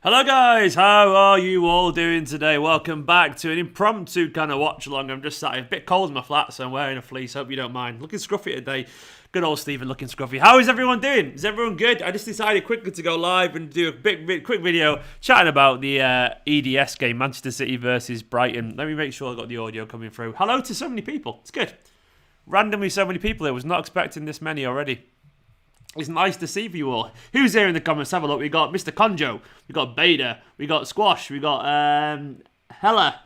Hello guys, how are you all doing today? Welcome back to an impromptu kind of watch along. I'm just sat a bit cold in my flat, so I'm wearing a fleece. Hope you don't mind. Looking scruffy today. Good old Stephen looking scruffy. How is everyone doing? Is everyone good? I just decided quickly to go live and do a quick video chatting about the EDS game, Manchester City versus Brighton. Let me make sure I got the audio coming through. Hello to so many people. It's good. Randomly so many people. I was not expecting this many already. It's nice to see you all. Who's here in the comments? Have a look. We got Mr. Conjo. We got Beta. We got Squash. We got Hella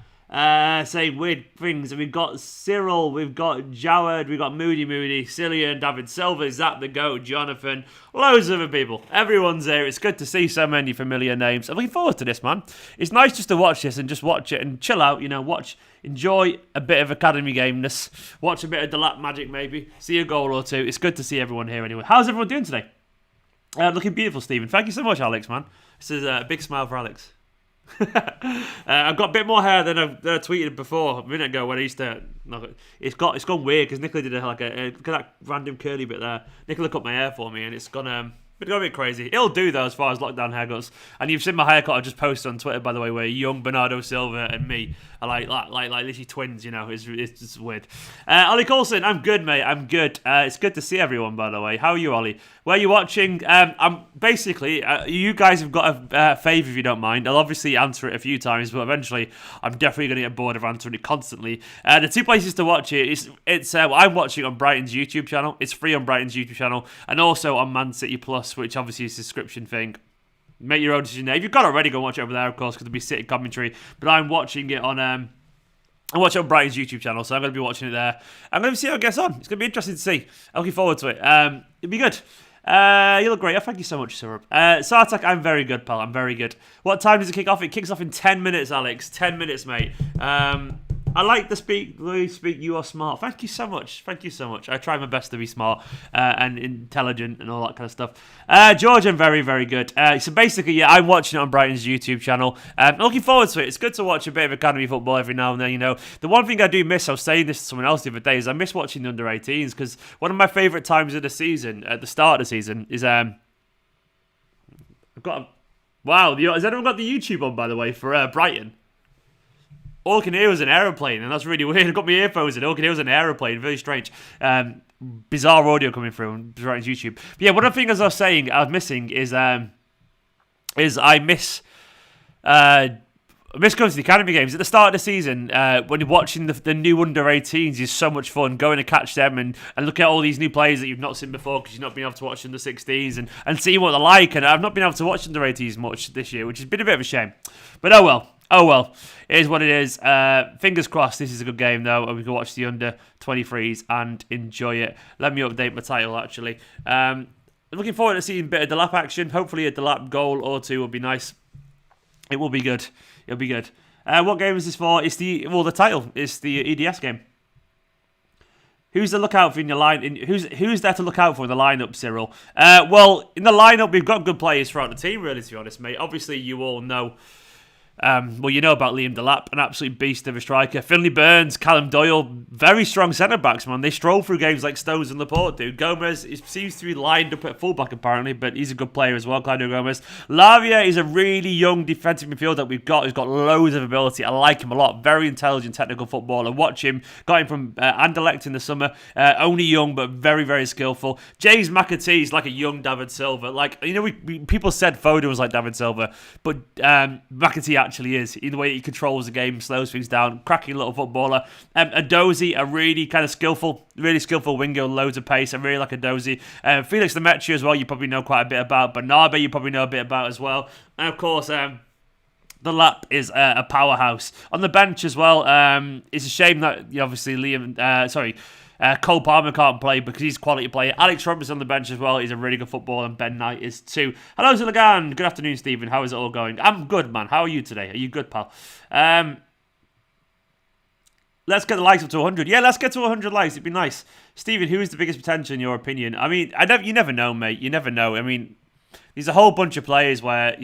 saying weird things. And we've got Cyril. We've got Joward. We've got Moody, Cillian, David Silva. Is that the GOAT? Jonathan. Loads of other people. Everyone's here. It's good to see so many familiar names. I'm looking forward to this, man. It's nice just to watch this and just watch it and chill out. You know, enjoy a bit of academy gameness. Watch a bit of Delap magic maybe. See a goal or two. It's good to see everyone here anyway. How's everyone doing today? Looking beautiful, Stephen. Thank you so much, Alex, man. This is a big smile for Alex. I've got a bit more hair than I tweeted before a minute ago when I used to. It's gone weird because Nicola did look at that random curly bit there. Nicola cut my hair for me and it's gone a bit crazy. It'll do though as far as lockdown hair goes. And you've seen my haircut I just posted on Twitter, by the way, where young Bernardo Silva and me are like literally twins. You know, it's just weird. Ollie Coulson, I'm good, mate. I'm good. It's good to see everyone, by the way. How are you, Ollie? Where are you watching? I'm basically. You guys have got a favour if you don't mind. I'll obviously answer it a few times, but eventually I'm definitely going to get bored of answering it constantly. The two places to watch it I'm watching on Brighton's YouTube channel. It's free on Brighton's YouTube channel, and also on Man City Plus, which obviously is a subscription thing. Make your own decision there. If you've got it already, go watch it over there, of course, because there'll be City commentary. But I'm watching it on I watch it on Brighton's YouTube channel, so I'm going to be watching it there. I'm going to see how it gets on. It's going to be interesting to see. I'm looking forward to it. It'll be good. You look great. Oh, thank you so much, Syrup. Sartak, I'm very good, pal. I'm very good. What time does it kick off? It kicks off in 10 minutes, Alex. 10 minutes, mate. I like to speak. You are smart. Thank you so much. Thank you so much. I try my best to be smart and intelligent and all that kind of stuff. George, I'm very, very good. So basically, yeah, I'm watching it on Brighton's YouTube channel. I'm looking forward to it. It's good to watch a bit of academy football every now and then. You know, the one thing I do miss, I was saying this to someone else the other day, is I miss watching the under-18s because one of my favourite times of the season, at the start of the season, is I've got. Wow, has anyone got the YouTube on, by the way, for Brighton? All I can hear was an aeroplane, and that's really weird. I got my earphones in. All I can hear was an aeroplane. Very strange. Bizarre audio coming through on Brighton's YouTube. But yeah, one of the things I was saying I was missing is I miss going to the academy games at the start of the season. When you're watching the new under-18s, is so much fun going to catch them and look at all these new players that you've not seen before because you've not been able to watch under 16s and see what they're like. And I've not been able to watch under-18s much this year, which has been a bit of a shame. But oh well. It is what it is. Fingers crossed this is a good game, though, and we can watch the under-23s and enjoy it. Let me update my title, actually. Looking forward to seeing a bit of Delap action. Hopefully a Delap goal or two will be nice. It will be good. It'll be good. What game is this for? It's the title. It's the EDS game. Who's the lookout for in your line? Who's there to look out for in the lineup, Cyril? Well, in the lineup, we've got good players throughout the team, really, to be honest, mate. Obviously, you all know. You know about Liam Delap, an absolute beast of a striker. Finley Burns, Callum Doyle, very strong centre-backs, man. They stroll through games like Stones and Laporte do. Gomez seems to be lined up at full-back, apparently, but he's a good player as well, Claudio Gomez. Lavia is a really young defensive midfielder that we've got who's got loads of ability. I like him a lot. Very intelligent technical footballer. Watch him. Got him from Anderlecht in the summer. Only young, but very, very skillful. James McAtee is like a young David Silva. Like, you know, people said Foden was like David Silva, but McAtee actually is. In the way he controls the game, slows things down, cracking little footballer. Adozie, a really kind of really skillful winger, loads of pace. I really like Adozie. Felix Lemaitre as well, you probably know quite a bit about. Bernabé, you probably know a bit about as well. And of course, the Lap is a powerhouse. On the bench as well, it's a shame that obviously Cole Palmer can't play because he's a quality player. Alex Roberts on the bench as well. He's a really good footballer, and Ben Knight is too. Hello, Zilagan. Good afternoon, Stephen. How is it all going? I'm good, man. How are you today? Are you good, pal? Let's get the likes up to 100. Yeah, let's get to 100 likes. It'd be nice. Stephen, who is the biggest potential in your opinion? I mean, you never know, mate. You never know. I mean, there's a whole bunch of players where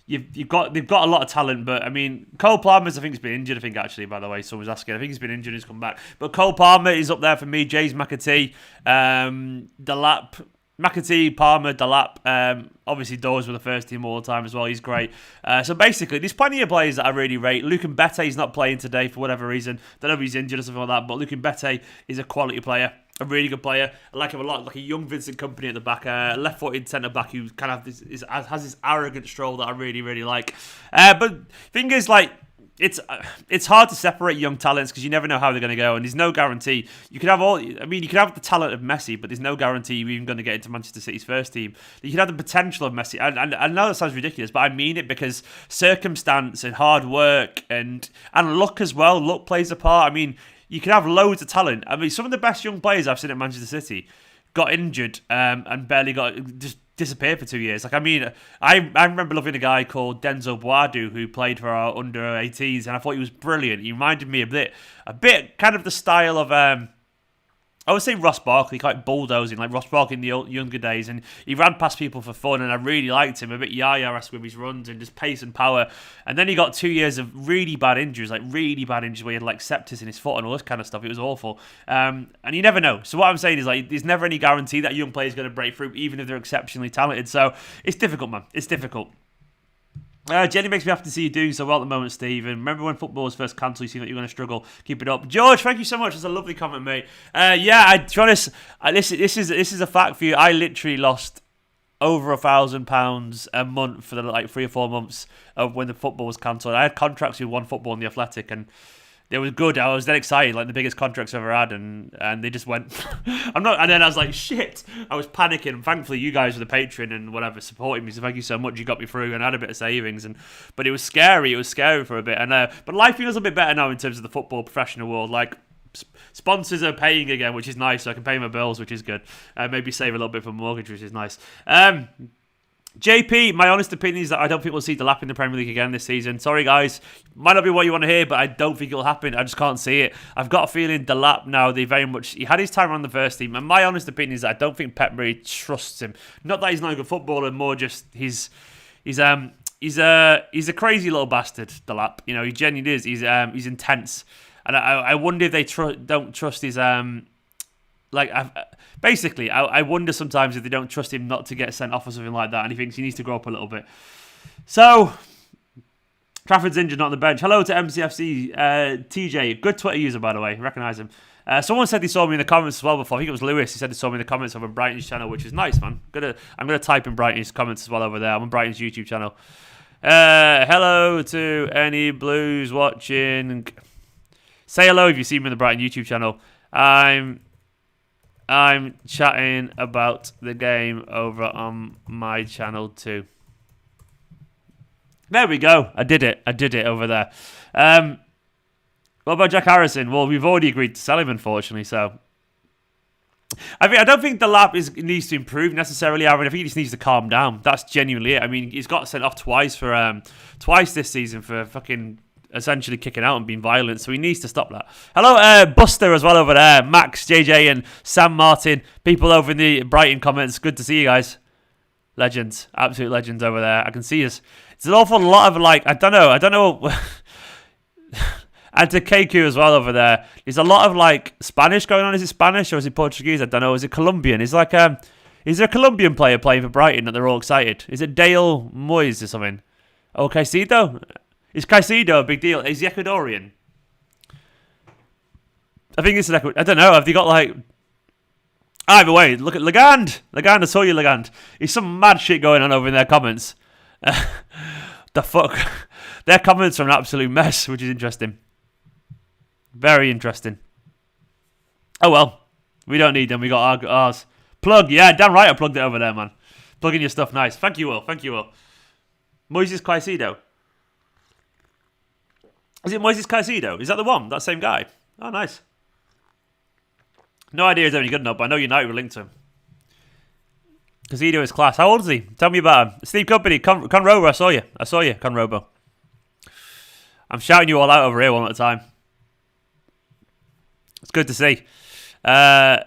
they've got a lot of talent, but I mean, Cole Palmer's, I think, has been injured. I think actually, by the way, someone was asking. I think he's been injured. He's come back, but Cole Palmer is up there for me. James McAtee, Delap. McAtee, Palmer, Delap, obviously Doyle with the first team all the time as well. He's great. So basically, there's plenty of players that I really rate. Liam Delap's not playing today for whatever reason. Don't know if he's injured or something like that, but Liam Delap is a quality player. A really good player. I like him a lot. Like a young Vincent Kompany at the back, left-footed centre-back who kind of has this arrogant stroll that I really, really like. But thing is, like, it's hard to separate young talents because you never know how they're going to go, and there's no guarantee. You could have you could have the talent of Messi, but there's no guarantee you're even going to get into Manchester City's first team. You could have the potential of Messi, and I know that sounds ridiculous, but I mean it because circumstance and hard work and luck as well. Luck plays a part. I mean, you can have loads of talent. I mean, some of the best young players I've seen at Manchester City got injured and barely just disappeared for 2 years. Like, I mean, I remember loving a guy called Denzel Boadu who played for our under-18s, and I thought he was brilliant. He reminded me a bit kind of the style of I would say Ross Barkley, quite bulldozing, like Ross Barkley in the younger days, and he ran past people for fun, and I really liked him, a bit Yaya-esque with his runs and just pace and power. And then he got 2 years of really bad injuries where he had like sepsis in his foot and all this kind of stuff. It was awful. And you never know. So what I'm saying is, like, there's never any guarantee that a young player is going to break through, even if they're exceptionally talented. So it's difficult, man. It's difficult. Jenny makes me happy to see you doing so well at the moment, Steve. And remember when football was first cancelled, you seemed like you were going to struggle. Keep it up. George, thank you so much. That's a lovely comment, mate. To be honest, this is a fact for you. I literally lost over £1,000 a month for the 3 or 4 months of when the football was cancelled. I had contracts with One Football and The Athletic, and they were good. I was then excited, like the biggest contracts I've ever had, and they just went. And then I was like, shit. I was panicking, and thankfully you guys were the Patreon and whatever supporting me. So thank you so much. You got me through, and I had a bit of savings, but it was scary. It was scary for a bit, but life feels a bit better now in terms of the football professional world. Like, sponsors are paying again, which is nice. So I can pay my bills, which is good. Maybe save a little bit for mortgage, which is nice. JP, my honest opinion is that I don't think we'll see Delap in the Premier League again this season. Sorry, guys. Might not be what you want to hear, but I don't think it'll happen. I just can't see it. I've got a feeling Delap now, he had his time on the first team, and my honest opinion is that I don't think Pep really trusts him. Not that he's not a good footballer, more just he's a crazy little bastard, Delap. You know, he genuinely is. He's intense. And I wonder if they don't trust his... Basically, I wonder sometimes if they don't trust him not to get sent off or something like that, and he thinks he needs to grow up a little bit. So, Trafford's injured, not on the bench. Hello to MCFC, TJ, good Twitter user, by the way, recognise him. Someone said they saw me in the comments as well before. I think it was Lewis. He said they saw me in the comments over Brighton's channel, which is nice, man. I'm gonna type in Brighton's comments as well over there. I'm on Brighton's YouTube channel. Hello to any Blues watching. Say hello if you see me in the Brighton YouTube channel. I'm chatting about the game over on my channel too. There we go. I did it over there. What about Jack Harrison? Well, we've already agreed to sell him, unfortunately. So, I don't think Delap needs to improve necessarily, Aaron. I think he just needs to calm down. That's genuinely it. I mean, he's got sent off twice this season for fucking essentially kicking out and being violent, so he needs to stop that. Hello, Buster as well over there, Max, JJ, and Sam Martin. People over in the Brighton comments. Good to see you guys. Legends, absolute legends over there. I can see us. It's an awful lot of I don't know. And to Keku as well over there. There's a lot of Spanish going on. Is it Spanish or is it Portuguese? I don't know. Is it Colombian? Is there a Colombian player playing for Brighton that they're all excited? Is it Dale Moyes or something? Oh, Caicedo? Is Caicedo a big deal? Is he Ecuadorian? I think it's an Ecuadorian. I don't know. Have they got Either way, look at Legand. I saw you, Legand. There's some mad shit going on over in their comments. The fuck? Their comments are an absolute mess, which is interesting. Very interesting. Oh well. We don't need them. We got ours. Plug. Yeah, damn right I plugged it over there, man. Plugging your stuff. Nice. Thank you, Will. Moises Caicedo. Is it Moises Caicedo? Is that the one? That same guy? Oh, nice. No idea he's any good enough, but I know United were linked to him. Caicedo is class. How old is he? Tell me about him. Esteemed Kompany, Conrobo, I saw you, Conrobo. I'm shouting you all out over here one at a time. It's good to see. Yeah,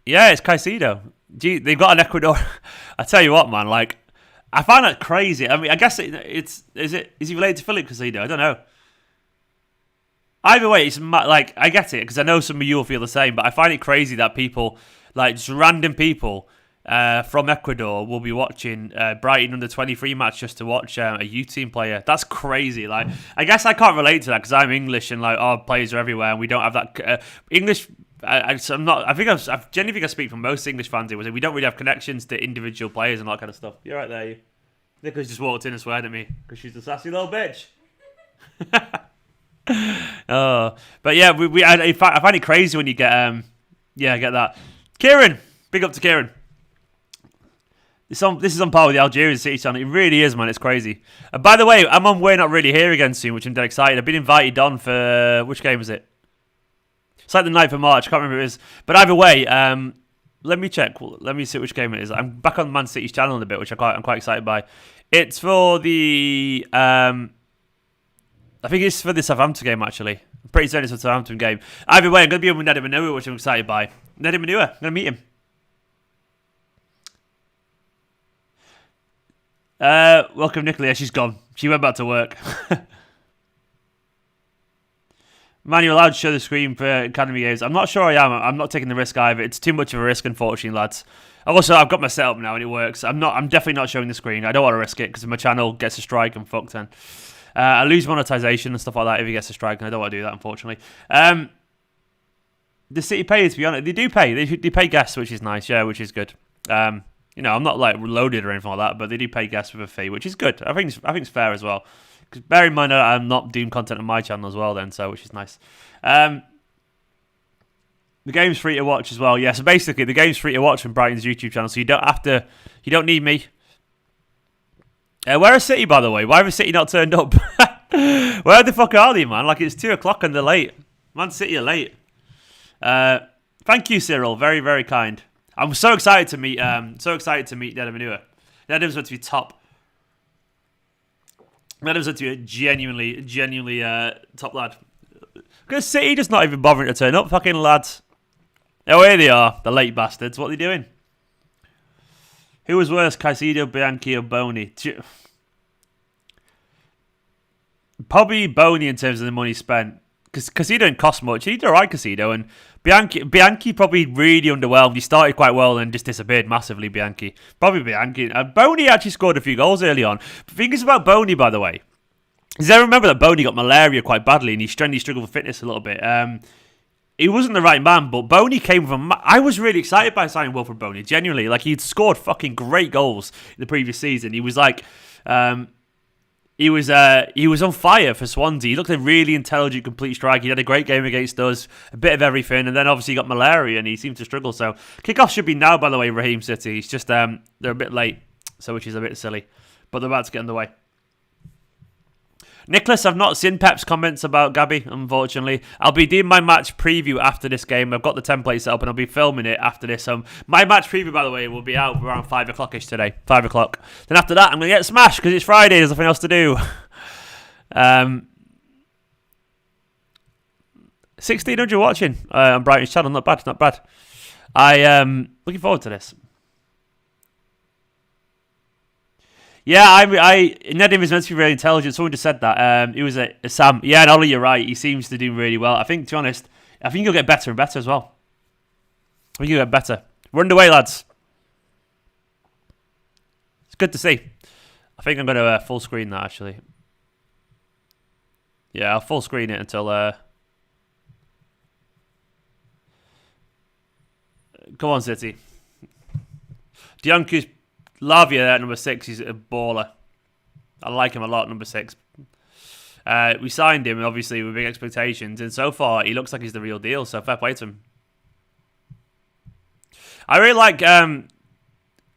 it's Caicedo. Gee, they've got an Ecuador. I tell you what, man, I find that crazy. I mean, I guess is he related to Philip Caicedo? I don't know. Either way, it's I get it because I know some of you will feel the same, but I find it crazy that people, just random people, from Ecuador will be watching Brighton under-23 match just to watch a U team player. That's crazy. Like, I guess I can't relate to that because I'm English and like our players are everywhere and we don't have that English. I'm not. I genuinely think I speak for most English fans here. We don't really have connections to individual players and all that kind of stuff. You're right there. Nicholas just walked in and sweared at me because she's a sassy little bitch. Oh, but yeah, in fact, I find it crazy when you get I get that. Kieran, big up to Kieran. This is on par with the Algerian City channel. It really is, man. It's crazy. And by the way, I'm on We're Not Really Here again soon, which I'm dead excited. I've been invited on for which game is it? It's like the 9th of March. I can't remember who it is. But either way, let me check. Let me see which game it is. I'm back on Man City's channel in a bit, which I'm quite excited by. It's for the I think it's for the Southampton game, actually. I'm pretty certain it's a Southampton game. Either way, I'm going to be on with Neddy Manua, which I'm excited by. Neddy Manua, I'm going to meet him. Welcome, Nicola. Yeah, she's gone. She went back to work. Man, you're allowed to show the screen for Academy games. I'm not sure I am. I'm not taking the risk either. It's too much of a risk, unfortunately, lads. Also, I've got my setup now and it works. I'm definitely not showing the screen. I don't want to risk it because if my channel gets a strike, I'm fucked then. I lose monetization and stuff like that if he gets a strike, and I don't want to do that, unfortunately. The City pay, to be honest. They do pay. They pay guests, which is nice, yeah, which is good. You know, I'm not like loaded or anything like that, but they do pay guests with a fee, which is good. I think it's fair as well. Because bear in mind, I'm not doing content on my channel as well, then, so which is nice. The game's free to watch as well. Yeah, so basically, the game's free to watch from Brighton's YouTube channel, so you don't need me. Where is City, by the way? Why have City not turned up? Where the fuck are they, man? Like, it's 2 o'clock and they're late. Man City are late. Thank you, Cyril. Very, very kind. I'm so excited to meet Neddy Manua. Neddy's meant to be top. Neddy's meant to be a genuinely top lad. Because City just not even bothering to turn up, fucking lads. Oh, here they are, the late bastards. What are they doing? Who was worse, Caicedo, Bianchi, or Boney? Probably Boney in terms of the money spent. Because Caicedo didn't cost much. He did alright, Caicedo. And Bianchi probably really underwhelmed. He started quite well and just disappeared massively, Bianchi. Probably Bianchi. Boney actually scored a few goals early on. The thing is about Boney, by the way, is I remember that Boney got malaria quite badly and he struggled with fitness a little bit. He wasn't the right man, but Boney came from... I was really excited by signing Wilfred Boney, genuinely. Like, he'd scored fucking great goals in the previous season. He was like... He was on fire for Swansea. He looked a really intelligent, complete striker. He had a great game against us, a bit of everything, and then obviously he got malaria and he seemed to struggle. So kickoff should be now, by the way, Raheem City. It's just they're a bit late, so which is a bit silly, but they're about to get underway. Nicholas, I've not seen Pep's comments about Gabby, unfortunately. I'll be doing my match preview after this game. I've got the template set up and I'll be filming it after this. My match preview, by the way, will be out around 5 o'clock-ish today. 5 o'clock. Then after that, I'm going to get smashed because it's Friday. There's nothing else to do. 1,600 watching on Brighton's channel. Not bad, not bad. I am looking forward to this. Yeah, Nedim is meant to be very intelligent. Someone just said that. He was a Sam. Yeah, and Ollie, you're right. He seems to do really well. I think, to be honest, I think he'll get better and better as well. I think he'll get better. We're underway, lads. It's good to see. I think I'm going to full screen that, actually. Yeah, I'll full screen it until... Come on, City. Diancu's... Lavia at number 6, he's a baller. I like him a lot, number 6. We signed him, obviously, with big expectations, and so far, he looks like he's the real deal, so fair play to him. I really like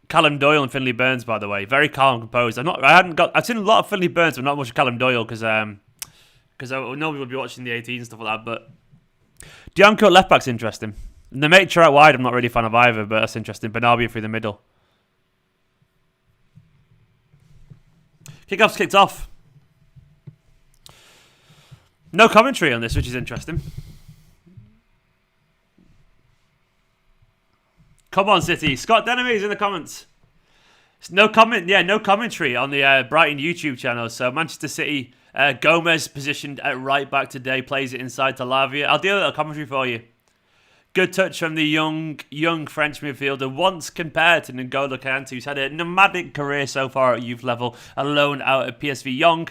Callum Doyle and Finley Burns, by the way. Very calm and composed. I've seen a lot of Finley Burns, but not much of Callum Doyle, because I normally would be watching the 18 and stuff like that, but Dianco at left-back's interesting. And the mate out wide, I'm not really a fan of either, but that's interesting. Bernabeu through the middle. Kickoff's kicked off. No commentary on this, which is interesting. Come on, City. Scott Denhamy's in the comments. No commentary on the Brighton YouTube channel. So Manchester City, Gomez positioned at right back today, plays it inside to Lavia. I'll do a little commentary for you. Good touch from the young French midfielder, once compared to N'Golo Kante, who's had a nomadic career so far at youth level, alone out at PSV Young.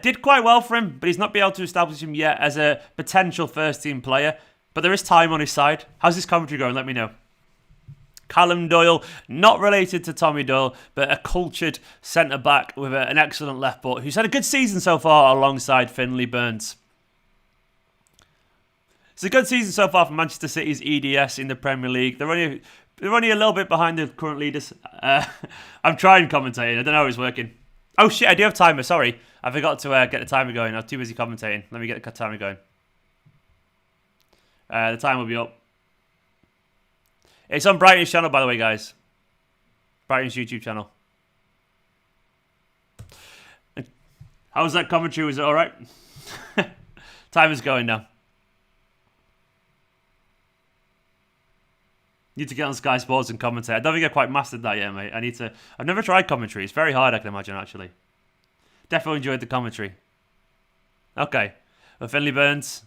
Did quite well for him, but he's not been able to establish him yet as a potential first-team player. But there is time on his side. How's this commentary going? Let me know. Callum Doyle, not related to Tommy Doyle, but a cultured centre-back with an excellent left foot, who's had a good season so far alongside Finley Burns. It's a good season so far for Manchester City's EDS in the Premier League. They're only a little bit behind the current leaders. I'm trying commentating. I don't know if it's working. Oh shit, I do have timer. Sorry. I forgot to get the timer going. I was too busy commentating. Let me get the timer going. The time will be up. It's on Brighton's channel, by the way, guys. Brighton's YouTube channel. How's that commentary? Was it alright? Timer's going now. Need to get on Sky Sports and commentate. I don't think I quite mastered that yet, mate. I've never tried commentary. It's very hard, I can imagine, actually. Definitely enjoyed the commentary. Okay. Well, Finley Burns.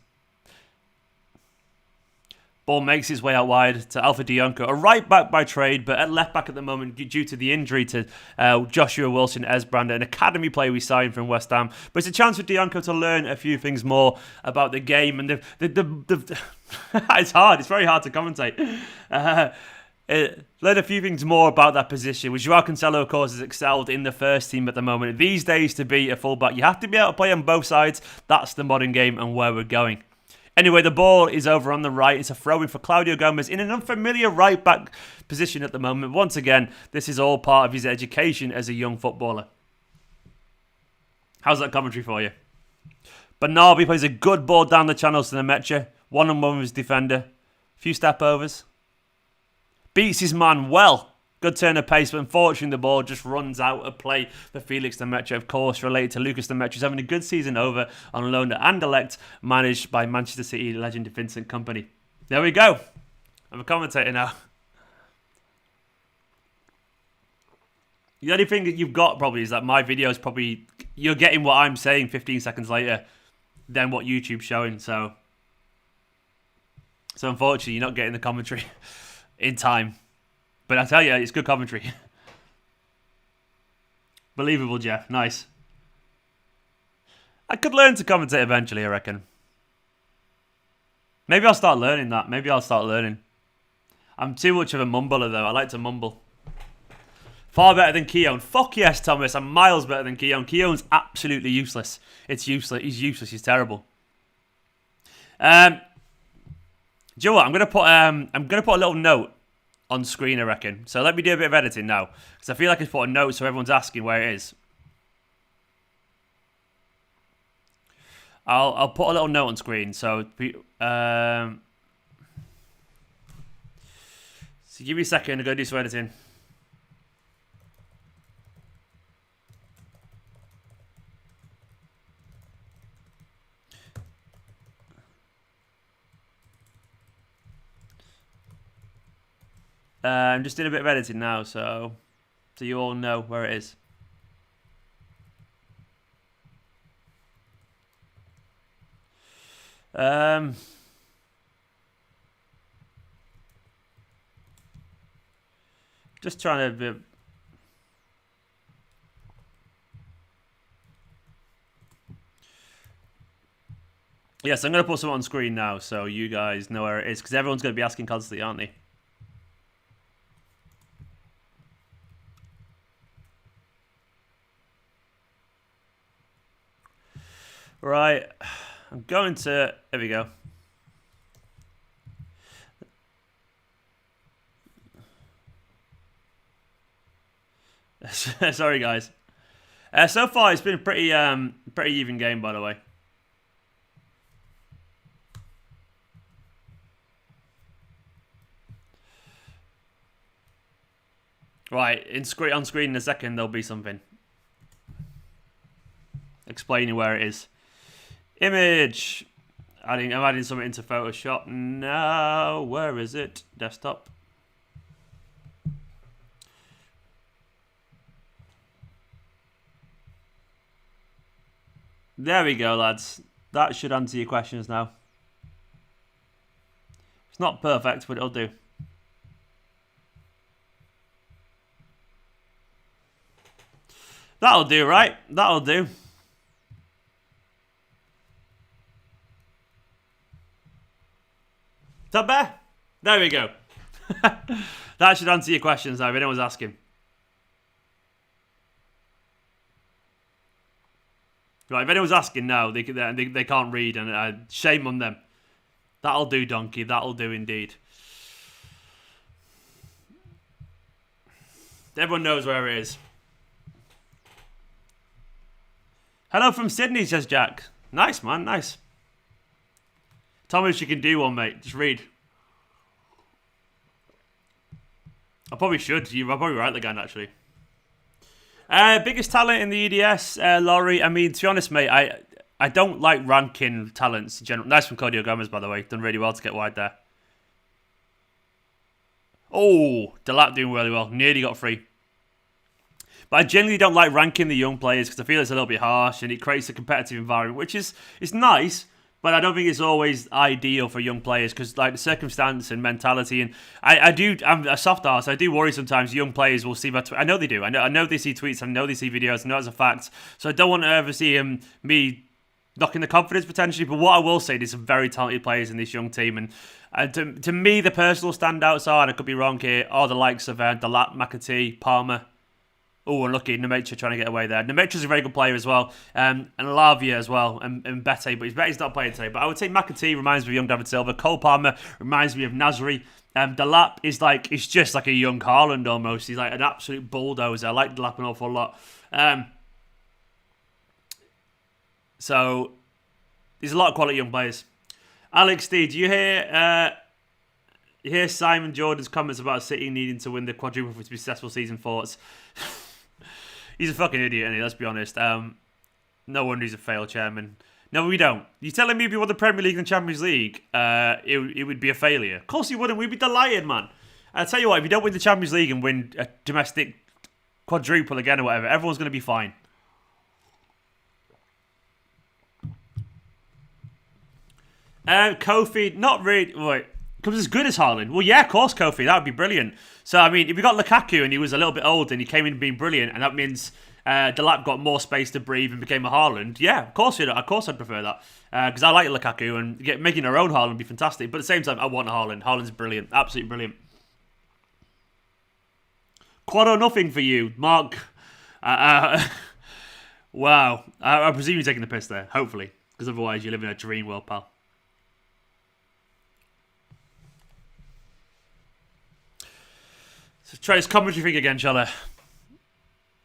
Ball makes its way out wide to Alpha Dionko, a right back by trade, but at left back at the moment due to the injury to Joshua Wilson Esbrand, an academy player we signed from West Ham. But it's a chance for Dionko to learn a few things more about the game, and it's hard. It's very hard to commentate. Learn a few things more about that position, which Joao Cancelo, of course, has excelled in the first team at the moment. These days, to be a fullback, you have to be able to play on both sides. That's the modern game and where we're going. Anyway, the ball is over on the right. It's a throw-in for Claudio Gomez in an unfamiliar right-back position at the moment. Once again, this is all part of his education as a young footballer. How's that commentary for you? Bernabé plays a good ball down the channels to the Mecha. One-on-one with his defender. Few step-overs. Beats his man well. Good turn of pace, but unfortunately the ball just runs out of play for Felix Lemaitre, of course, related to Lucas Lemaitre, who's having a good season over on loan at Anderlecht, managed by Manchester City legend Esteemed Kompany. There we go. I'm a commentator now. The only thing that you've got probably is that my video is probably, you're getting what I'm saying 15 seconds later than what YouTube's showing, so unfortunately you're not getting the commentary in time. But I tell you, it's good commentary. Believable, Jeff. Nice. I could learn to commentate eventually, I reckon. Maybe I'll start learning that. Maybe I'll start learning. I'm too much of a mumbler, though. I like to mumble. Far better than Keown. Fuck yes, Thomas. I'm miles better than Keown. Keown's absolutely useless. It's useless. He's useless. He's terrible. Do you know what? I'm gonna put a little note on screen, I reckon. So let me do a bit of editing now, because I feel like I put a note so everyone's asking where it is. I'll put a little note on screen. So give me a second to go do some editing. I'm just doing a bit of editing now, so you all know where it is. Just trying to... Yes, I'm going to put some on screen now, so you guys know where it is, because everyone's going to be asking constantly, aren't they? Right, I'm going to... There we go. Sorry, guys. So far, it's been a pretty even game, by the way. Right, on screen in a second, there'll be something explaining where it is. Image. I'm adding something into Photoshop now. Where is it? Desktop. There we go, lads. That should answer your questions now. It's not perfect, but it'll do. That'll do, right? That'll do. Is that better? There we go. That should answer your questions now, if anyone's asking. Right, if anyone's asking now, they can't read, and shame on them. That'll do, Donkey. That'll do indeed. Everyone knows where it is. Hello from Sydney, says Jack. Nice, man. Nice. Tell me if you can do one, mate. Just read. I probably should. I'll probably write the gun, actually. Biggest talent in the EDS, Laurie. I mean, to be honest, mate, I don't like ranking talents in general. Nice from Claudio Gomez, by the way. Done really well to get wide there. Oh, Delap doing really well. Nearly got free. But I generally don't like ranking the young players because I feel it's a little bit harsh and it creates a competitive environment, which is nice. But I don't think it's always ideal for young players because, like, the circumstance and mentality, and I'm a soft arse. I do worry sometimes young players will see my I know they do. I know they see tweets. I know they see videos. I know it's a fact. So I don't want to ever see me knocking the confidence potentially. But what I will say, there's some very talented players in this young team, and to me, the personal standouts are, and I could be wrong here, are the likes of Delap, McAtee, Palmer. Oh, unlucky. Nemecha trying to get away there. Nemecha's a very good player as well. And Lavia as well. And Bete. But Bete's not playing today. But I would say McAtee reminds me of young David Silva. Cole Palmer reminds me of Nasri. Delap is like, he's just like a young Haaland almost. He's like an absolute bulldozer. I like Delap an awful lot. So, there's a lot of quality young players. Alex D, do you hear Simon Jordan's comments about City needing to win the quadruple for it to be a successful season? Thoughts? He's a fucking idiot, isn't he? Let's be honest. No wonder he's a failed chairman. No, we don't. You telling me if we won the Premier League and Champions League, it would be a failure? Of course he wouldn't. We'd be delighted, man. I'll tell you what, if you don't win the Champions League and win a domestic quadruple again or whatever, everyone's going to be fine. Kofi, not really. Wait. Comes as good as Haaland. Well, yeah, of course, Kofi. That would be brilliant. So, I mean, if we got Lukaku and he was a little bit old and he came in being brilliant, and that means Delap got more space to breathe and became a Haaland, yeah, of course I'd prefer that. Because I like Lukaku, and making our own Haaland would be fantastic. But at the same time, I want a Haaland. Haaland's brilliant. Absolutely brilliant. Quad or nothing for you, Mark. Wow. I presume you're taking the piss there, hopefully. Because otherwise you live in a dream world, pal. So try this commentary thing again, shall I?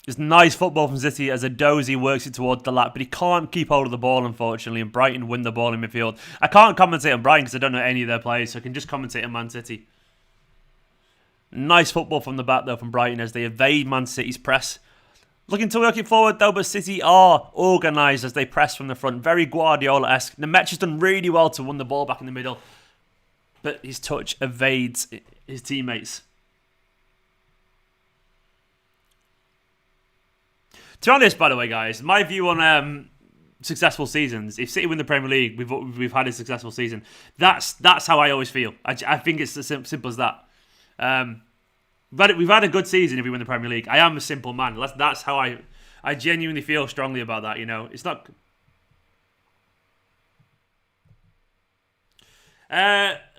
It's nice football from City as a dozy works it towards the lap, but he can't keep hold of the ball, unfortunately, and Brighton win the ball in midfield. I can't commentate on Brighton because I don't know any of their players, so I can just commentate on Man City. Nice football from the back, though, from Brighton as they evade Man City's press. Looking to work it forward, though, but City are organised as they press from the front. Very Guardiola-esque. Nemecha's done really well to win the ball back in the middle, but his touch evades his teammates. To be honest, by the way, guys, my view on successful seasons, if City win the Premier League, we've had a successful season. That's how I always feel. I think it's as simple as that. But we've had a good season if we win the Premier League. I am a simple man. That's how I genuinely feel strongly about that. You know, it's not.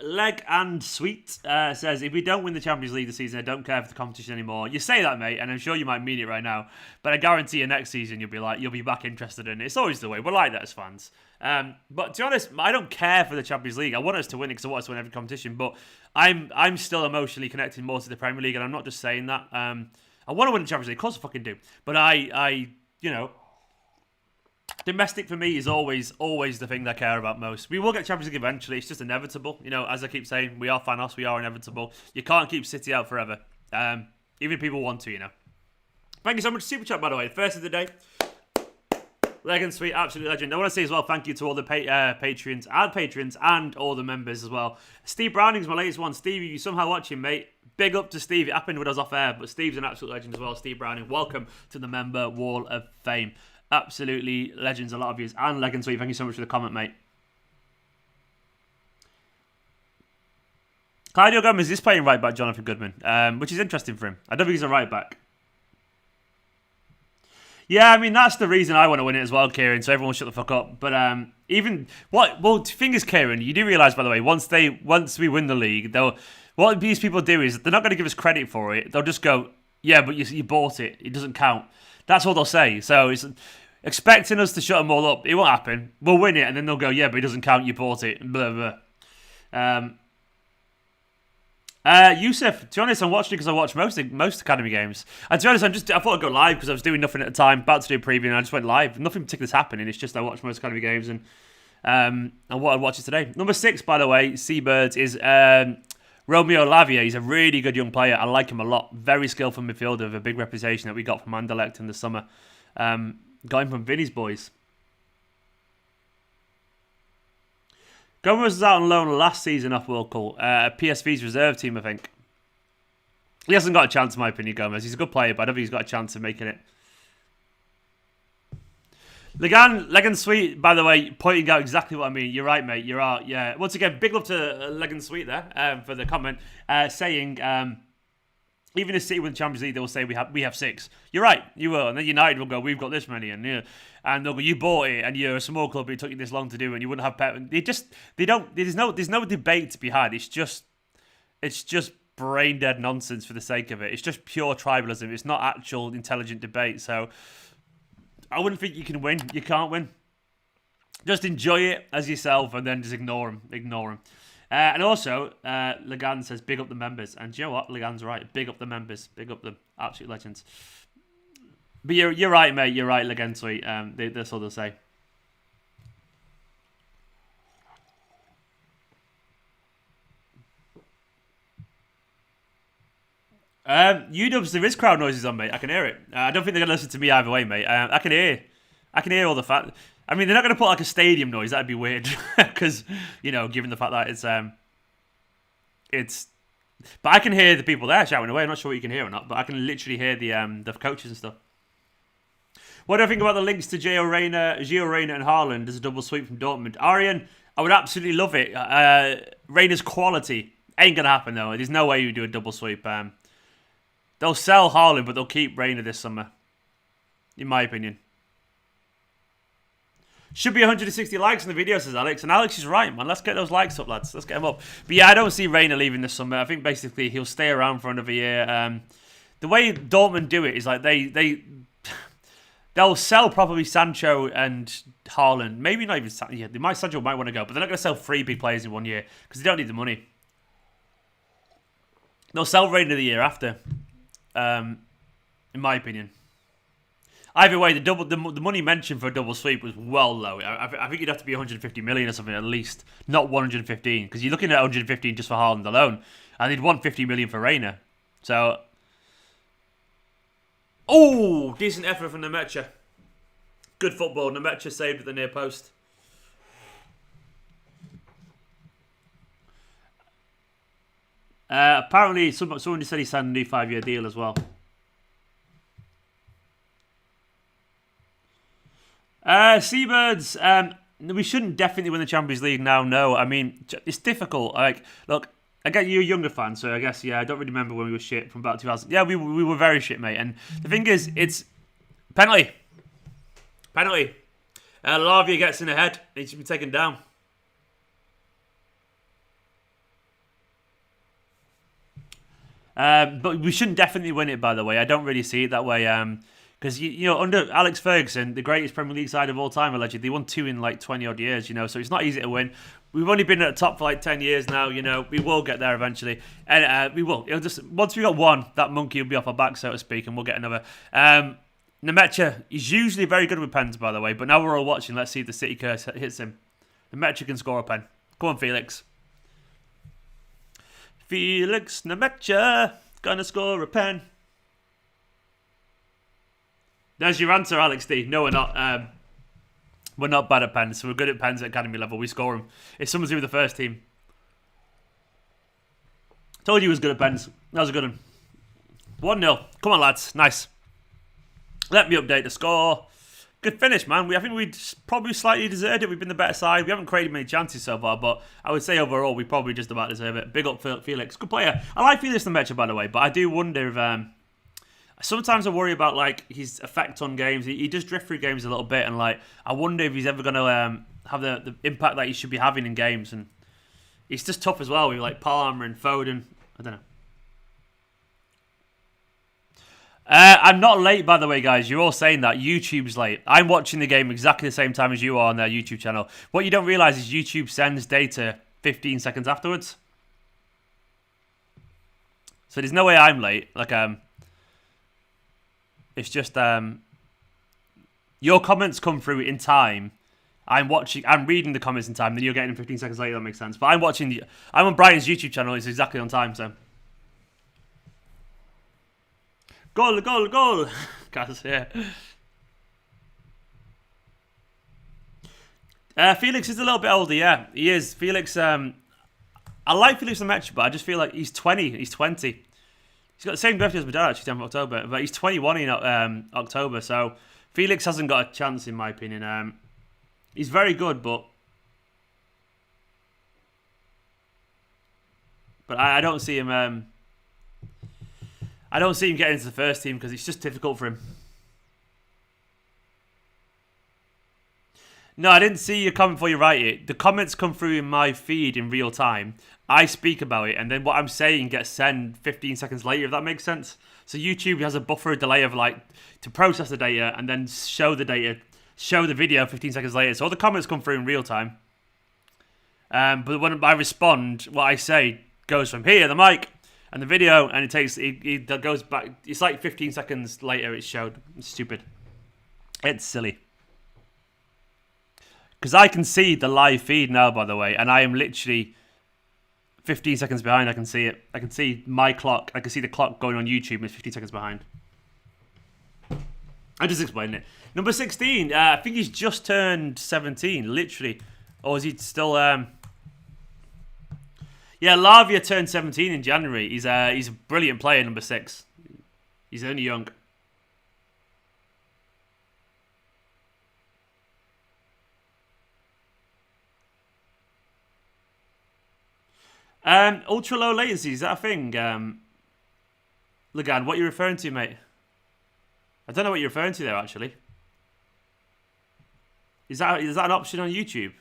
Leg and Sweet says, if we don't win the Champions League this season, I don't care for the competition anymore. You say that, mate, and I'm sure you might mean it right now, but I guarantee you next season you'll be back interested in it. It's always the way. We're like that as fans. But to be honest, I don't care for the Champions League. I want us to win it because I want us to win every competition, but I'm still emotionally connected more to the Premier League, and I'm not just saying that. I want to win the Champions League. Of course I fucking do. But I you know, domestic for me is always the thing that I care about most. We will get Champions League eventually. It's just inevitable. You know, as I keep saying, we are Thanos. We are inevitable. You can't keep City out forever. Even if people want to, you know. Thank you so much, Super Chat, by the way. First of the day. Legend, sweet, absolute legend. I want to say as well, thank you to all the patrons and all the members as well. Steve Browning's my latest one. Steve, you somehow watching, mate. Big up to Steve. It happened with us off air, but Steve's an absolute legend as well. Steve Browning, welcome to the member wall of fame. Absolutely legends, a lot of yous. And Legend Sweet, thank you so much for the comment, mate. Claudio Gomez is playing right back Jonathan Goodman, which is interesting for him. I don't think he's a right back. Yeah, I mean, that's the reason I want to win it as well, Kieran, so everyone shut the fuck up. But the thing is, Kieran, you do realise, by the way, once we win the league, what these people do is they're not going to give us credit for it. They'll just go, yeah, but you bought it. It doesn't count. That's all they'll say. So it's expecting us to shut them all up. It won't happen. We'll win it, and then they'll go, yeah, but it doesn't count. You bought it. Blah, blah. Yusuf, to be honest, I'm watching because I watch most academy games. And to be honest, I thought I'd go live because I was doing nothing at the time, about to do a preview, and I just went live. Nothing particular's happening. It's just I watch most academy games, and what I'd watch it today. Number 6, by the way, Seabirds, is Romeo Lavia. He's a really good young player. I like him a lot. Very skillful midfielder with a big reputation that we got from Anderlecht in the summer. Got him from Vinny's boys. Gomez was out on loan last season off World Cup. PSV's reserve team, I think. He hasn't got a chance, in my opinion, Gomez. He's a good player, but I don't think he's got a chance of making it. Legan Sweet, by the way, pointing out exactly what I mean. You're right, mate. You're out. Yeah. Once again, big love to Legan Sweet there for the comment, saying even if City win the Champions League, they will say we have 6. You're right. You will, and then United will go, we've got this many, and they'll go, you bought it, and you're a small club. It took you this long to do, and you wouldn't have Pep. There's no debate to be had. It's just brain dead nonsense for the sake of it. It's just pure tribalism. It's not actual intelligent debate. So I wouldn't think you can win. You can't win. Just enjoy it as yourself, and then just ignore them. Ignore them. And also, Legan says, big up the members. And do you know what? Legan's right. Big up the members. Big up them. Absolute legends. But you're right, mate. You're right, Legan Sweet. That's all they'll say. UWs, there is crowd noises on, mate. I can hear it. I don't think they're going to listen to me either way, mate. I can hear all the fact. I mean, they're not going to put like a stadium noise. That'd be weird, because given the fact that it's. But I can hear the people there shouting away. I'm not sure what you can hear or not, but I can literally hear the coaches and stuff. What do I think about the links to Gio Reyna and Haaland as a double sweep from Dortmund? Aryan, I would absolutely love it. Reyna's quality ain't gonna happen though. There's no way you do a double sweep. They'll sell Haaland, but they'll keep Reyna this summer, in my opinion. Should be 160 likes on the video, says Alex. And Alex is right, man. Let's get those likes up, lads. Let's get them up. But yeah, I don't see Reyna leaving this summer. I think basically he'll stay around for another year. The way Dortmund do it is like they'll sell probably Sancho and Haaland. Maybe not even Sancho. Yeah, Sancho might want to go, but they're not going to sell 3 big players in 1 year because they don't need the money. They'll sell Reyna the year after, in my opinion. Either way, the money mentioned for a double sweep was well low. I think you'd have to be 150 million or something at least, not 115, because you're looking at 115 just for Haaland alone, and they'd want 50 million for Reyna. So, decent effort from Nemecha. Good football. Nemecha saved at the near post. Apparently, someone just said he signed a new 5-year deal as well. Seabirds, we shouldn't definitely win the Champions League now, no. I mean, it's difficult. Like, look, I get you're a younger fan, so I guess, yeah, I don't really remember when we were shit from about 2000. Yeah, we were very shit, mate. And the thing is, it's penalty. Lavia gets in ahead. Needs to be taken down. But we shouldn't definitely win it, by the way. I don't really see it that way. Because, under Alex Ferguson, the greatest Premier League side of all time, allegedly, they won 2 in like 20-odd years, so it's not easy to win. We've only been at the top for like 10 years now, we will get there eventually. And we will. Once we got 1, that monkey will be off our back, so to speak, and we'll get another. Nemecha is usually very good with pens, by the way, but now we're all watching. Let's see if the City curse hits him. Nemecha can score a pen. Come on, Felix. Felix Nemecha, gonna score a pen. There's your answer, Alex D. No, we're not. We're not bad at pens. So we're good at pens at academy level. We score them. It's something to do with the first team. Told you he was good at pens. That was a good one. 1-0. Come on, lads. Nice. Let me update the score. Good finish, man. I think we probably slightly deserved it. We've been the better side. We haven't created many chances so far, but I would say overall we probably just about deserve it. Big up Felix. Good player. I like Felix the Metro, by the way, but I do wonder if... sometimes I worry about like his effect on games. He does drift through games a little bit, and like I wonder if he's ever going to have the impact that he should be having in games. And he's just tough as well with like Palmer and Foden. I don't know. I'm not late, by the way, guys. You're all saying that. YouTube's late. I'm watching the game exactly the same time as you are on their YouTube channel. What you don't realise is YouTube sends data 15 seconds afterwards. So there's no way I'm late. Like, it's just, your comments come through in time. I'm reading the comments in time, then you're getting them 15 seconds later, that makes sense. But I'm on Brighton's YouTube channel, it's exactly on time, so. Goal! Guys, yeah. Felix is a little bit older, yeah. He is. Felix, I like Felix the Metro, but I just feel like he's 20. He's 20. He's got the same birthday as my dad, actually, 10th of October. But he's 21 in October, so Felix hasn't got a chance, in my opinion. He's very good, but I don't see him... I don't see him getting into the first team because it's just difficult for him. No, I didn't see your comment before you write it. The comments come through in my feed in real time. I speak about it, and then what I'm saying gets sent 15 seconds later, if that makes sense. So YouTube has a buffer delay of like to process the data and then show the video 15 seconds later. So all the comments come through in real time. But when I respond, what I say goes from here, the mic, and the video, and it goes back. It's like 15 seconds later it's showed. It's stupid. It's silly. Because I can see the live feed now, by the way, and I am literally 15 seconds behind. I can see it. I can see my clock. I can see the clock going on YouTube, and it's 15 seconds behind. I just explained it. Number 16. I think he's just turned 17, literally. Or is he still... Yeah, Lavia turned 17 in January. He's a brilliant player, number 6. He's only young. Ultra low latency, is that a thing? Lagan, what are you referring to, mate? I don't know what you're referring to there, actually. Is that an option on YouTube?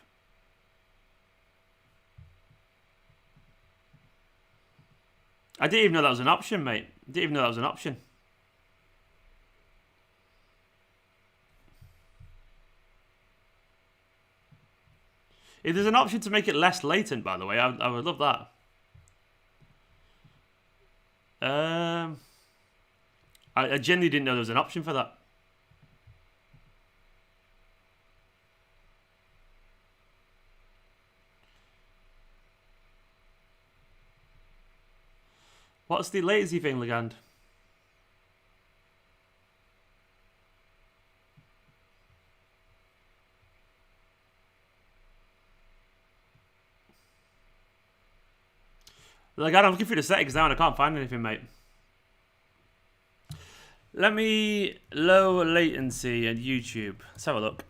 I didn't even know that was an option, mate. I didn't even know that was an option. If there's an option to make it less latent, by the way, I would love that. I genuinely didn't know there was an option for that. What's the latency thing, Legand? Legand, I'm looking through the settings now and I can't find anything, mate. Let me... Low latency and YouTube. Let's have a look.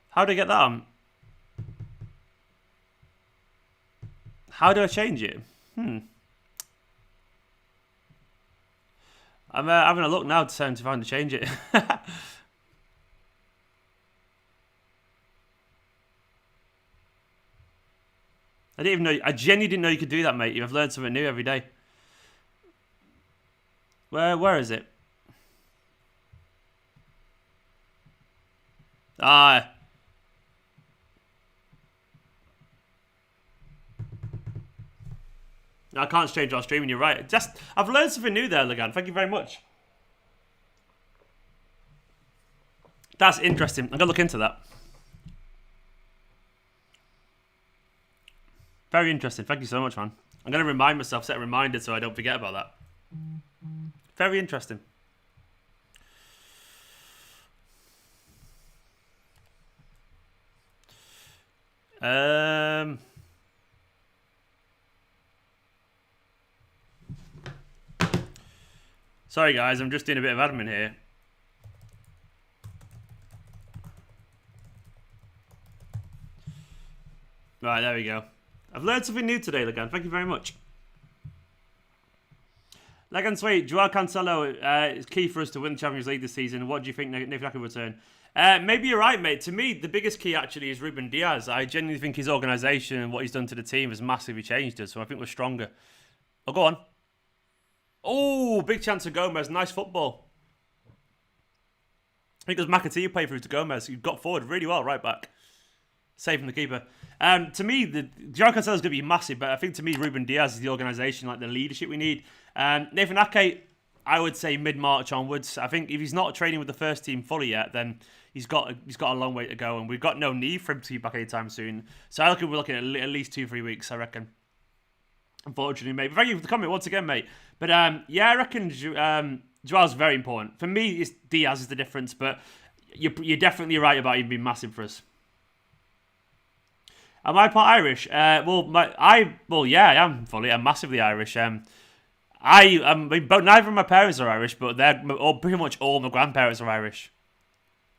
How do I get that on? How do I change it? I'm having a look now to find to change it. I didn't even know. I genuinely didn't know you could do that, mate. You've learned something new every day. Where is it? I can't change our streaming. You're right. I've learned something new there, Lagan. Thank you very much. That's interesting. I'm gonna look into that. Very interesting. Thank you so much, man. I'm going to remind myself, set a reminder so I don't forget about that. Very interesting. Sorry, guys, I'm just doing a bit of admin here. Right, there we go. I've learned something new today, Legan. Thank you very much. Legan Sweet, Joao Cancelo is key for us to win the Champions League this season. What do you think Nathan will return? Maybe you're right, mate. To me, the biggest key actually is Ruben Diaz. I genuinely think his organisation and what he's done to the team has massively changed us, so I think we're stronger. Oh, go on. Oh, big chance of Gomez. Nice football. I think it was McAtee who played through to Gomez. He got forward really well, right back. Saving the keeper. To me, Joao Cancelo is going to be massive, but I think to me, Ruben Diaz is the organisation, like the leadership we need. Nathan Ake, I would say mid-March onwards. I think if he's not training with the first team fully yet, then he's got a long way to go, and we've got no need for him to be back anytime soon. So I reckon we're looking at least 2-3 weeks, I reckon. Unfortunately, mate. But thank you for the comment once again, mate. But yeah, I reckon Joao's very important. For me, it's Diaz is the difference, but you're definitely right about him being massive for us. Am I part Irish? Yeah, I am fully. I'm massively Irish. Neither of my parents are Irish, but pretty much all my grandparents are Irish.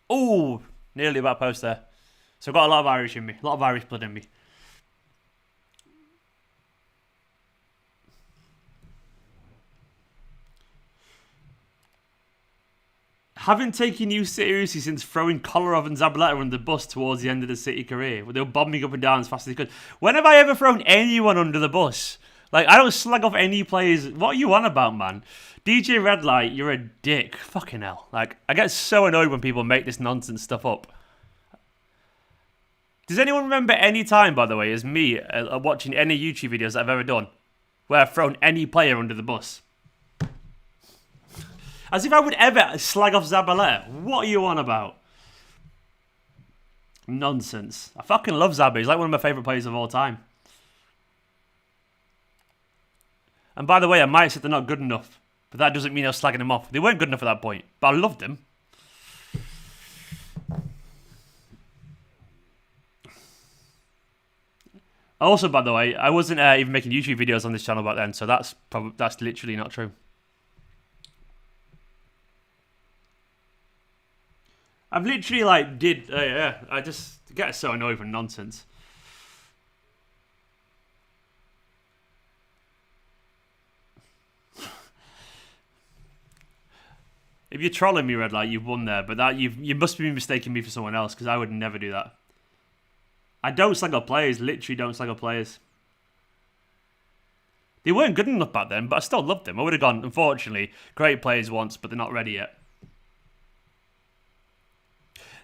Oh, nearly about post there. So I've got a lot of Irish in me, a lot of Irish blood in me. Haven't taken you seriously since throwing Kolarov and Zabaleta on the bus towards the end of the City career. They were bombing up and down as fast as they could. When have I ever thrown anyone under the bus? Like, I don't slag off any players. What are you on about, man? DJ Redlight, you're a dick. Fucking hell. Like, I get so annoyed when people make this nonsense stuff up. Does anyone remember any time, by the way, as me watching any YouTube videos that I've ever done, where I've thrown any player under the bus? As if I would ever slag off Zabaleta. What are you on about? Nonsense. I fucking love Zabby. He's like one of my favourite players of all time. And by the way, I might have said they're not good enough. But that doesn't mean I was slagging them off. They weren't good enough at that point. But I loved them. Also, by the way, I wasn't even making YouTube videos on this channel back then. So that's literally not true. I've literally I just get so annoyed with nonsense. If you're trolling me, Red Light, you've won there. But that you must be mistaking me for someone else, because I would never do that. I don't slag up players. Literally don't slag up players. They weren't good enough back then, but I still loved them. I would have gone, unfortunately, great players once, but they're not ready yet.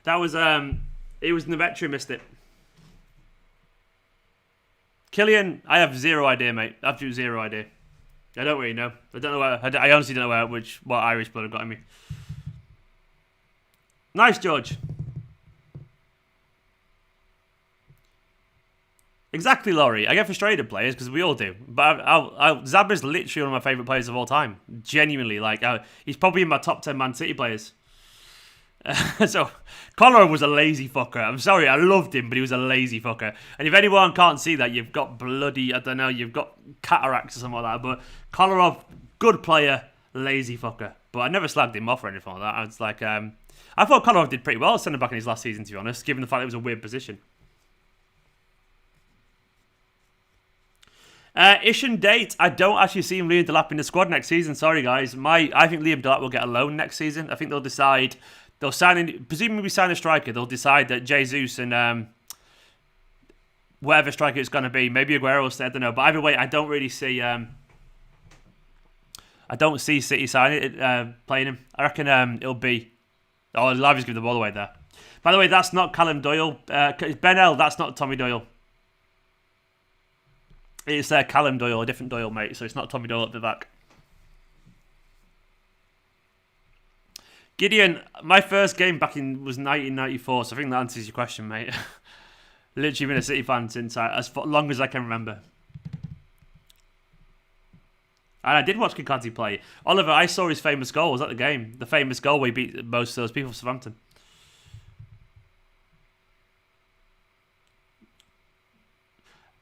That was, it was Nemetria missed it. Killian, I have zero idea, mate. Absolute zero idea. I don't really know. I don't know where, I honestly don't know what Irish blood have got in me. Nice, George. Exactly, Laurie. I get frustrated at players because we all do. But Zaba's literally one of my favourite players of all time. Genuinely, he's probably in my top 10 Man City players. So, Kolarov was a lazy fucker. I'm sorry, I loved him, but he was a lazy fucker. And if anyone can't see that, you've got bloody, I don't know, you've got cataracts or something like that. But Kolarov, good player, lazy fucker. But I never slagged him off or anything like that. I was like, I thought Kolarov did pretty well centre back in his last season, to be honest, given the fact it was a weird position. Ishan Date, I don't actually see Liam Delap in the squad next season. Sorry, guys. I think Liam Delap will get a loan next season. I think they'll decide. They'll presumably sign a striker. They'll decide that Jesus and whatever striker it's going to be, maybe Aguero will stay. I don't know. But either way, I don't really see. I don't see City signing playing him. I reckon it'll be. Oh, Lavi's give the ball away there. By the way, that's not Callum Doyle. It's Ben L. That's not Tommy Doyle. It's Callum Doyle, a different Doyle, mate. So it's not Tommy Doyle at the back. Gideon, my first game back was 1994, so I think that answers your question, mate. Literally been a City fan since as long as I can remember. And I did watch McAtee play. Oliver, I saw his famous goal. Was at the game. The famous goal where he beat most of those people for Southampton.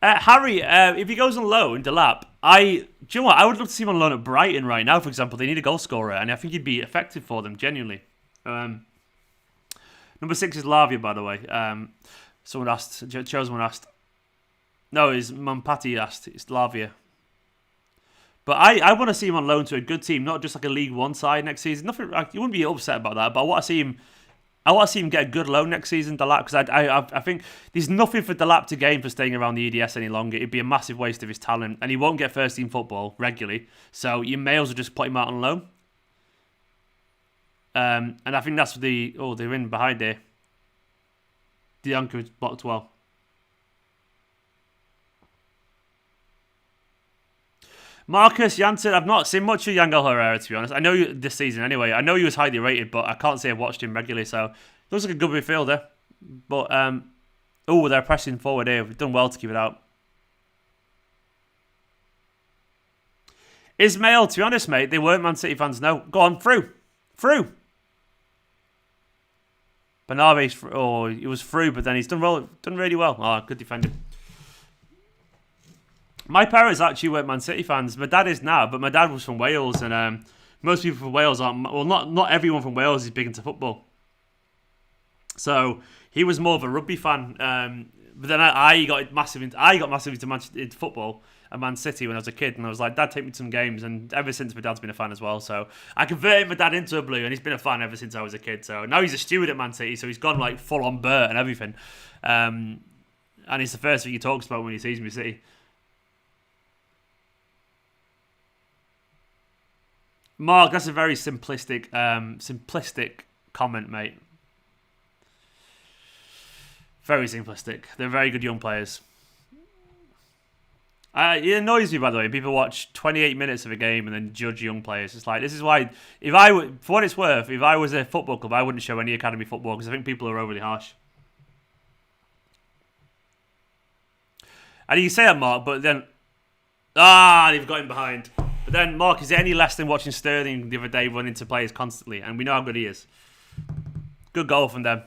Harry, if he goes on loan, Delap, do you know what? I would love to see him on loan at Brighton right now, for example. They need a goal scorer, and I think he'd be effective for them, genuinely. Number 6 is Lavia, by the way. Someone asked, Chosen asked. No, it's McAtee asked. It's Lavia. But I want to see him on loan to a good team, not just like a League One side next season. Nothing, you wouldn't be upset about that, but I want to see him get a good loan next season, Delap, because I think there's nothing for Delap to gain for staying around the EDS any longer. It'd be a massive waste of his talent, and he won't get first team football regularly. So you may as well just put him out on loan. And I think that's they're in behind there. Dianco is blocked well. Marcus Janssen, I've not seen much of Yangel Herrera, to be honest. I know this season anyway. I know he was highly rated, but I can't say I've watched him regularly, so looks like a good midfielder. But, they're pressing forward here. We've done well to keep it out. Ismail, to be honest, mate, they weren't Man City fans, no. Go on, through. Bernabé, he was through, but then he's done really well. Oh, good defending. My parents actually weren't Man City fans. My dad is now, but my dad was from Wales, and most people from Wales aren't. Well, not everyone from Wales is big into football. So he was more of a rugby fan. But then I got massive into football at Man City when I was a kid, and I was like, Dad, take me to some games. And ever since, my dad's been a fan as well. So I converted my dad into a blue, and he's been a fan ever since I was a kid. So now he's a steward at Man City, so he's gone like full on Bert and everything. And it's the first thing he talks about when he sees me City. Mark, that's a very simplistic comment, mate. Very simplistic. They're very good young players. It annoys me, by the way. People watch 28 minutes of a game and then judge young players. It's like, this is why, for what it's worth, if I was a football club, I wouldn't show any academy football because I think people are overly harsh. And you say that, Mark, but then, they've got him behind. But then, Mark, is it any less than watching Sterling the other day run into players constantly? And we know how good he is. Good goal from them.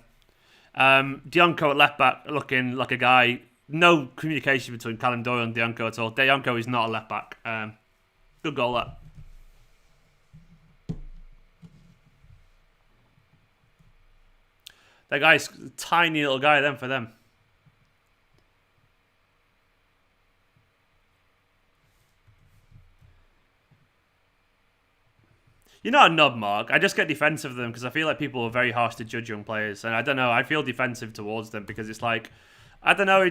Dianco at left back looking like a guy. No communication between Callum Doyle and Dianco at all. Dianco is not a left back. Good goal, that. That guy's a tiny little guy then for them. You're not a knob, Mark. I just get defensive of them because I feel like people are very harsh to judge young players. And I don't know, I feel defensive towards them because it's like, I don't know,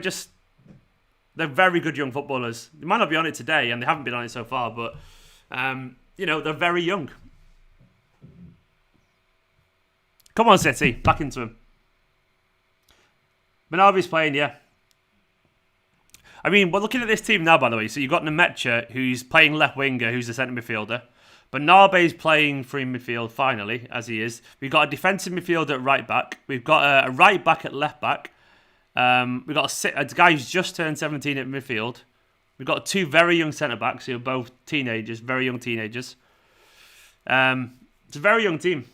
they're very good young footballers. They might not be on it today, and they haven't been on it so far, but, they're very young. Come on, City. Back into him. Bernabé's playing, yeah. I mean, we're looking at this team now, by the way. So you've got Nemecha, who's playing left winger, who's a centre midfielder. But Narbe's playing free midfield, finally, as he is. We've got a defensive midfielder at right back. We've got a right back at left back. We've got a guy who's just turned 17 at midfield. We've got 2 very young centre-backs who are both teenagers, very young teenagers. It's a very young team.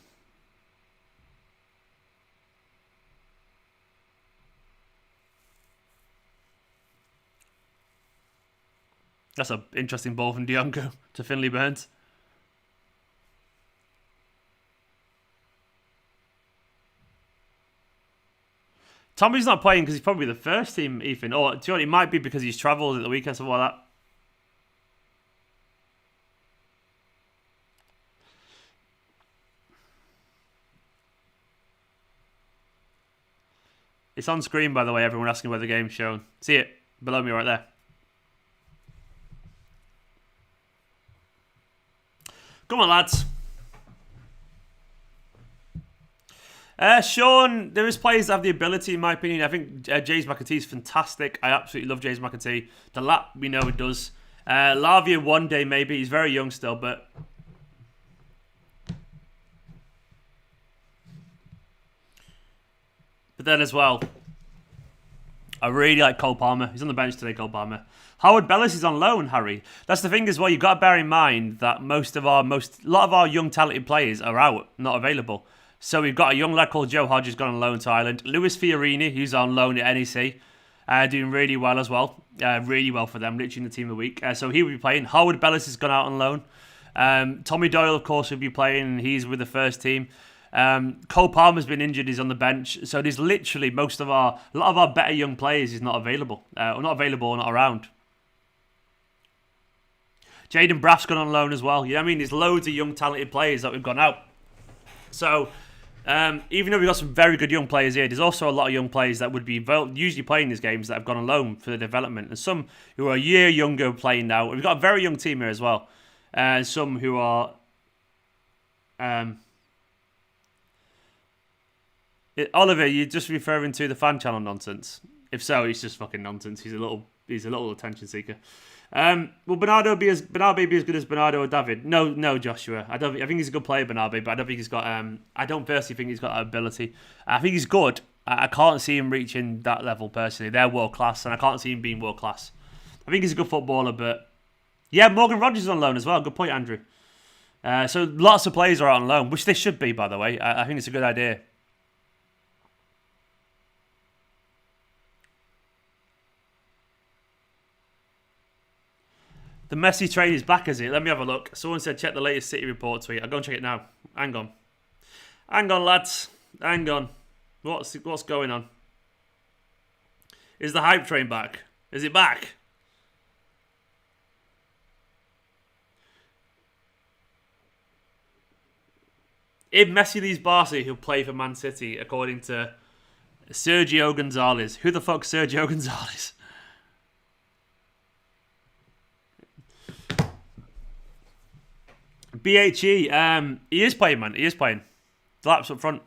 That's an interesting ball from Dianco to Finley Burns. Tommy's not playing because he's probably the first team, Ethan. Or it might be because he's travelled at the weekend, something like that. It's on screen, by the way, everyone asking where the game's shown. See it below me right there. Come on, lads. Sean, there is players that have the ability, in my opinion. I think James McAtee is fantastic. I absolutely love James McAtee. Delap, we know it does. Lavia one day, maybe. He's very young still, but... But then as well, I really like Cole Palmer. He's on the bench today, Cole Palmer. Howard Bellis is on loan, Harry. That's the thing as well. You've got to bear in mind that a lot of our young talented players are out, not available. So we've got a young lad called Joe Hodges gone on loan to Ireland. Lewis Fiorini, who's on loan at NEC. doing really well as well. Really well for them, literally in the team of the week. So he will be playing. Harwood Bellis has gone out on loan. Tommy Doyle, of course, will be playing. He's with the first team. Cole Palmer's been injured. He's on the bench. So there's literally a lot of our better young players is not available. Or not around. Jaden Braff's gone on loan as well. You know what I mean? There's loads of young talented players that we've gone out. So even though we've got some very good young players here, there's also a lot of young players that would be usually playing these games that have gone on loan for the development. And some who are a year younger playing now. We've got a very young team here as well. And some who are... Oliver, you're just referring to the fan channel nonsense. If so, he's just fucking nonsense. He's a little attention seeker. Will Bernardo be as good as Bernardo or David? No, Joshua. I think he's a good player, Bernardo, but I don't think he's got. I don't personally think he's got that ability. I think he's good. I can't see him reaching that level personally. They're world class, and I can't see him being world class. I think he's a good footballer, but yeah, Morgan Rogers is on loan as well. Good point, Andrew. So lots of players are out on loan, which they should be, by the way. I think it's a good idea. The Messi trade is back, is it? Let me have a look. Someone said check the latest City report tweet. I'll go and check it now. Hang on, lads. Hang on. What's going on? Is the hype train back? Is it back? If Messi leaves Barca, he'll play for Man City, according to Sergio Gonzalez. Who the fuck's Sergio Gonzalez? BHE, he is playing, man. He is playing. Delap's up front.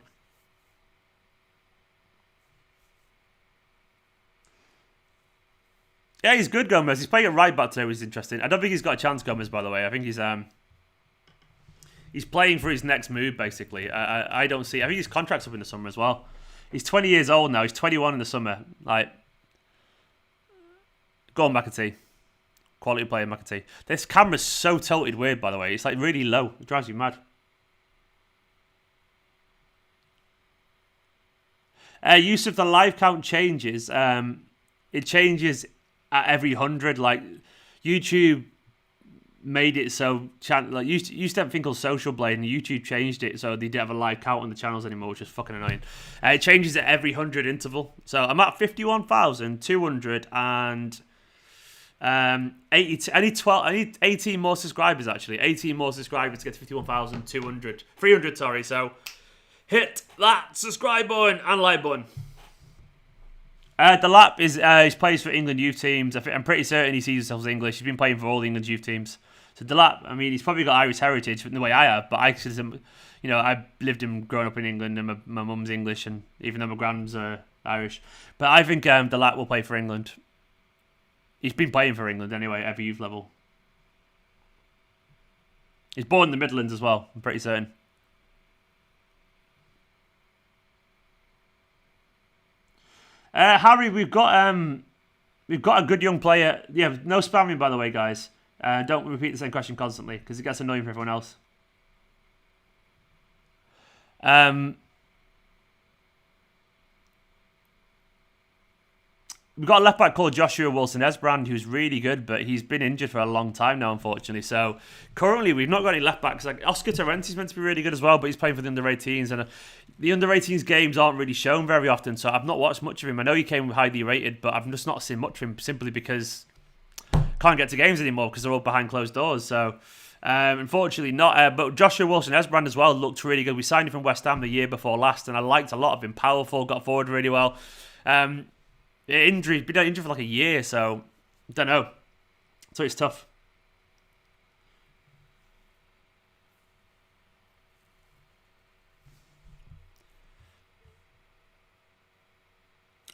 Yeah, he's good, Gomez. He's playing at right back today, which is interesting. I don't think he's got a chance, Gomez, by the way. I think he's playing for his next move, basically. I don't see... I think his contract's up in the summer as well. He's 20 years old now. He's 21 in the summer. Like, go on, McAtee. Quality player, McAtee. This camera's so tilted weird, by the way. It's like really low. It drives you mad. Use of the live count changes. It changes at every 100. Like, YouTube made it so... used to have a thing called Social Blade, and YouTube changed it so they didn't have a live count on the channels anymore, which is fucking annoying. It changes at every 100 interval. So I'm at 51,200 and... 80, I need 18 more subscribers, actually. 18 more subscribers to get to 51,200. 300, sorry. So hit that subscribe button and like button. Delap he plays for England youth teams. I'm pretty certain he sees himself as English. He's been playing for all the England youth teams. So Delap, I mean, he's probably got Irish heritage in the way I have, but I lived him growing up in England, and my mum's English, and even though my grand's Irish. But I think Delap will play for England. He's been playing for England anyway, at every youth level. He's born in the Midlands as well, I'm pretty certain. Harry, we've got a good young player. Yeah, no spamming, by the way, guys. Don't repeat the same question constantly, because it gets annoying for everyone else. We've got a left back called Joshua Wilson-Esbrand, who's really good, but he's been injured for a long time now, unfortunately. So currently, we've not got any left backs. Like Oscar Torrenti's meant to be really good as well, but he's playing for the under-18s, and the under-18s games aren't really shown very often. So I've not watched much of him. I know he came highly rated, but I've just not seen much of him simply because I can't get to games anymore because they're all behind closed doors. So unfortunately, not. But Joshua Wilson-Esbrand as well looked really good. We signed him from West Ham the year before last, and I liked a lot of him. Powerful, got forward really well. Been injured for like a year, so don't know. So it's tough.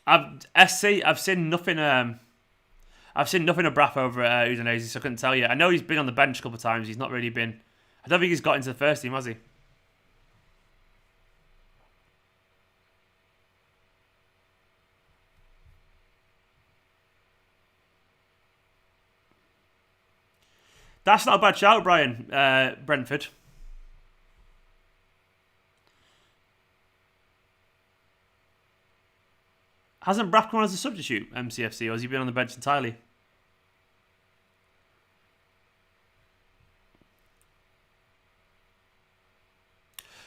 I've seen nothing. I've seen nothing of Braff over at Udinese, so I couldn't tell you. I know he's been on the bench a couple of times. He's not really been. I don't think he's got into the first team, has he? That's not a bad shout, Brian. Brentford. Hasn't Brack gone as a substitute, MCFC, or has he been on the bench entirely?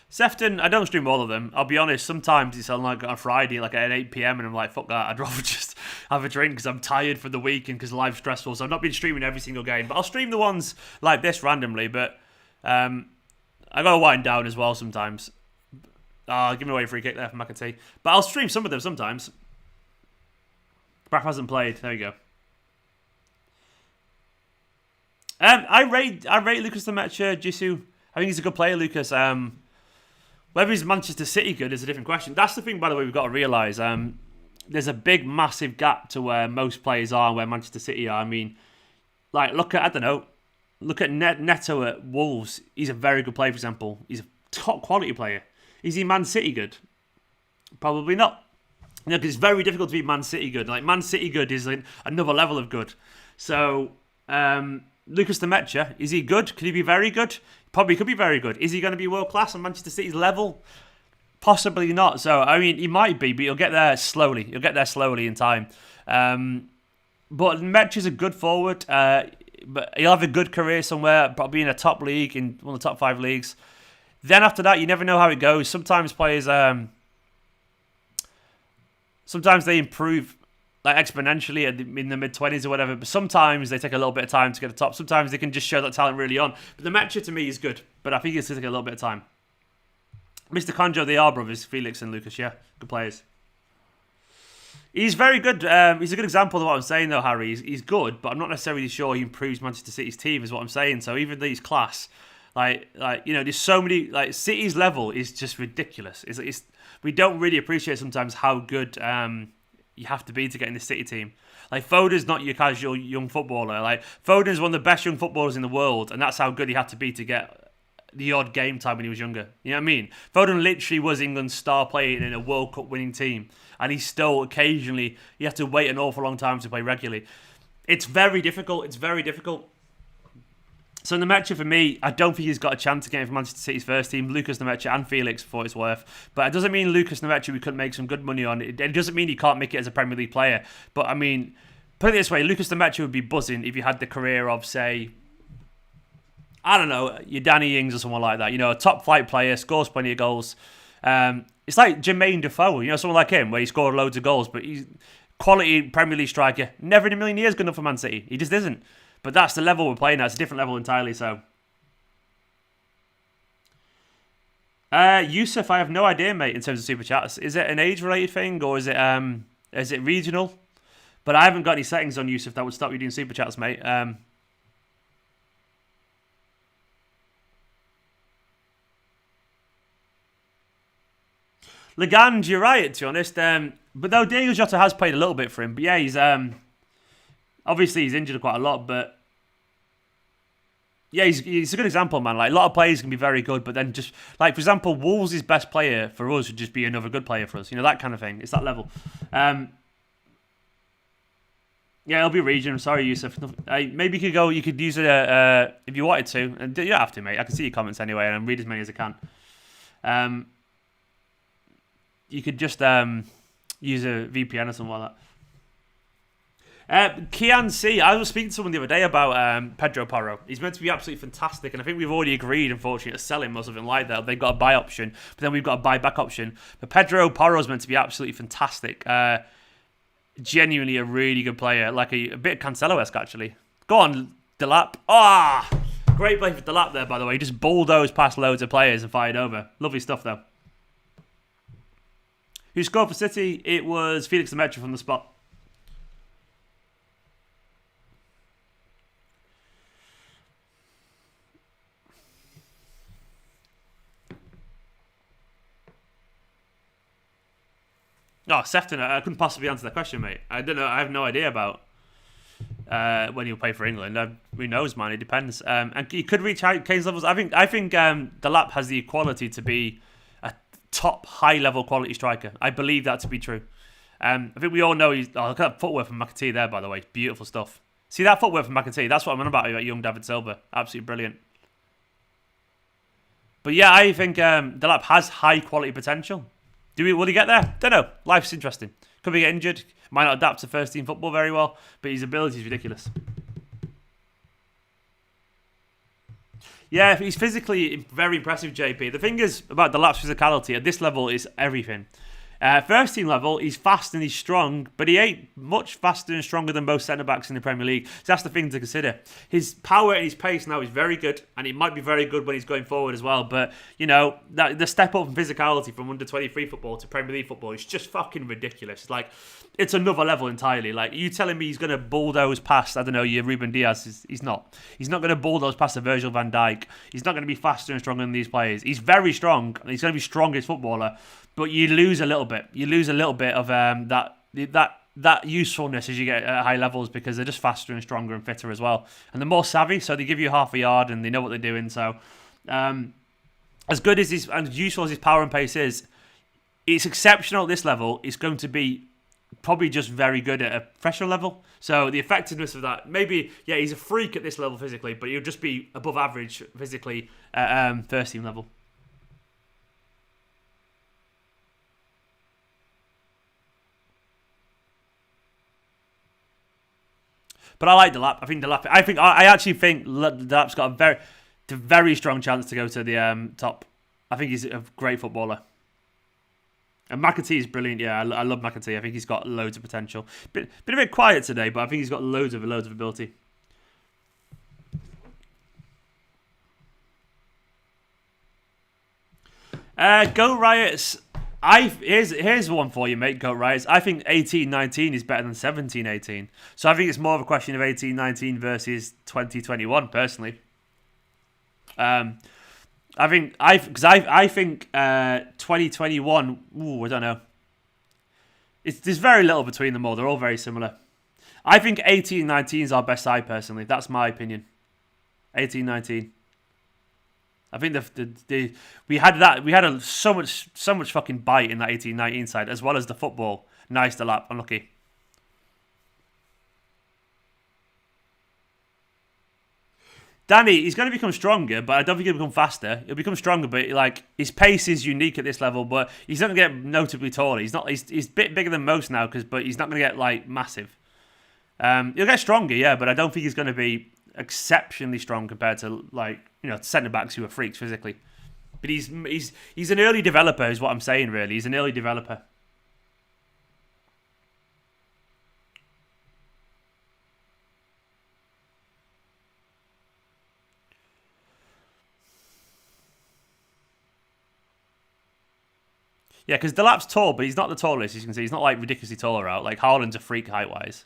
Sefton, I don't stream all of them. I'll be honest, sometimes it's on like a Friday, like at 8 PM, and I'm like, fuck that, I'd rather just have a drink because I'm tired for the week and because life's stressful. So I've not been streaming every single game. But I'll stream the ones like this randomly, but I gotta wind down as well sometimes. Give me away a free kick there from McAtee. But I'll stream some of them sometimes. Braff hasn't played. There you go. I rate Lucas Demetra, Jisoo. I think he's a good player, Lucas. Whether he's Manchester City good is a different question. That's the thing, by the way, we've got to realise. There's a big, massive gap to where most players are and where Manchester City are. I mean, like, look at Neto at Wolves. He's a very good player, for example. He's a top quality player. Is he Man City good? Probably not. You know, because it's very difficult to be Man City good. Like, Man City good is like another level of good. So, Lucas Demetra, is he good? Could he be very good? Probably could be very good. Is he going to be world class on Manchester City's level? Possibly not. So, I mean, he might be, but he'll get there slowly. He'll get there slowly in time. But Demetra's a good forward. But he'll have a good career somewhere, probably in a top league, in one of the top 5 leagues. Then after that, you never know how it goes. Sometimes players, sometimes they improve like exponentially in the mid-20s or whatever, but sometimes they take a little bit of time to get to the top. Sometimes they can just show that talent really on. But the Demetra to me is good, but I think it's going to take a little bit of time. Mr. Conjo, they are brothers, Felix and Lucas, yeah, good players. He's very good. He's a good example of what I'm saying, though, Harry. He's good, but I'm not necessarily sure he improves Manchester City's team, is what I'm saying. So even though he's class, like you know, there's so many, like, City's level is just ridiculous. We don't really appreciate sometimes how good you have to be to get in the City team. Like, Foden's not your casual young footballer. Like, Foden's one of the best young footballers in the world, and that's how good he had to be to get the odd game time when he was younger. You know what I mean? Foden literally was England's star player in a World Cup winning team, and he still occasionally, you have to wait an awful long time to play regularly. It's very difficult. It's very difficult. So Demetra, for me, I don't think he's got a chance to get in for Manchester City's first team. Lucas Demetra and Felix, for it's worth. But it doesn't mean Lucas Demetra we couldn't make some good money on. It doesn't mean he can't make it as a Premier League player. But, I mean, put it this way, Lucas Demetra would be buzzing if you had the career of, say, I don't know, your Danny Ings or someone like that. You know, a top-flight player, scores plenty of goals. It's like Jermaine Defoe, you know, someone like him, where he scored loads of goals, but he's quality Premier League striker. Never in a million years good enough for Man City. He just isn't. But that's the level we're playing at. It's a different level entirely, so. Yusuf, I have no idea, mate, in terms of Super Chats. Is it an age-related thing, or is it regional? But I haven't got any settings on Yusuf that would stop you doing Super Chats, mate. Legand, you're right, to be honest. But though Diego Jota has played a little bit for him. But yeah, he's obviously he's injured quite a lot. But yeah, he's a good example, man. Like, a lot of players can be very good, but then just, like, for example, Wolves' best player for us would just be another good player for us. You know, that kind of thing. It's that level. Yeah, it'll be region. Sorry, Yusuf. Maybe you could use it if you wanted to. And you don't have to, mate. I can see your comments anyway, and I'll read as many as I can. You could just use a VPN or something like that. Kian C, I was speaking to someone the other day about Pedro Porro. He's meant to be absolutely fantastic, and I think we've already agreed, unfortunately, to sell him or something like that. They've got a buy option, but then we've got a buy back option. But Pedro Porro is meant to be absolutely fantastic. Genuinely a really good player, like a bit Cancelo-esque, actually. Go on, Delap. Great play for Delap there, by the way. He just bulldozed past loads of players and fired over. Lovely stuff, though. Who scored for City? It was Felix Demetra from the spot. Oh, Sefton, I couldn't possibly answer that question, mate. I don't know. I have no idea about when he'll play for England. Who knows, man? It depends. And he could reach out Kane's levels. I think Delap has the quality to be a top high-level quality striker. I believe that to be true. I think we all know he's... Oh, look at that footwork from McAtee there, by the way. Beautiful stuff. See that footwork from McAtee? That's what I'm on about young David Silva. Absolutely brilliant. But yeah, I think Delap has high-quality potential. Will he get there? Don't know. Life's interesting. Could be injured. Might not adapt to first team football very well, but his ability is ridiculous. Yeah, he's physically very impressive, JP. The thing is about Delap's physicality at this level is everything. First team level, he's fast and he's strong, but he ain't much faster and stronger than most centre-backs in the Premier League. So that's the thing to consider. His power and his pace now is very good, and it might be very good when he's going forward as well. But, you know, the step up in physicality from under-23 football to Premier League football is just fucking ridiculous. Like, it's another level entirely. Like, you telling me he's going to bulldoze past, I don't know, your Ruben Diaz? He's not. He's not going to bulldoze past a Virgil van Dijk. He's not going to be faster and stronger than these players. He's very strong, and he's going to be strongest footballer. But you lose a little bit. You lose a little bit of that usefulness as you get at high levels because they're just faster and stronger and fitter as well. And they're more savvy, so they give you half a yard and they know what they're doing. So as good as his and useful as his power and pace is, it's exceptional at this level. It's going to be probably just very good at a professional level. So the effectiveness of that, maybe, yeah, he's a freak at this level physically, but he'll just be above average physically at first team level. But I like Delap. I actually think Delap's got a very strong chance to go to the top. I think he's a great footballer. And McAtee is brilliant. Yeah, I love McAtee. I think he's got loads of potential. Been a bit quiet today, but I think he's got loads of ability. Go Riots. Here's one for you, mate. Go Riots. I think 18-19 is better than 17-18. So I think it's more of a question of 18-19 versus 2021. Personally, I think 2021. Ooh, I don't know. There's very little between them all. They're all very similar. I think 18-19 is our best side. Personally, that's my opinion. 18-19. I think we had so much fucking bite in that 18-19 side, as well as the football. Nice Delap, unlucky. Danny, he's going to become stronger, but I don't think he'll become faster. He'll become stronger, but like his pace is unique at this level. But he's not going to get notably taller. He's a bit bigger than most now, but he's not going to get like massive. He'll get stronger, yeah, but I don't think he's going to be exceptionally strong compared to like centre backs who are freaks physically. But he's an early developer, is what I'm saying. Really, he's an early developer. Yeah, because Delap's tall, but he's not the tallest. As you can see, he's not like ridiculously taller out. Like Haaland's a freak height wise.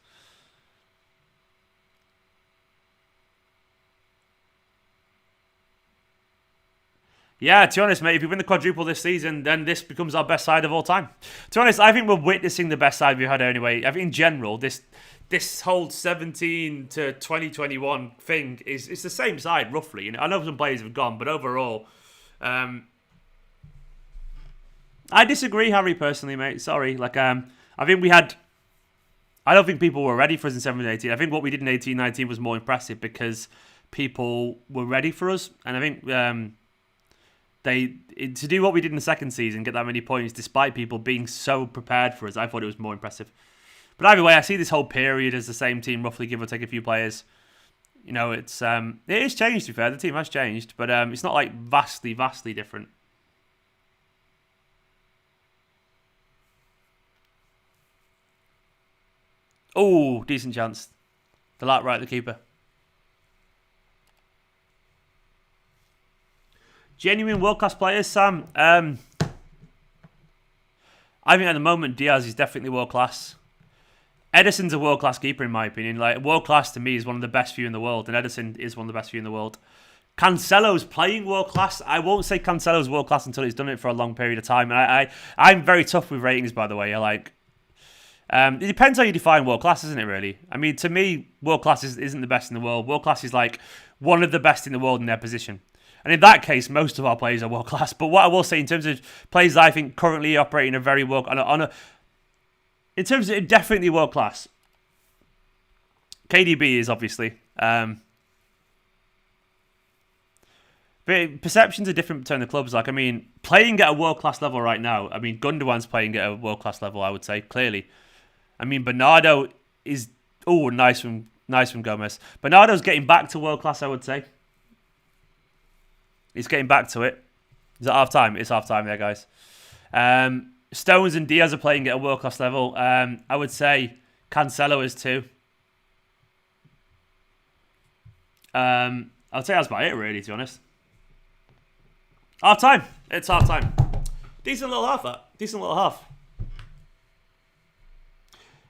Yeah, to be honest, mate, if we win the quadruple this season, then this becomes our best side of all time. To be honest, I think we're witnessing the best side we've had anyway. I think in general, this whole 17 to 2021 thing it's the same side, roughly. I know some players have gone, but overall, I disagree, Harry, personally, mate. Sorry. I think I don't think people were ready for us in 17-18. I think what we did in 18-19 was more impressive because people were ready for us. And I think to do what we did in the second season, get that many points, despite people being so prepared for us, I thought it was more impressive. But either way, I see this whole period as the same team, roughly, give or take a few players. It is changed, to be fair. The team has changed, but it's not like vastly different. Oh, decent chance. Delap right, the keeper. Genuine world-class players, Sam. I think at the moment Diaz is definitely world-class. Ederson's a world-class keeper in my opinion. Like world-class to me is one of the best few in the world, and Ederson is one of the best few in the world. Cancelo's playing world-class. I won't say Cancelo's world-class until he's done it for a long period of time. And I'm very tough with ratings, by the way. It depends how you define world-class, isn't it, really? I mean, to me, world-class isn't the best in the world. World-class is like one of the best in the world in their position. And in that case, most of our players are world-class. But what I will say in terms of players that I think currently operating a very in terms of definitely world-class, KDB is obviously. But perceptions are different between the clubs. Like, I mean, playing at a world-class level right now, I mean, Gundogan's playing at a world-class level, I would say, clearly. I mean, Bernardo is... Oh, nice from Gomez. Bernardo's getting back to world-class, I would say. He's getting back to it. Is it half-time? It's half-time there, guys. Stones and Diaz are playing at a world-class level. I would say Cancelo is too. I'd say that's about it, really, to be honest. Half-time. It's half-time. Decent little half, that. Decent little half.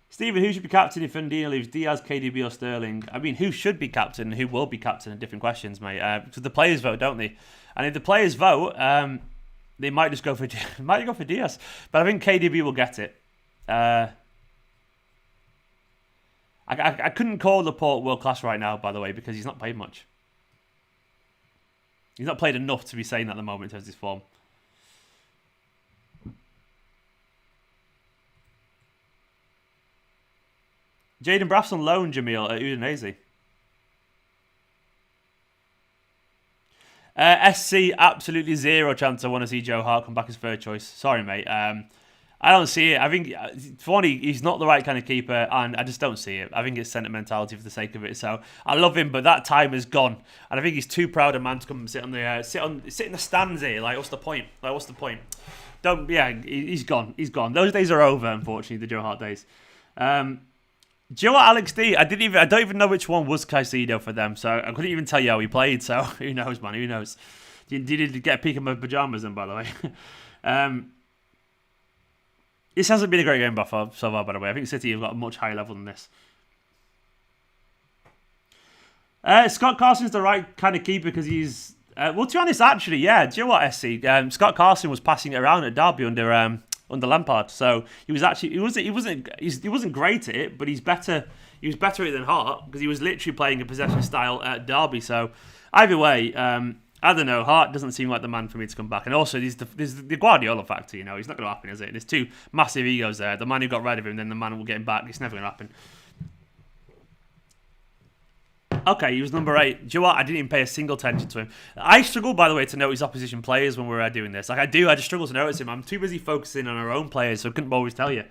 Stephen, who should be captain if Fernandinho leaves? Diaz, KDB or Sterling? I mean, who should be captain and who will be captain are different questions, mate. Because the players vote, don't they? And if the players vote, they might just go for Diaz. But I think KDB will get it. I couldn't call Laporte world class right now, by the way, because he's not played much. He's not played enough to be saying that at the moment in terms of his form. Jaden Braff's on loan, Jamil, at Udinese. SC, absolutely zero chance I want to see Joe Hart come back as third choice. Sorry, mate. I don't see it. I think, for one, he's not the right kind of keeper, and I just don't see it. I think it's sentimentality for the sake of it. So I love him, but that time is gone, and I think he's too proud a man to come and sit in the stands here. Like, what's the point? He's gone. He's gone. Those days are over, unfortunately, the Joe Hart days. Do you know what, Alex D? I don't even know which one was Caicedo for them, so I couldn't even tell you how he played. So who knows, man? Who knows? Did you get a peek at my pajamas, then, by the way? This hasn't been a great game so far, by the way. I think City have got a much higher level than this. Scott Carson's the right kind of keeper because he's... well, to be honest, actually, yeah. Do you know what, SC? Scott Carson was passing it around at Derby under Lampard, so he wasn't great at it, but he's better. He was better at it than Hart because he was literally playing a possession style at Derby. So either way, I don't know. Hart doesn't seem like the man for me to come back. And also, there's the Guardiola factor. You know, it's not going to happen, is it? There's two massive egos there. The man who got rid of him, then the man who will get him back. It's never going to happen. Okay, he was number 8. Do you know what? I didn't even pay a single attention to him. I struggle, by the way, to notice opposition players when we're doing this. Like, I just struggle to notice him. I'm too busy focusing on our own players, so I couldn't always tell you.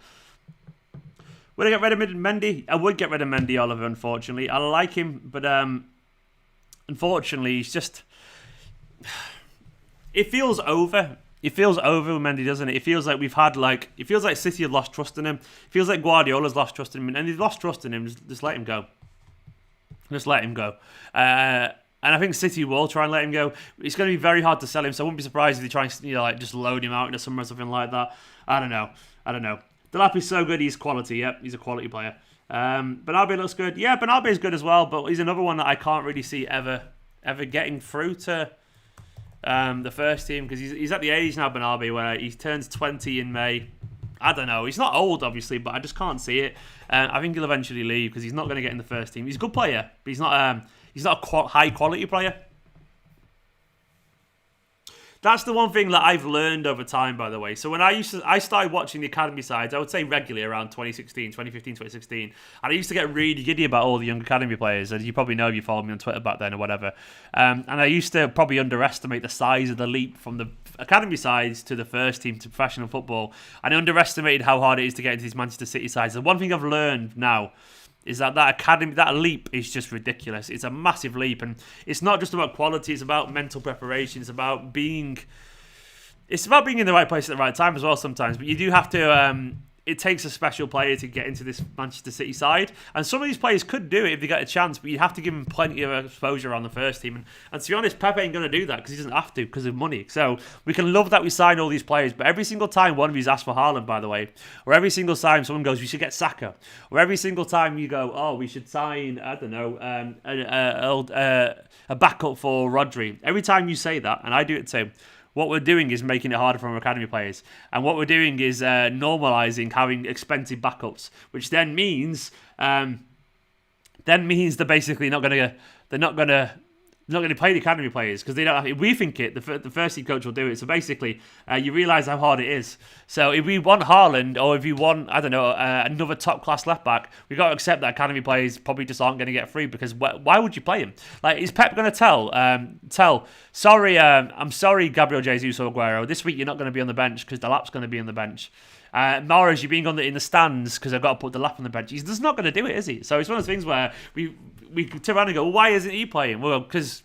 Would I get rid of Mendy? I would get rid of Mendy, Oliver, unfortunately. I like him, but unfortunately, he's just... It feels over. It feels over with Mendy, doesn't it? It feels like it feels like City have lost trust in him. It feels like Guardiola's lost trust in him, and he's lost trust in him. Just let him go. Just let him go. And I think City will try and let him go. It's going to be very hard to sell him, so I wouldn't be surprised if they try and just load him out into summer or something like that. I don't know. Delap is so good. He's quality. Yep, he's a quality player. Bernabé looks good. Yeah, Bernabé is good as well, but he's another one that I can't really see ever getting through to the first team because he's at the age now, Bernabé, where he turns 20 in May. I don't know. He's not old, obviously, but I just can't see it. I think he'll eventually leave because he's not going to get in the first team. He's a good player, but he's not a high quality player. That's the one thing that I've learned over time, by the way. So when I started watching the academy sides, I would say regularly around 2015, 2016. And I used to get really giddy about all the young academy players. As you probably know if you followed me on Twitter back then or whatever. And I used to probably underestimate the size of the leap from the academy sides to the first team to professional football. And I underestimated how hard it is to get into these Manchester City sides. And one thing I've learned now is that leap is just ridiculous. It's a massive leap, and it's not just about quality, it's about mental preparation, it's about being in the right place at the right time as well sometimes. But you do have to it takes a special player to get into this Manchester City side, and some of these players could do it if they get a chance, but you have to give them plenty of exposure on the first team, and to be honest, Pep ain't going to do that because he doesn't have to because of money. So we can love that we signed all these players, but every single time one of these asks for Haaland, by the way, or every single time someone goes we should get Saka, or every single time you go we should sign I don't know a backup for Rodri, every time you say that, and I do it too, what we're doing is making it harder for our academy players. And what we're doing is normalising having expensive backups, which then means they're basically not going to They're not going to play the academy players because they don't. If we think it, the first team coach will do it. So basically, you realise how hard it is. So if we want Haaland, or if you want, I don't know, another top class left back, we got to accept that academy players probably just aren't going to get through because why would you play him? Like, is Pep going to tell? Sorry, I'm sorry, Gabriel Jesus or Aguero. This week you're not going to be on the bench because Delap's going to be on the bench. Mahrez, you're being in the stands because I've got to put Delap on the bench. He's just not going to do it, is he? So it's one of those things where we turn around and go, well, why isn't he playing? Well, because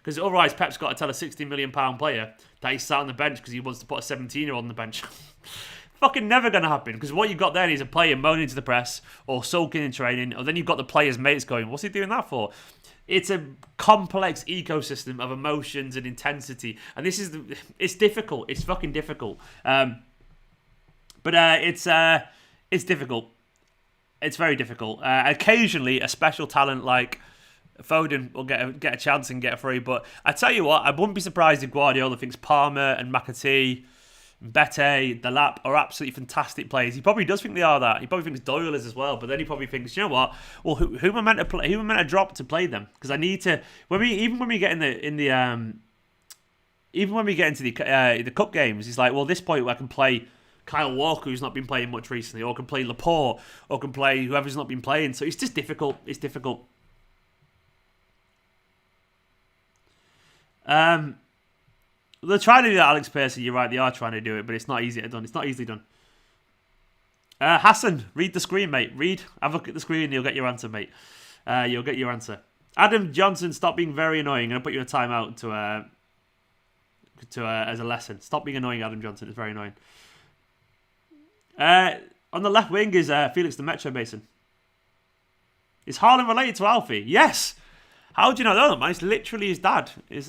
otherwise Pep's got to tell a £60 million player that he's sat on the bench because he wants to put a 17-year-old on the bench. Fucking never going to happen, because what you've got there is a player moaning to the press or sulking in training, or then you've got the player's mates going, what's he doing that for? It's a complex ecosystem of emotions and intensity, and it's difficult. It's fucking difficult. But it's difficult. It's very difficult. Occasionally, a special talent like Foden will get a chance and get through. But I tell you what, I wouldn't be surprised if Guardiola thinks Palmer and McAtee, Bete, Delap are absolutely fantastic players. He probably does think they are that. He probably thinks Doyle is as well. But then he probably thinks, you know what? Well, who am I meant to play? Who am I meant to drop to play them? Because I need to. When we get into the cup games, it's like, well, at this point I can play Kyle Walker, who's not been playing much recently, or can play Laporte, or can play whoever's not been playing. So it's just difficult. It's difficult. They're trying to do that, Alex Pearson. You're right, they are trying to do it, but it's not easily done. It's not easily done. Hassan, read the screen, mate. Have a look at the screen and you'll get your answer, mate. You'll get your answer. Adam Johnson, stop being very annoying. I'm going to put you in a timeout as a lesson. Stop being annoying, Adam Johnson. It's very annoying. On the left wing is Felix the Metro Mason. Is Haaland related to Alfie? Yes. How do you not know that, man? It's literally his dad. It's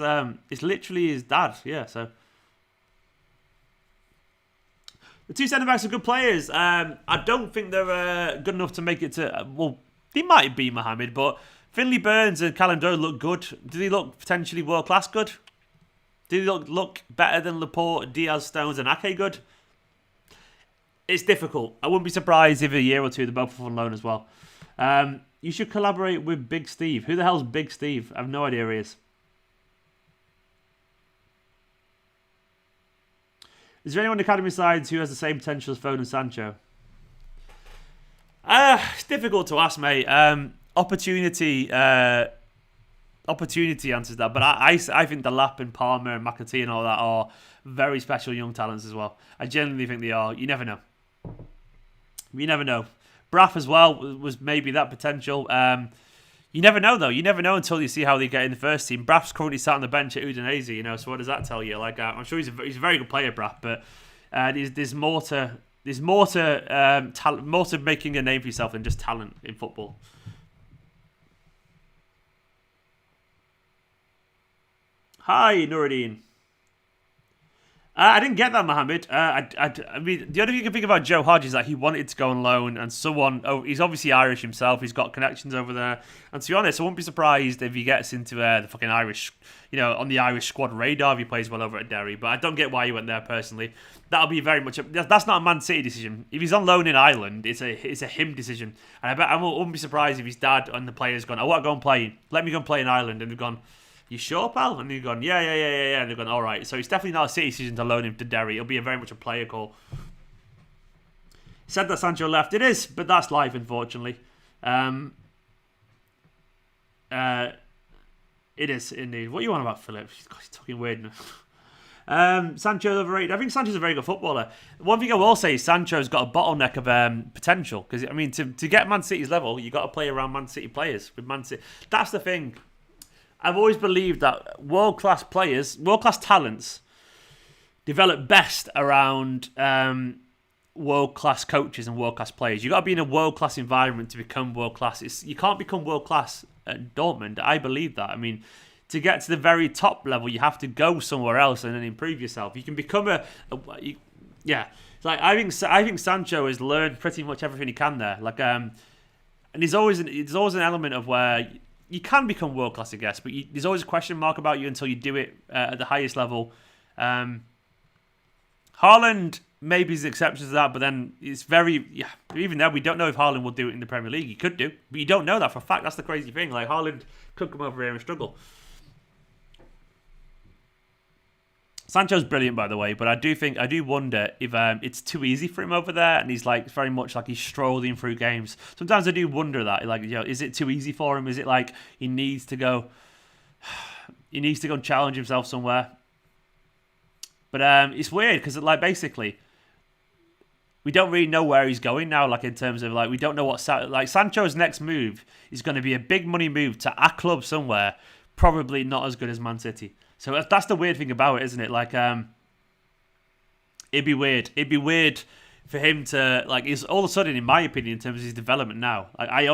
literally his dad. Yeah. So the two centre backs are good players. I don't think they're good enough to make it to. Well, they might be Mohamed, but Finley Burns and Callum Doyle look good. Do they look potentially world class good? Do they look better than Laporte, Diaz, Stones, and Ake good? It's difficult. I wouldn't be surprised if a year or two they're both on loan as well. You should collaborate with Big Steve. Who the hell's Big Steve? I have no idea who he is. Is there anyone on the academy sides who has the same potential as Foden and Sancho? It's difficult to ask, mate. Opportunity answers that, but I think Delap and Palmer and McAtee and all that are very special young talents as well. I genuinely think they are. You never know. You never know. Braff as well was maybe that potential. You never know, though. You never know until you see how they get in the first team. Braff's currently sat on the bench at Udinese, you know. So what does that tell you? Like, I'm sure he's a very good player, Braff, but there's more to making a name for yourself than just talent in football. Hi, Nuruddin. I didn't get that, Mohammed. I mean, the only thing you can think about Joe Hodge is that he wanted to go on loan, and he's obviously Irish himself. He's got connections over there. And to be honest, I wouldn't be surprised if he gets into the fucking Irish, on the Irish squad radar if he plays well over at Derry. But I don't get why he went there personally. That'll be very much that's not a Man City decision. If he's on loan in Ireland, it's a him decision. And I wouldn't be surprised if his dad and the players gone, I want to go and play. Let me go and play in Ireland, and they've gone, you sure, pal? And they've gone, yeah. And they've gone, all right. So it's definitely not a City decision to loan him to Derry. It'll be very much a player call. Said that Sancho left. It is, but that's life, unfortunately. It is, indeed. What are you on about, Philip? He's talking weird. Sancho overrated. I think Sancho's a very good footballer. One thing I will say is Sancho's got a bottleneck of potential. Because, I mean, to get Man City's level, you've got to play around Man City players. With Man City. That's the thing. I've always believed that world-class players, world-class talents, develop best around world-class coaches and world-class players. You've got to be in a world-class environment to become world-class. You can't become world-class at Dortmund. I believe that. I mean, to get to the very top level, you have to go somewhere else and then improve yourself. You can become yeah. It's like I think Sancho has learned pretty much everything he can there. Like, and there's always an element of where you can become world class, I guess, but there's always a question mark about you until you do it at the highest level. Haaland maybe is the exception to that, but then it's even then we don't know if Haaland will do it in the Premier League. He could do, but you don't know that for a fact. That's the crazy thing. Like, Haaland could come over here and struggle. Sancho's brilliant, by the way, but I do wonder if it's too easy for him over there, and he's like very much like he's strolling through games. Sometimes I do wonder that, like, is it too easy for him? Is it like he needs to go and challenge himself somewhere? But it's weird because like basically we don't really know where he's going now. Like in terms of like we don't know what Sancho's next move is going to be a big money move to a club somewhere, probably not as good as Man City. So that's the weird thing about it, isn't it? Like, it'd be weird. It'd be weird for him to like. Is all of a sudden, in my opinion, in terms of his development now, like, I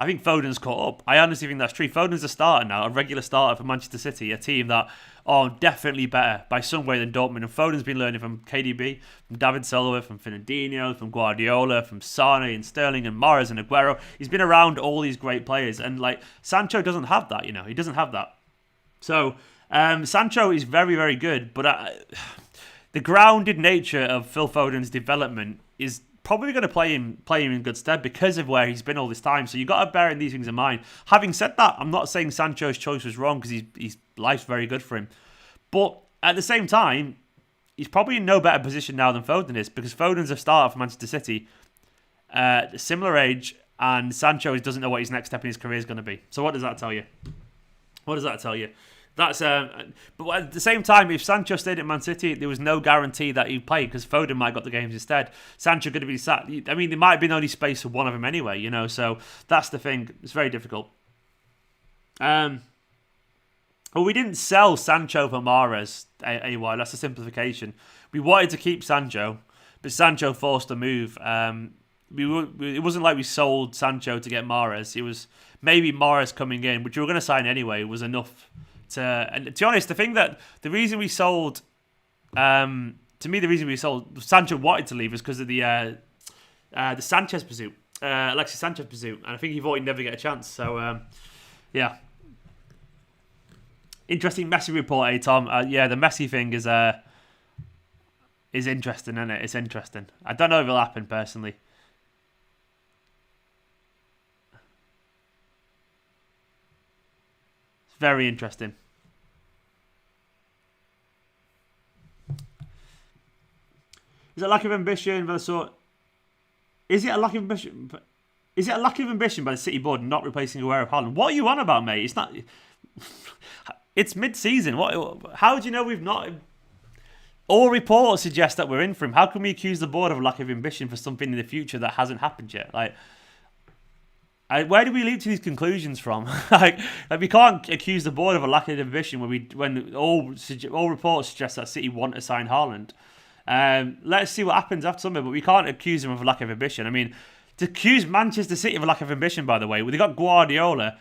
think Foden's caught up. I honestly think that's true. Foden's a starter now, a regular starter for Manchester City, a team that are definitely better by some way than Dortmund. And Foden's been learning from KDB, from David Silva, from Fernandinho, from Guardiola, from Sane and Sterling and Mahrez and Aguero. He's been around all these great players, and like Sancho doesn't have that. He doesn't have that. So Sancho is very, very good, but the grounded nature of Phil Foden's development is probably going to play him in good stead because of where he's been all this time. So you've got to bear these things in mind. Having said that, I'm not saying Sancho's choice was wrong because his life's very good for him. But at the same time, he's probably in no better position now than Foden is because Foden's a starter for Manchester City, similar age, and Sancho doesn't know what his next step in his career is going to be. So what does that tell you? That's but at the same time, if Sancho stayed at Man City, there was no guarantee that he'd play because Foden might have got the games instead. Sancho could have been sat. I mean, there might have been only space for one of them anyway, So that's the thing. It's very difficult. Well, we didn't sell Sancho for Mahrez. AY, that's a simplification. We wanted to keep Sancho, but Sancho forced a move. It wasn't like we sold Sancho to get Mahrez. It was maybe Mahrez coming in, which we were going to sign anyway, was enough. And to be honest, the reason we sold, Sancho wanted to leave was because of the Sanchez pursuit, Alexis Sanchez pursuit, and I think he thought he'd never get a chance. So, yeah. Interesting Messi report, Tom. Yeah, the Messi thing is interesting, isn't it? It's interesting. I don't know if it'll happen personally. Very interesting. Is it a lack of ambition by the sort? Is it a lack of ambition? Is it a lack of ambition by the City board not replacing Aguero of Haaland? What are you on about, mate? It's not. It's mid-season. What? How do you know we've not? All reports suggest that we're in for him. How can we accuse the board of a lack of ambition for something in the future that hasn't happened yet? Where do we leap to these conclusions from? like we can't accuse the board of a lack of ambition when all reports suggest that City want to sign Haaland. Let's see what happens after summer, but we can't accuse them of a lack of ambition. I mean, to accuse Manchester City of a lack of ambition, by the way, they got Guardiola.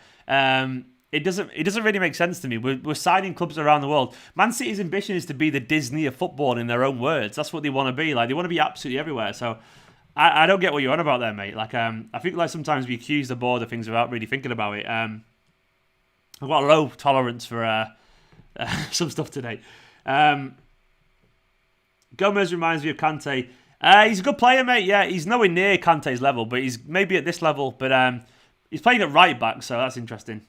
It doesn't really make sense to me. We're signing clubs around the world. Man City's ambition is to be the Disney of football, in their own words. That's what they want to be. Like, they want to be absolutely everywhere. So I don't get what you're on about there, mate. Like, I think like sometimes we accuse the board of things without really thinking about it. I've got a low tolerance for some stuff today. Gomez reminds me of Kante. He's a good player, mate. Yeah, he's nowhere near Kante's level, but he's maybe at this level. But he's playing at right back, so that's interesting.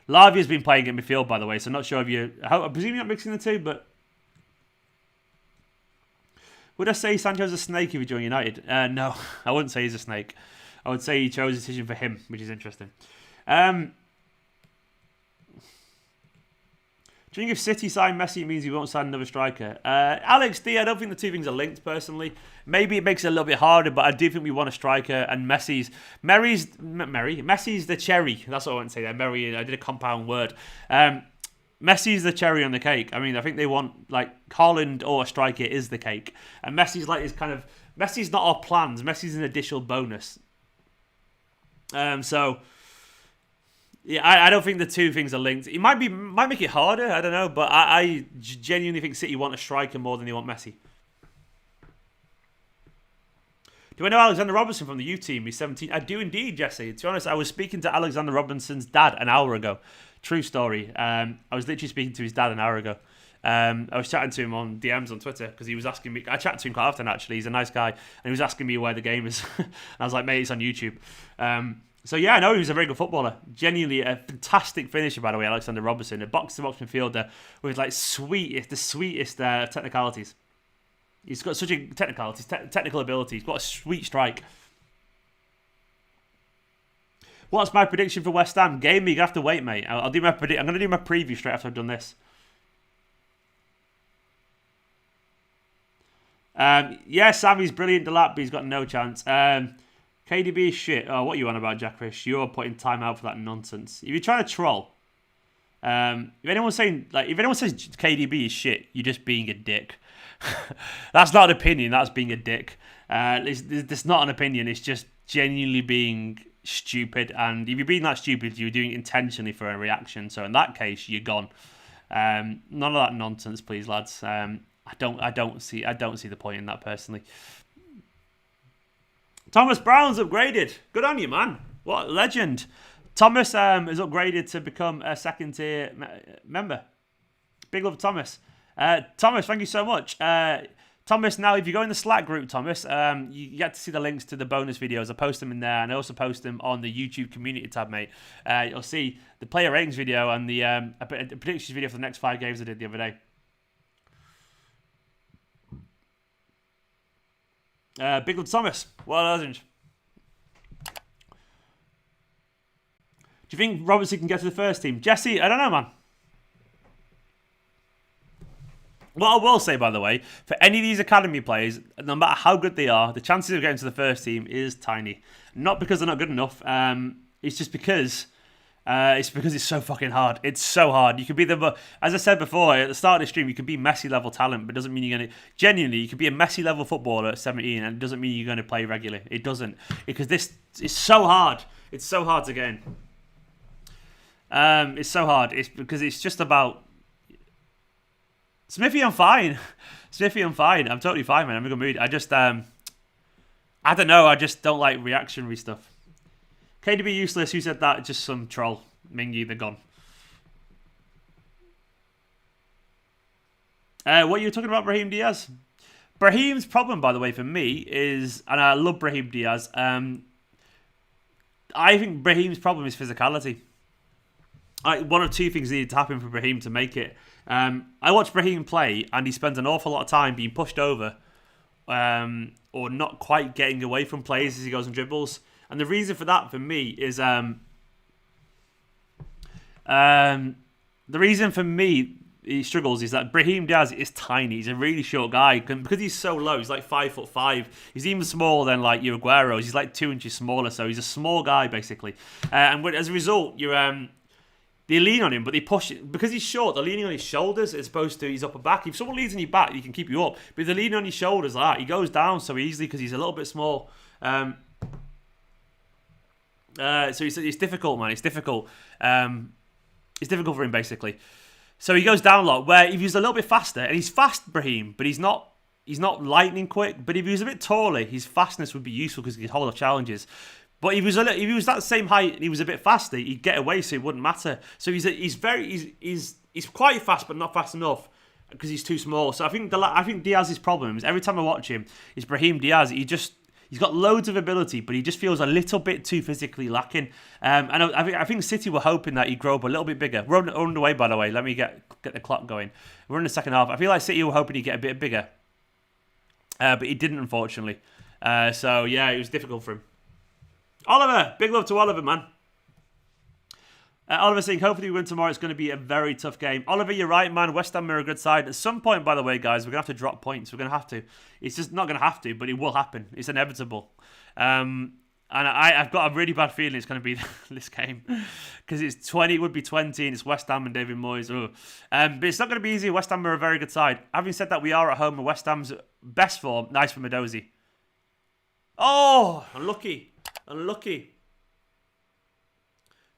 Lavia's been playing at midfield, by the way, so I'm not sure if I presume you're not mixing the two, but would I say Sancho's a snake if he joined United? No, I wouldn't say he's a snake. I would say he chose a decision for him, which is interesting. Do you think if City sign Messi, it means he won't sign another striker? Alex D, I don't think the two things are linked, personally. Maybe it makes it a little bit harder, but I do think we want a striker, and Messi's the cherry. That's what I want to say there. I did a compound word. Messi's the cherry on the cake. I mean, I think they want, like, Haaland or a striker is the cake. And Messi's like this kind of... Messi's not our plans. Messi's an additional bonus. So... Yeah, I don't think the two things are linked. It might make it harder, I don't know, but I genuinely think City want a striker more than they want Messi. Do I know Alexander Robinson from the U team? He's 17. I do indeed, Jesse. To be honest, I was speaking to Alexander Robinson's dad an hour ago. True story. I was literally speaking to his dad an hour ago. I was chatting to him on DMs on Twitter because he was asking me. I chat to him quite often, actually. He's a nice guy, and he was asking me where the game is. And I was like, mate, it's on YouTube. So yeah, I know he was a very good footballer. Genuinely a fantastic finisher, by the way, Alexander Robertson, a box-to-box midfielder with like the sweetest technicalities. He's got such a technical ability. He's got a sweet strike. What's my prediction for West Ham? Game week, you have to wait, mate. I'll do my I'm going to do my preview straight after I've done this. Yeah, Sammy's brilliant. Delap, but he's got no chance. KDB is shit. Oh, what are you on about, Jack Fish? You're putting time out for that nonsense. If you're trying to troll, if anyone says KDB is shit, you're just being a dick. That's not an opinion. That's being a dick. It's not an opinion. It's just genuinely being stupid. And if you're being that stupid, you're doing it intentionally for a reaction. So in that case, you're gone. None of that nonsense, please, lads. I don't see the point in that personally. Thomas Brown's upgraded. Good on you, man. What a legend. Thomas is upgraded to become a second tier member. Big love, Thomas. Thomas, thank you so much. Thomas, now if you go in the Slack group, Thomas, you get to see the links to the bonus videos. I post them in there, and I also post them on the YouTube community tab, mate. You'll see the player ratings video and the predictions video for the next 5 games I did the other day. Big love, Thomas. Well done. Do you think Robertson can get to the first team? Jesse, I don't know, man. What I will say, by the way, for any of these academy players, no matter how good they are, the chances of getting to the first team is tiny. Not because they're not good enough. It's just because it's so fucking hard. It's so hard. You can be as I said before at the start of the stream, you can be Messi level talent, but it doesn't mean you're going to genuinely. You can be a Messi level footballer at 17, and it doesn't mean you're going to play regularly. It doesn't, because this is so hard. It's so hard to get in. It's so hard. It's because it's just about. Smithy, I'm fine. Smithy, I'm fine. I'm totally fine, man. I'm in a good mood. I just, I don't know. I just don't like reactionary stuff. KDB useless. Who said that? Just some troll. Mingy, they're gone. What are you talking about, Brahim Diaz? Brahim's problem, by the way, for me is, and I love Brahim Diaz. I think Brahim's problem is physicality. One of two things needed to happen for Brahim to make it. I watch Brahim play, and he spends an awful lot of time being pushed over, or not quite getting away from players as he goes and dribbles. And the reason for that, for me, is the reason for me he struggles is that Brahim Diaz is tiny. He's a really short guy, because he's so low. He's like 5'5". He's even smaller than like your Aguero's. He's like 2 inches smaller, so he's a small guy basically. And as a result, they lean on him, but they push it. Because he's short, they're leaning on his shoulders as opposed to his upper back. If someone leans on your back, he can keep you up. But if they're leaning on your shoulders like that, he goes down so easily because he's a little bit small. So it's difficult, man. It's difficult. It's difficult for him, basically. So he goes down a lot. Where if he was a little bit faster, and he's fast, Brahim, but he's not lightning quick. But if he was a bit taller, his fastness would be useful because he could hold off challenges. But if he was that same height and he was a bit faster, he'd get away, so it wouldn't matter. So he's quite fast, but not fast enough because he's too small. So I think Diaz's problem is every time I watch him, is Brahim Diaz. He's got loads of ability, but he just feels a little bit too physically lacking. And I think City were hoping that he'd grow up a little bit bigger. We're on the way, by the way. Let me get the clock going. We're in the second half. I feel like City were hoping he'd get a bit bigger, but he didn't, unfortunately. So yeah, it was difficult for him. Oliver, big love to Oliver, man. Oliver saying, hopefully we win tomorrow. It's going to be a very tough game. Oliver, you're right, man. West Ham are a good side. At some point, by the way, guys, we're going to have to drop points. We're going to have to. It's just not going to have to, but it will happen. It's inevitable. And I've got a really bad feeling it's going to be this game. Because it would be 20, and it's West Ham and David Moyes. But it's not going to be easy. West Ham are a very good side. Having said that, we are at home, and West Ham's best form. Nice for Medozi. Oh, unlucky.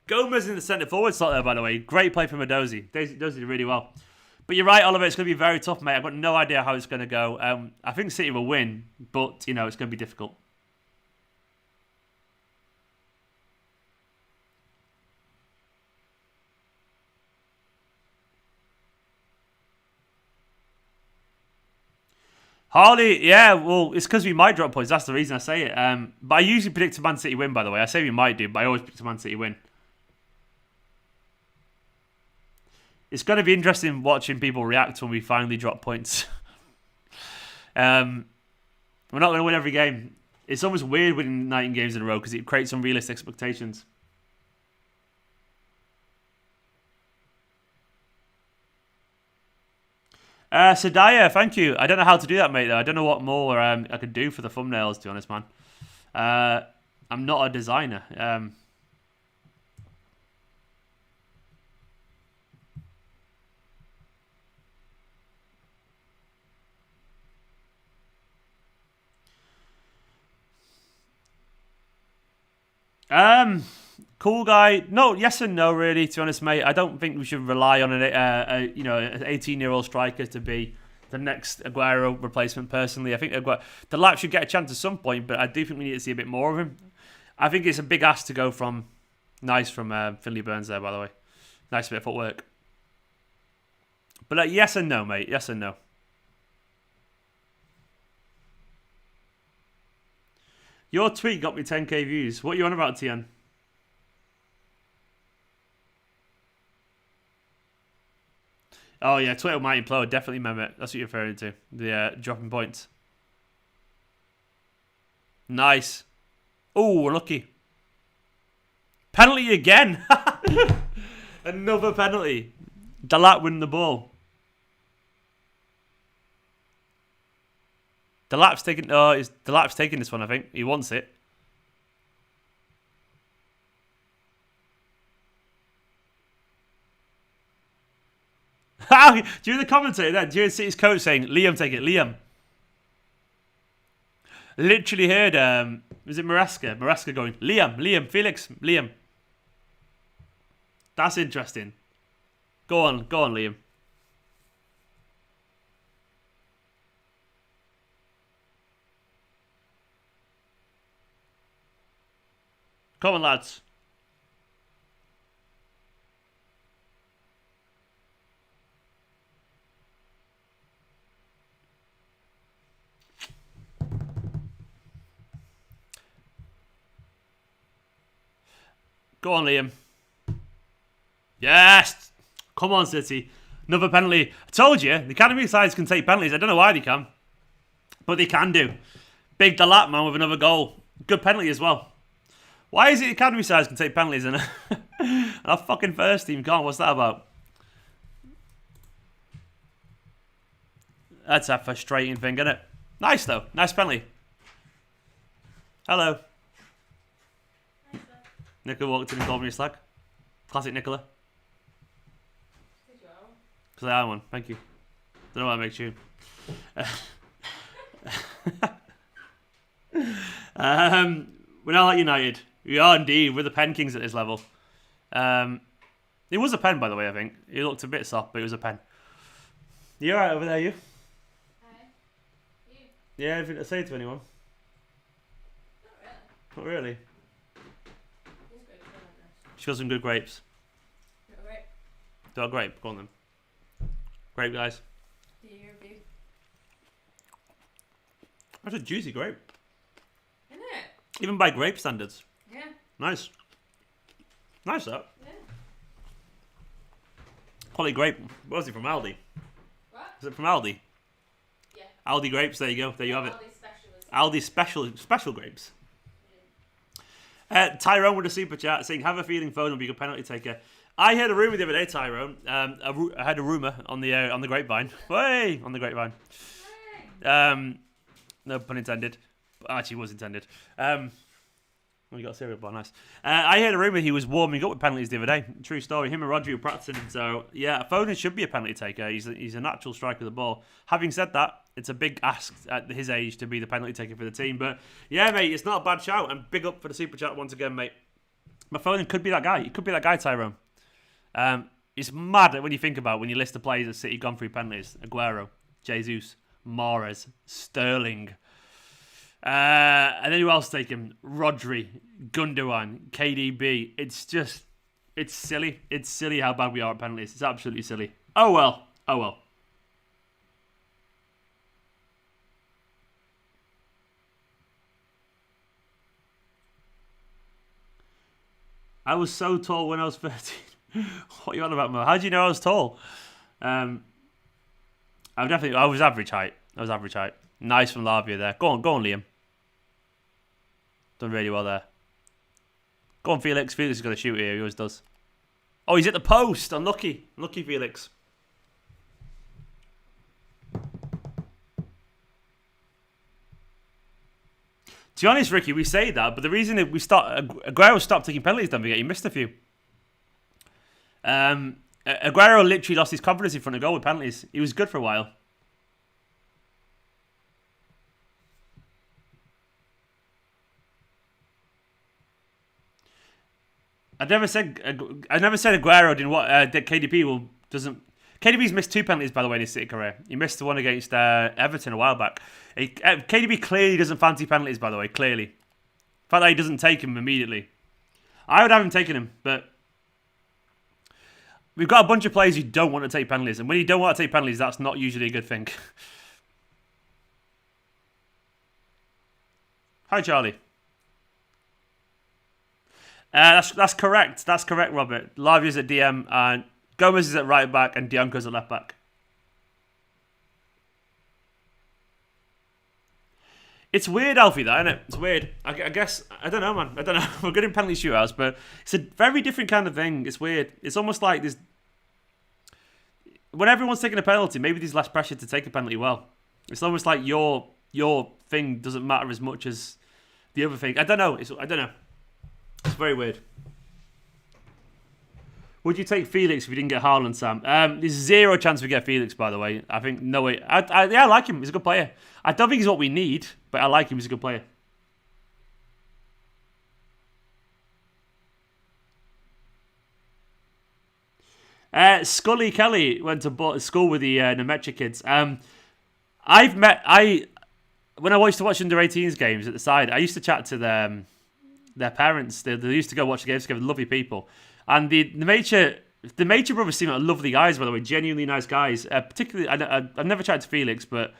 Gomez in the centre forward slot there, by the way. Great play from Medozi. Does it really well. But you're right, Oliver. It's going to be very tough, mate. I've got no idea how it's going to go. I think City will win, but it's going to be difficult. Harley, yeah, well, it's because we might drop points. That's the reason I say it. But I usually predict a Man City win, by the way. I say we might do, but I always predict a Man City win. It's going to be interesting watching people react when we finally drop points. We're not going to win every game. It's almost weird winning 19 games in a row because it creates unrealistic expectations. Sadaya, thank you. I don't know how to do that, mate, though. I don't know what more I could do for the thumbnails, to be honest, man. I'm not a designer. Cool guy. No, yes and no, really. To be honest, mate, I don't think we should rely on an 18-year-old striker to be the next Aguero replacement. Personally, I think Delap should get a chance at some point, but I do think we need to see a bit more of him. I think it's a big ask to go from Finley Burns there, by the way. Nice bit of footwork. But yes and no, mate. Yes and no. Your tweet got me 10k views. What are you on about, Tian? Oh yeah, Twitter might implode. Definitely remember it. That's what you're referring to. The dropping points. Nice. Oh, we're lucky. Penalty again. Another penalty. Delap winning the ball. Delap's taking this one, I think. He wants it. Do you hear the commentator then? Do you hear City's coach saying, Liam, take it, Liam? Literally heard, was it Maresca? Maresca going, Liam, Felix, Liam. That's interesting. Go on, Liam. Come on, lads. Go on, Liam. Yes! Come on, City. Another penalty. I told you, the academy sides can take penalties. I don't know why they can. But they can do. Big Delap, man, with another goal. Good penalty as well. Why is it the academy sides can take penalties and our fucking first team can't? What's that about? That's a frustrating thing, isn't it? Nice, though. Nice penalty. Hello. Nicola walked in and called me a slag. Classic Nicola. Because I am one. Thank you. Don't know why I make tune. We're now at United. We are indeed. We're the pen kings at this level. It was a pen, by the way, I think. It looked a bit soft, but it was a pen. You alright over there, you? Hi. You? Yeah, anything to say to anyone? Not really. Not really. These grapes are nice. She got some good grapes. You got a grape? Do a grape. Go on then. Grape, guys. Do you review? That's a juicy grape. Isn't it? Even by grape standards. Yeah. Nice. Nice, that. Yeah. Quality grape. What was it from Aldi? What? Is it from Aldi? Yeah. Aldi grapes. There you go. There you have it. Aldi specialist. Aldi special grapes. Tyrone with a super chat saying, "Have a feeling Foden will be a good penalty taker." I heard a rumor the other day, Tyrone. I had a rumor on the grapevine. Way on the grapevine. Hey. No pun intended. But actually, was intended. We got a cereal bar, nice. I heard a rumour he was warming up with penalties the other day. True story. Him and Rodri were practicing. So, yeah, Foden should be a penalty taker. He's a natural striker of the ball. Having said that, it's a big ask at his age to be the penalty taker for the team. But, yeah, mate, it's not a bad shout. And big up for the super chat once again, mate. But Foden could be that guy. He could be that guy, Tyrone. It's mad when you think about when you list the players at City gone through penalties. Aguero, Jesus, Mahrez, Sterling. And then who else taken? Rodri, Gundogan, KDB. It's silly. It's silly how bad we are at penalties. It's absolutely silly. Oh well. I was so tall when I was 13. What are you on about, Mo? How do you know I was tall? I was average height. Nice from Lavia there. Go on, Liam. Done really well there. Go on, Felix. Felix is going to shoot here. He always does. Oh, he's at the post. Unlucky. Unlucky, Felix. To be honest, Ricky, we say that, but the reason that Aguero stopped taking penalties, don't forget, he missed a few. Aguero literally lost his confidence in front of goal with penalties. He was good for a while. I never said Aguero didn't what KDB doesn't. KDB's missed 2 penalties, by the way, in his City career. He missed the one against Everton a while back. KDB clearly doesn't fancy penalties, by the way, clearly. The fact that he doesn't take him immediately. I would have him taking him, but we've got a bunch of players who don't want to take penalties, and when you don't want to take penalties, that's not usually a good thing. Hi, Charlie. That's correct. That's correct, Robert. Lavia's at DM, and Gomez is at right back, and Dionco's at left back. It's weird, Alfie, that, isn't it? It's weird. I guess, I don't know, man. I don't know. We're good in penalty shootouts, but it's a very different kind of thing. It's weird. It's almost like this. When everyone's taking a penalty, maybe there's less pressure to take a penalty well. It's almost like your thing doesn't matter as much as the other thing. I don't know. I don't know. It's very weird. Would you take Felix if you didn't get Haaland, Sam? There's 0 chance we get Felix, by the way. I think, no way. I like him. He's a good player. I don't think he's what we need, but I like him. He's a good player. Scully Kelly went to school with the Nemetra kids. When I used to watch under-18s games at the side, I used to chat to their parents. They used to go watch the games together. Lovely people. And the Major brothers seem like lovely guys, by the way. Genuinely nice guys. Particularly, I've never chatted to Felix, but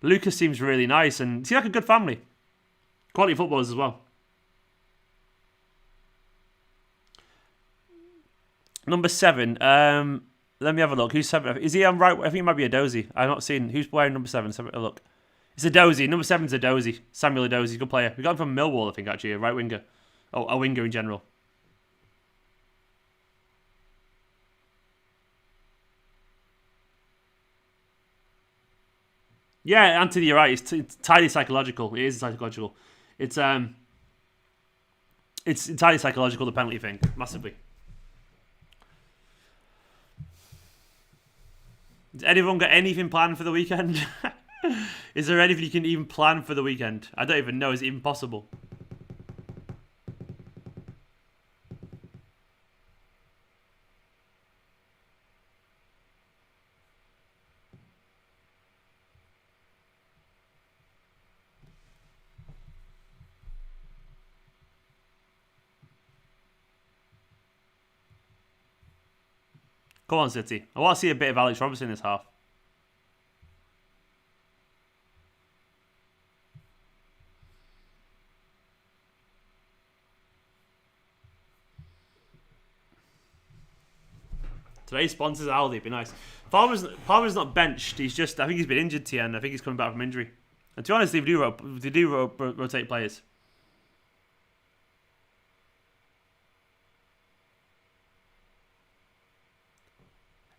Lucas seems really nice and seems like a good family. Quality footballers as well. Number 7. Let me have a look. Who's 7? Is he on right? I think it might be a Dozy. I've not seen who's wearing number 7. So have a look. It's a Dozy. Number 7's a Dozy. Samuel Dozy, good player. We got him from Millwall, I think, actually, a right winger. Oh, a winger in general. Yeah, Anthony, you're right. It's entirely psychological. It is psychological. It's entirely psychological, the penalty thing. Massively. Has anyone got anything planned for the weekend? Is there anything you can even plan for the weekend? I don't even know. Is it even possible? Come on, City. I want to see a bit of Alex Robinson this half. Today's sponsors Aldi. It'd be nice. Palmer's not benched. I think he's been injured, TN. I think he's coming back from injury. And to be honest, they do rotate players.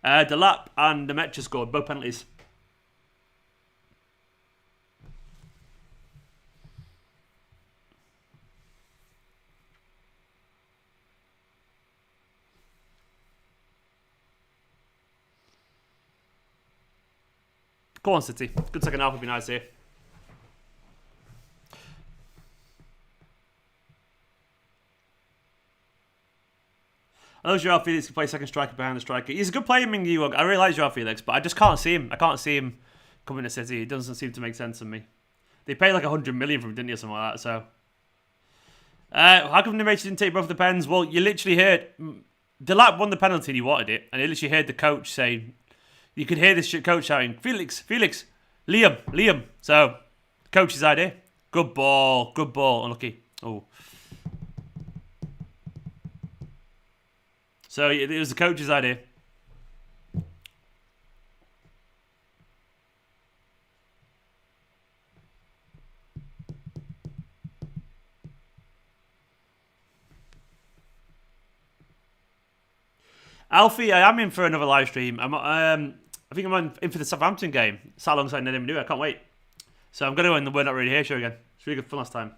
Delap and Nemetra scored both penalties. Go on, City. Good second half would be nice here. I know Joao Felix can play second striker behind the striker. He's a good player, Ming Yu. I really like Joao Felix, but I just can't see him. I can't see him coming to City. It doesn't seem to make sense to me. They paid like 100 million for him, didn't you, or something like that? So, how come Nemetra didn't take both the pens? Well, you literally heard Delap won the penalty and he wanted it, and you literally heard the coach saying, you could hear this coach shouting, Felix, Liam. So, coach's idea. Good ball. Unlucky. Oh. So it was the coach's idea. Alfie, I am in for another live stream. I think I'm in for the Southampton game. Sat alongside Nedim New. I can't wait. So I'm going to go in the We're Not Really Here show again. It's really good fun last time.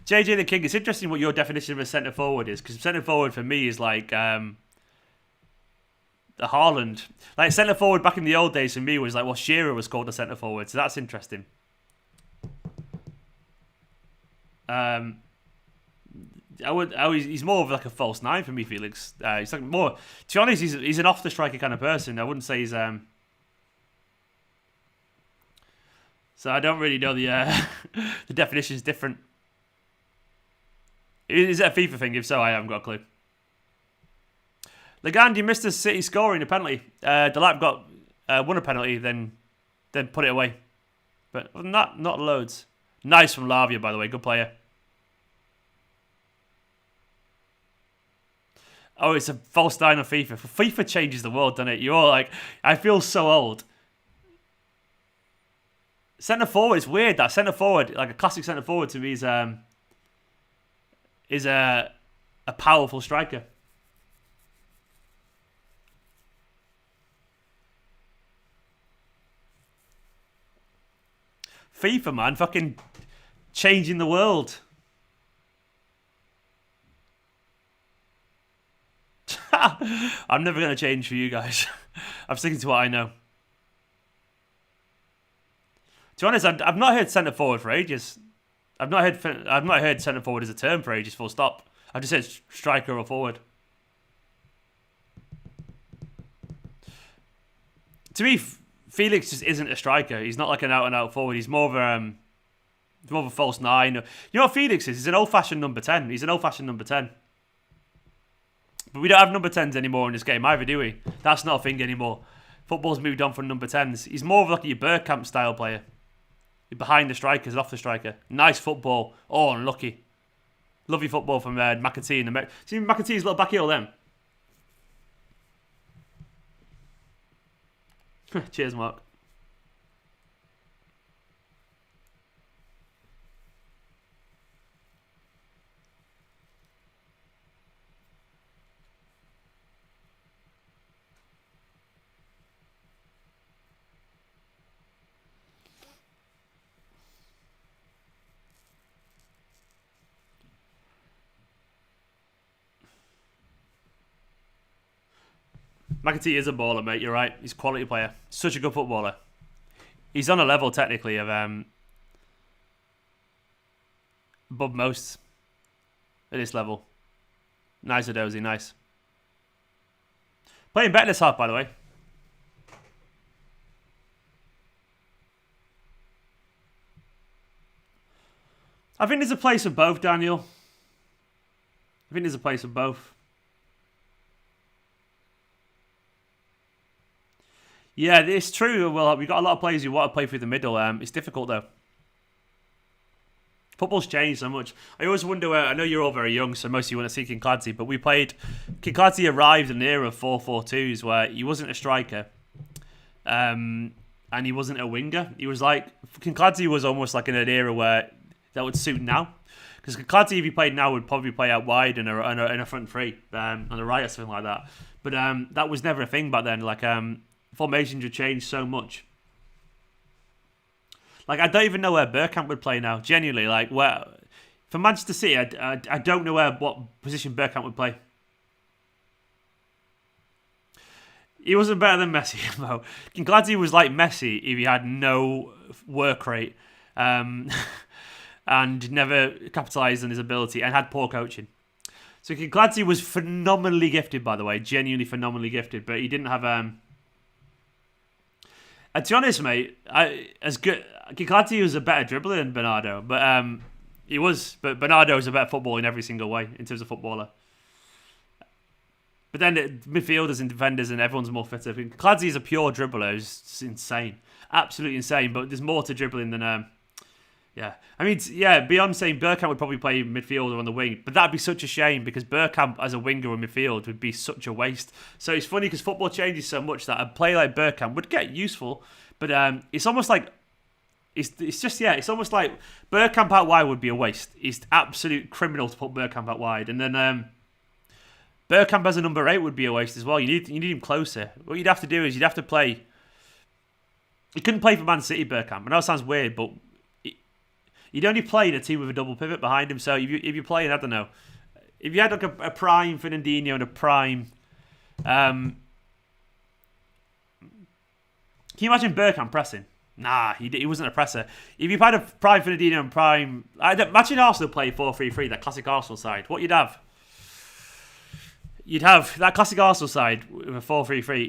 JJ the King, it's interesting what your definition of a centre forward is, because centre forward for me is like the Haaland. Like centre forward back in the old days for me was like what Shearer was called a centre forward, so that's interesting. He's more of like a false nine for me, Felix. He's like more. To be honest, he's an off the striker kind of person. I wouldn't say he's. So I don't really know the the definition is different. Is it a FIFA thing? If so, I haven't got a clue. Legand, you missed the City scoring a penalty. Delap got won a penalty, then put it away. But other than that, not loads. Nice from Lavia, by the way. Good player. Oh, it's a false nine on FIFA. FIFA changes the world, doesn't it? You're all like, I feel so old. Centre forward, it's weird that centre forward, like a classic centre forward to me is a powerful striker. FIFA, man, fucking changing the world. I'm never going to change for you guys. I'm sticking to what I know. To be honest, I've not heard centre forward for ages. I've not heard centre forward as a term for ages. Full stop. I've just said striker or forward. To me, Felix just isn't a striker. He's not like an out and out forward. He's more of a false nine. You know what Felix is? He's an old fashioned number 10. He's an old fashioned number 10. But we don't have number 10s anymore in this game either, do we? That's not a thing anymore. Football's moved on from number 10s. He's more of like your Bergkamp style player. Behind the strikers, off the striker. Nice football. Oh, unlucky. Lovely football from McAtee. See McAtee's little back heel then? Cheers, Mark. McAtee is a baller, mate. You're right. He's a quality player. Such a good footballer. He's on a level, technically, of above most at this level. Nice, Adozy. Nice. Playing better this half, by the way. I think there's a place for both, Daniel. I think there's a place for both. Yeah, it's true. Well, we've got a lot of players who want to play through the middle. It's difficult, though. Football's changed so much. I always wonder I know you're all very young, so most of you want to see Kinkladzey, but Kinkladzey arrived in an era of 4-4-2s where he wasn't a striker and he wasn't a winger. He was like, Kinkladzey was almost like in an era where that would suit now. Because Kinkladzey, if he played now, would probably play out wide in a front three on the right or something like that. But that was never a thing back then. Like, formations would change so much. Like, I don't even know where Bergkamp would play now. Genuinely, like, where for Manchester City, I don't know what position Bergkamp would play. He wasn't better than Messi, though. Kinkladzey was like Messi if he had no work rate and never capitalised on his ability and had poor coaching. So Kinkladzey was phenomenally gifted, by the way, genuinely phenomenally gifted, but he didn't have And to be honest, mate, Kinkladzey was a better dribbler than Bernardo, but Bernardo was a better footballer in every single way in terms of footballer. But then midfielders and defenders and everyone's more fitter. Cladzy is a pure dribbler. It's insane. Absolutely insane. But there's more to dribbling than... yeah. I mean, yeah, beyond saying Bergkamp would probably play midfielder on the wing, but that'd be such a shame because Bergkamp as a winger in midfield would be such a waste. So it's funny because football changes so much that a player like Bergkamp would get useful, but it's almost like... It's almost like Bergkamp out wide would be a waste. It's absolute criminal to put Bergkamp out wide. And then... Bergkamp as a number 8 would be a waste as well. You need him closer. What you'd have to do is you'd have to play... You couldn't play for Man City, Bergkamp. I know it sounds weird, but you'd only play in a team with a double pivot behind him. So if you're playing, I don't know, if you had like a prime Fernandinho and a prime... can you imagine Bergkamp pressing? Nah, he wasn't a presser. If you had a prime Fernandinho and prime... Imagine Arsenal play 4-3-3, that classic Arsenal side. What you'd have... You'd have that classic Arsenal side with a 4-3-3.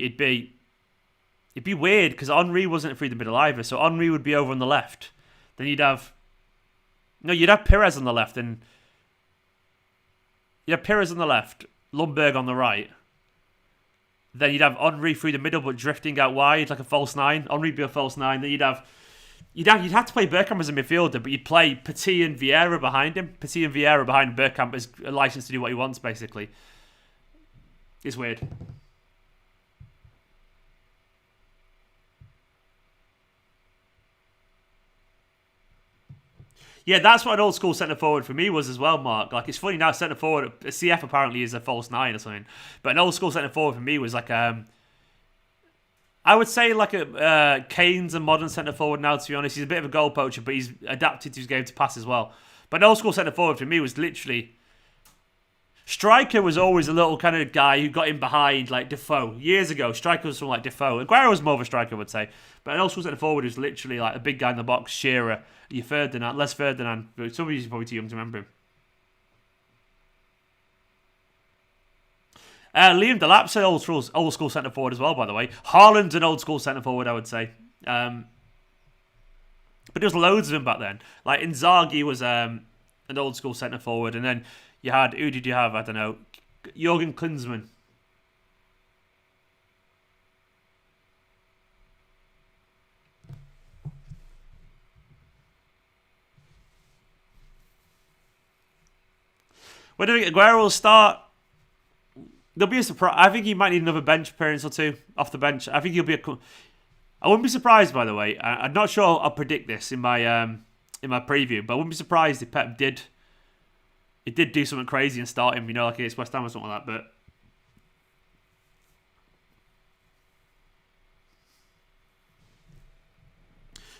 It'd be weird because Henry wasn't through the middle either. So Henry would be over on the left. Then you'd have Pires on the left, and you'd have Pires on the left, Lundberg on the right. Then you'd have Henry through the middle but drifting out wide like a false 9. Henry would be a false 9. Then you'd have to play Bergkamp as a midfielder, but you'd play Petit and Vieira behind him. Petit and Vieira behind Bergkamp is a license to do what he wants basically. It's weird. Yeah, that's what an old school centre forward for me was as well, Mark. Like, it's funny now, centre forward, a CF apparently is a false 9 or something. But an old school centre forward for me was like, I would say like Kane's a modern centre forward now, to be honest. He's a bit of a goal poacher, but he's adapted to his game to pass as well. But an old school centre forward for me was literally... Striker was always a little kind of guy who got in behind, like Defoe. Years ago, Striker was something like Defoe. Aguero was more of a striker, I would say. But an old school centre forward was literally like a big guy in the box, Shearer, your Ferdinand, Les Ferdinand. Some of you are probably too young to remember him. Liam Delap's an old school centre forward as well, by the way. Haaland's an old school centre forward, I would say. But there was loads of them back then. Like Inzaghi was an old school centre forward, and then you had, who did you have? I don't know. Jurgen Klinsmann. When do we get Aguero will start? There'll be a surprise. I think he might need another bench appearance or two off the bench. I think he'll be I wouldn't be surprised, by the way. I'm not sure I'll predict this in my preview, but I wouldn't be surprised if Pep did do something crazy and start him, like against West Ham or something like that.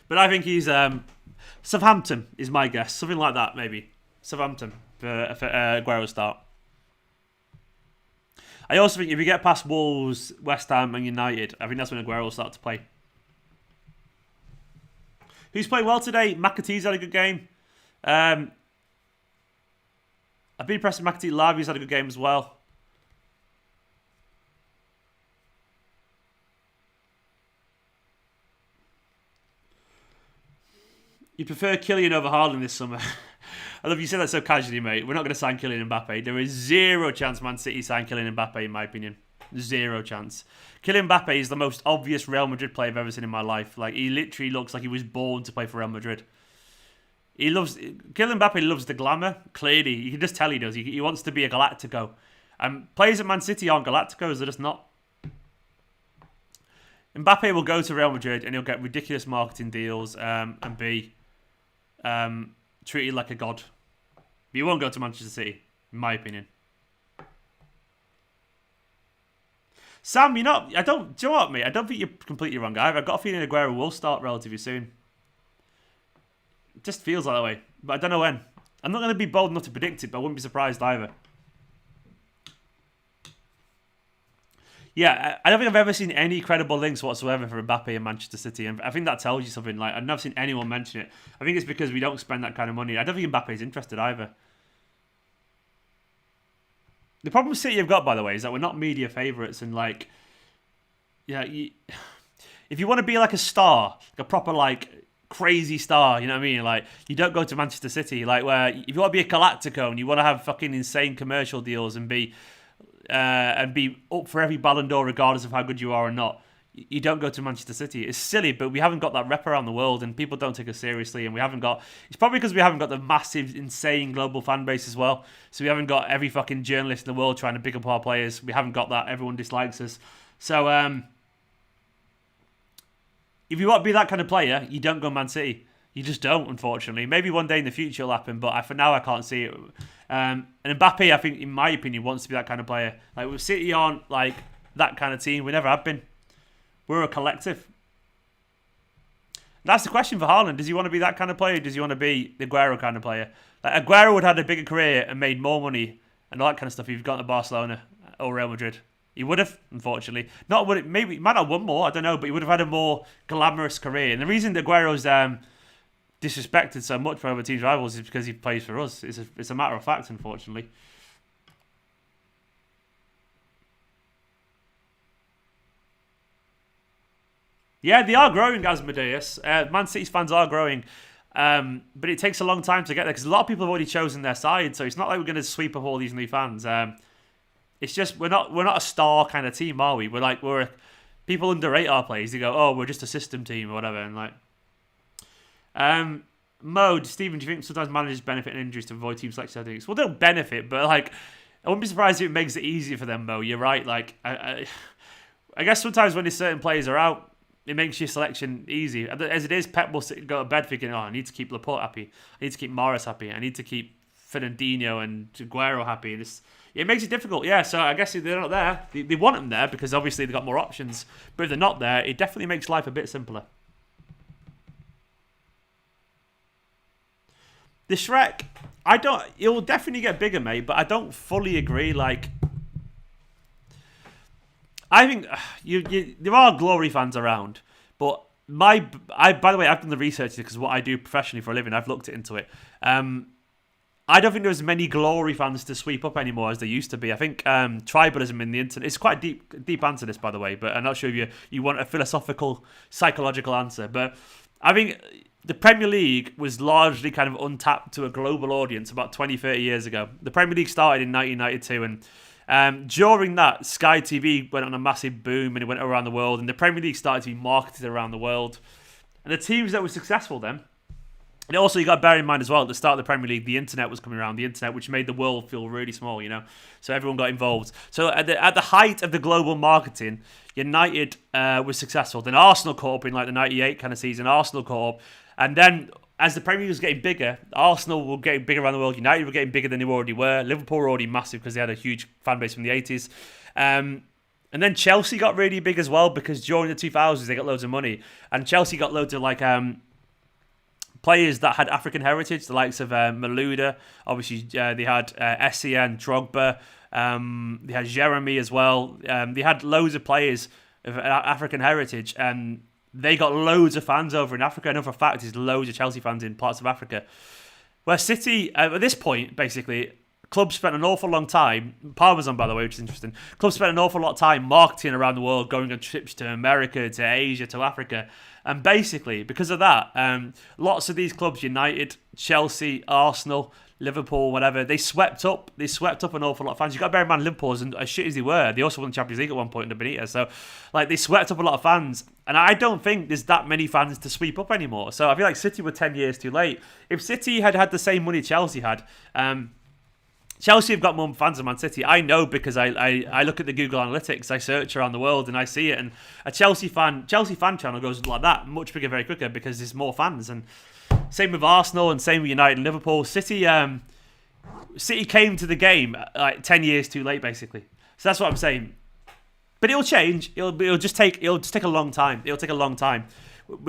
But I think he's Southampton is my guess, something like that maybe. Southampton for Aguero start. I also think if you get past Wolves, West Ham, and United, I think that's when Aguero will start to play. Who's playing well today? McAtee's had a good game. I've been impressed with McAtee. Lavi's had a good game as well. You prefer Kylian over Haaland this summer? I love you said that so casually, mate. We're not going to sign Kylian Mbappe. There is zero chance Man City sign Kylian Mbappe, in my opinion. Zero chance. Kylian Mbappe is the most obvious Real Madrid player I've ever seen in my life. Like, he literally looks like he was born to play for Real Madrid. Kylian Mbappe loves the glamour. Clearly, you can just tell he does. He wants to be a Galactico. And players at Man City aren't Galacticos. They're just not. Mbappe will go to Real Madrid and he'll get ridiculous marketing deals and be treated like a god. But he won't go to Manchester City, in my opinion. Sam, you're not... do you know what, mate? I don't think you're completely wrong either. I've got a feeling Aguero will start relatively soon. It just feels like that way. But I don't know when. I'm not going to be bold enough to predict it, but I wouldn't be surprised either. Yeah, I don't think I've ever seen any credible links whatsoever for Mbappe and Manchester City. And I think that tells you something. Like, I've never seen anyone mention it. I think it's because we don't spend that kind of money. I don't think Mbappe's interested either. The problem City have got, by the way, is that we're not media favourites. And, like, yeah, if you want to be like a star, like a proper, like, crazy star, you know what I mean? Like, you don't go to Manchester City. Like, where if you want to be a Galactico and you want to have fucking insane commercial deals and be... and be up for every Ballon d'Or regardless of how good you are or not, you don't go to Manchester City. It's silly, but we haven't got that rep around the world, and people don't take us seriously. And we haven't got. It's probably because we haven't got the massive, insane global fan base as well. So we haven't got every fucking journalist in the world trying to pick up our players. We haven't got that. Everyone dislikes us. So if you want to be that kind of player, you don't go Man City. You just don't, unfortunately. Maybe one day in the future it'll happen, but for now I can't see it. And Mbappe, I think, in my opinion, wants to be that kind of player. Like, with City aren't like that kind of team. We never have been. We're a collective. That's the question for Haaland. Does he want to be that kind of player? Or does he want to be the Aguero kind of player? Like, Aguero would have had a bigger career and made more money and all that kind of stuff if he'd gone to Barcelona or Real Madrid. He would have, unfortunately. Not would it, maybe he might not have won more, I don't know, but he would have had a more glamorous career. And the reason that Aguero's disrespected so much by other teams' rivals is because he plays for us. It's a matter of fact, unfortunately. Yeah, they are growing, Asmodeus. Man City's fans are growing. But it takes a long time to get there because a lot of people have already chosen their side. So it's not like we're going to sweep up all these new fans. It's just we're not a star kind of team, are we? People underrate our players. They go, oh, we're just a system team or whatever. And Mode, Stephen, do you think sometimes managers benefit in injuries to avoid team selection settings? Well, they don't benefit, but I wouldn't be surprised if it makes it easier for them, Mo. You're right. I guess sometimes when these certain players are out, it makes your selection easy. As it is, Pep will go to bed thinking, I need to keep Laporte happy. I need to keep Morris happy. I need to keep Fernandinho and Aguero happy. And it makes it difficult, yeah. So I guess if they're not there, they want them there because obviously they've got more options. But if they're not there, it definitely makes life a bit simpler. The Shrek, it will definitely get bigger, mate, but I don't fully agree. I think there are Glory fans around, but by the way, I've done the research because what I do professionally for a living, I've looked into it. I don't think there's many Glory fans to sweep up anymore as there used to be. I think tribalism in the internet, it's quite a deep answer this, by the way, but I'm not sure if you want a philosophical, psychological answer. But I think the Premier League was largely kind of untapped to a global audience about 20, 30 years ago. The Premier League started in 1992 and during that, Sky TV went on a massive boom and it went around the world, and the Premier League started to be marketed around the world. And the teams that were successful then, and also you got to bear in mind as well, at the start of the Premier League, the internet was coming around, the internet which made the world feel really small, so everyone got involved. So at the height of the global marketing, United was successful. Then Arsenal caught up in the 98 kind of season, Arsenal caught up, and then as the Premier League was getting bigger, Arsenal were getting bigger around the world. United were getting bigger than they already were. Liverpool were already massive because they had a huge fan base from the 80s. And then Chelsea got really big as well because during the 2000s they got loads of money. And Chelsea got loads of players that had African heritage, the likes of Malouda. Obviously, they had Essien, Drogba. They had Jeremy as well. They had loads of players of African heritage, and they got loads of fans over in Africa. I know for a fact there's loads of Chelsea fans in parts of Africa. Where City, at this point, basically, clubs spent an awful long time, Parmesan, by the way, which is interesting, clubs spent an awful lot of time marketing around the world, going on trips to America, to Asia, to Africa. And basically, because of that, lots of these clubs, United, Chelsea, Arsenal, Liverpool, whatever, they swept up an awful lot of fans. You've got to bear in mind, Liverpool, as shit as they were, they also won the Champions League at one point under Benitez. So, they swept up a lot of fans. And I don't think there's that many fans to sweep up anymore. So I feel like City were 10 years too late. If City had the same money Chelsea had, Chelsea have got more fans than Man City. I know because I look at the Google Analytics, I search around the world and I see it. And a Chelsea fan channel goes like that, much bigger, very quicker because there's more fans. And same with Arsenal and same with United and Liverpool. City came to the game 10 years too late, basically. So that's what I'm saying. But it'll change. It'll just take a long time. I'm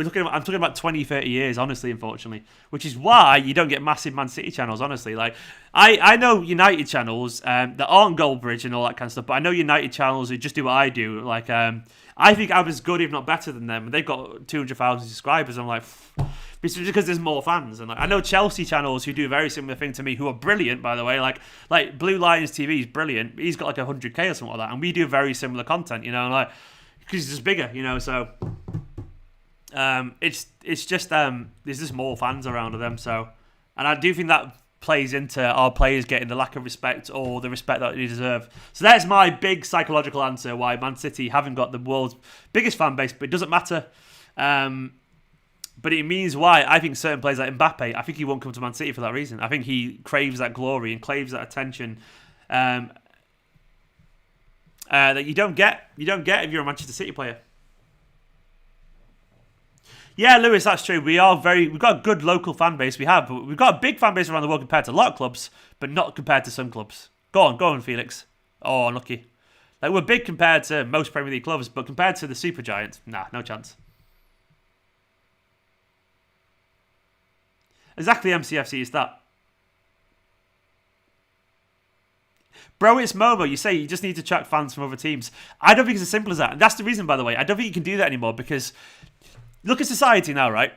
talking about 20, 30 years, honestly, unfortunately. Which is why you don't get massive Man City channels, honestly. I know United channels that aren't Goldbridge and all that kind of stuff, but I know United channels who just do what I do. I think I'm as good, if not better than them, and they've got 200,000 subscribers. I'm like, it's just because there's more fans. And I know Chelsea channels who do a very similar thing to me, who are brilliant, by the way. Like Blue Lions TV is brilliant. He's got 100k or something like that, and we do very similar content, because he's just bigger, So it's just there's just more fans around them. So, and I do think that plays into our players getting the lack of respect or the respect that they deserve. So that's my big psychological answer why Man City haven't got the world's biggest fan base, but it doesn't matter. But it means why I think certain players like Mbappe, I think he won't come to Man City for that reason. I think he craves that glory and craves that attention that you don't get if you're a Manchester City player. Yeah, Lewis, that's true. We've got a good local fan base. But we've got a big fan base around the world compared to a lot of clubs, but not compared to some clubs. Go on, Felix. Oh, unlucky. Like, we're big compared to most Premier League clubs, but compared to the super giants, nah, no chance. Exactly, MCFC is that. Bro, it's Momo. You say you just need to track fans from other teams. I don't think it's as simple as that. And that's the reason, by the way. I don't think you can do that anymore because look at society now, right?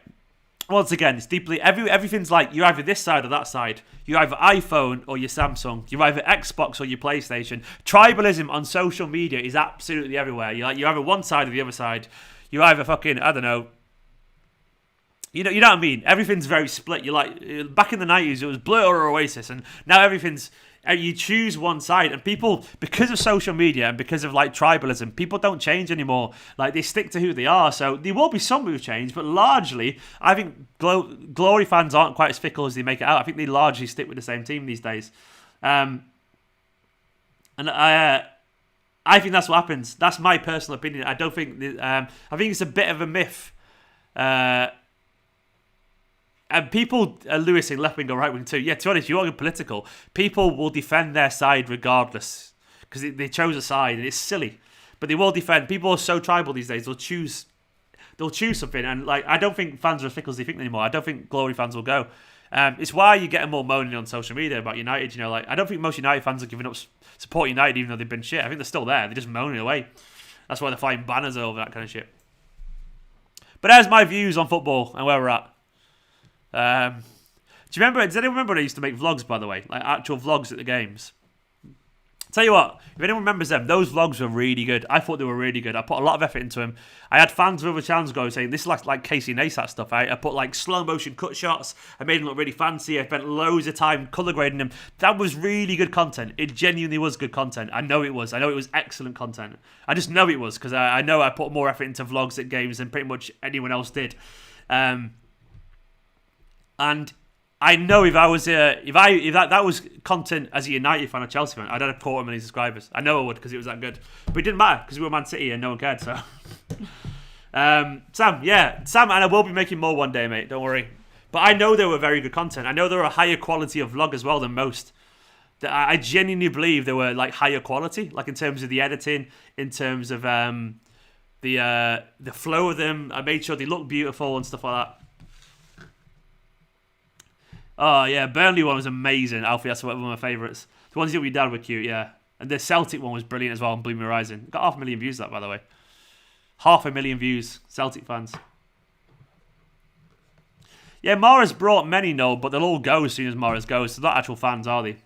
Once again, it's deeply... Everything's like you're either this side or that side. You're either iPhone or you're Samsung. You're either Xbox or you're PlayStation. Tribalism on social media is absolutely everywhere. You're either one side or the other side. You're either fucking, I don't know... You know what I mean? Everything's very split. You're like... Back in the 90s, it was Blur or Oasis. And now everything's... You choose one side, and people, because of social media and because of like tribalism, people don't change anymore. Like, they stick to who they are. So there will be some who change, but largely, I think Glory fans aren't quite as fickle as they make it out. I think they largely stick with the same team these days, and I think that's what happens. That's my personal opinion. I don't think I think it's a bit of a myth. And people, Lewis in left wing or right wing too. Yeah, to be honest, you're political. People will defend their side regardless because they chose a side and it's silly. But they will defend. People are so tribal these days. They'll choose something. And like, I don't think fans are as fickle as they think anymore. I don't think Glory fans will go. It's why you get more moaning on social media about United. You know, like, I don't think most United fans are giving up support United even though they've been shit. I think they're still there. They're just moaning away. That's why they're fighting banners over that kind of shit. But there's my views on football and where we're at. Do you remember? Does anyone remember when I used to make vlogs, by the way? Like actual vlogs at the games? Tell you what, if anyone remembers them, those vlogs were really good. I thought they were really good. I put a lot of effort into them. I had fans of other channels go saying, this is like Casey Neistat stuff. I put like slow motion cut shots. I made them look really fancy. I spent loads of time colour grading them. That was really good content. It genuinely was good content. I know it was. I know it was excellent content. I just know it was because I know I put more effort into vlogs at games than pretty much anyone else did. And I know if I was if that was content as a United fan or Chelsea fan, I'd have 250,000 subscribers. I know I would because it was that good. But it didn't matter because we were Man City and no one cared. So, Sam, and I will be making more one day, mate. Don't worry. But I know they were very good content. I know they were a higher quality of vlog as well than most. I genuinely believe they were like higher quality, like in terms of the editing, in terms of the flow of them. I made sure they looked beautiful and stuff like that. Oh, yeah, Burnley one was amazing. Alfie, that's one of my favourites. The ones that we did were cute, yeah. And the Celtic one was brilliant as well on Blooming Horizon. Got 500,000 views, that, by the way. 500,000 views. Celtic fans. Yeah, Mara's brought many, no, but they'll all go as soon as Mara's goes. So they're not actual fans, are they?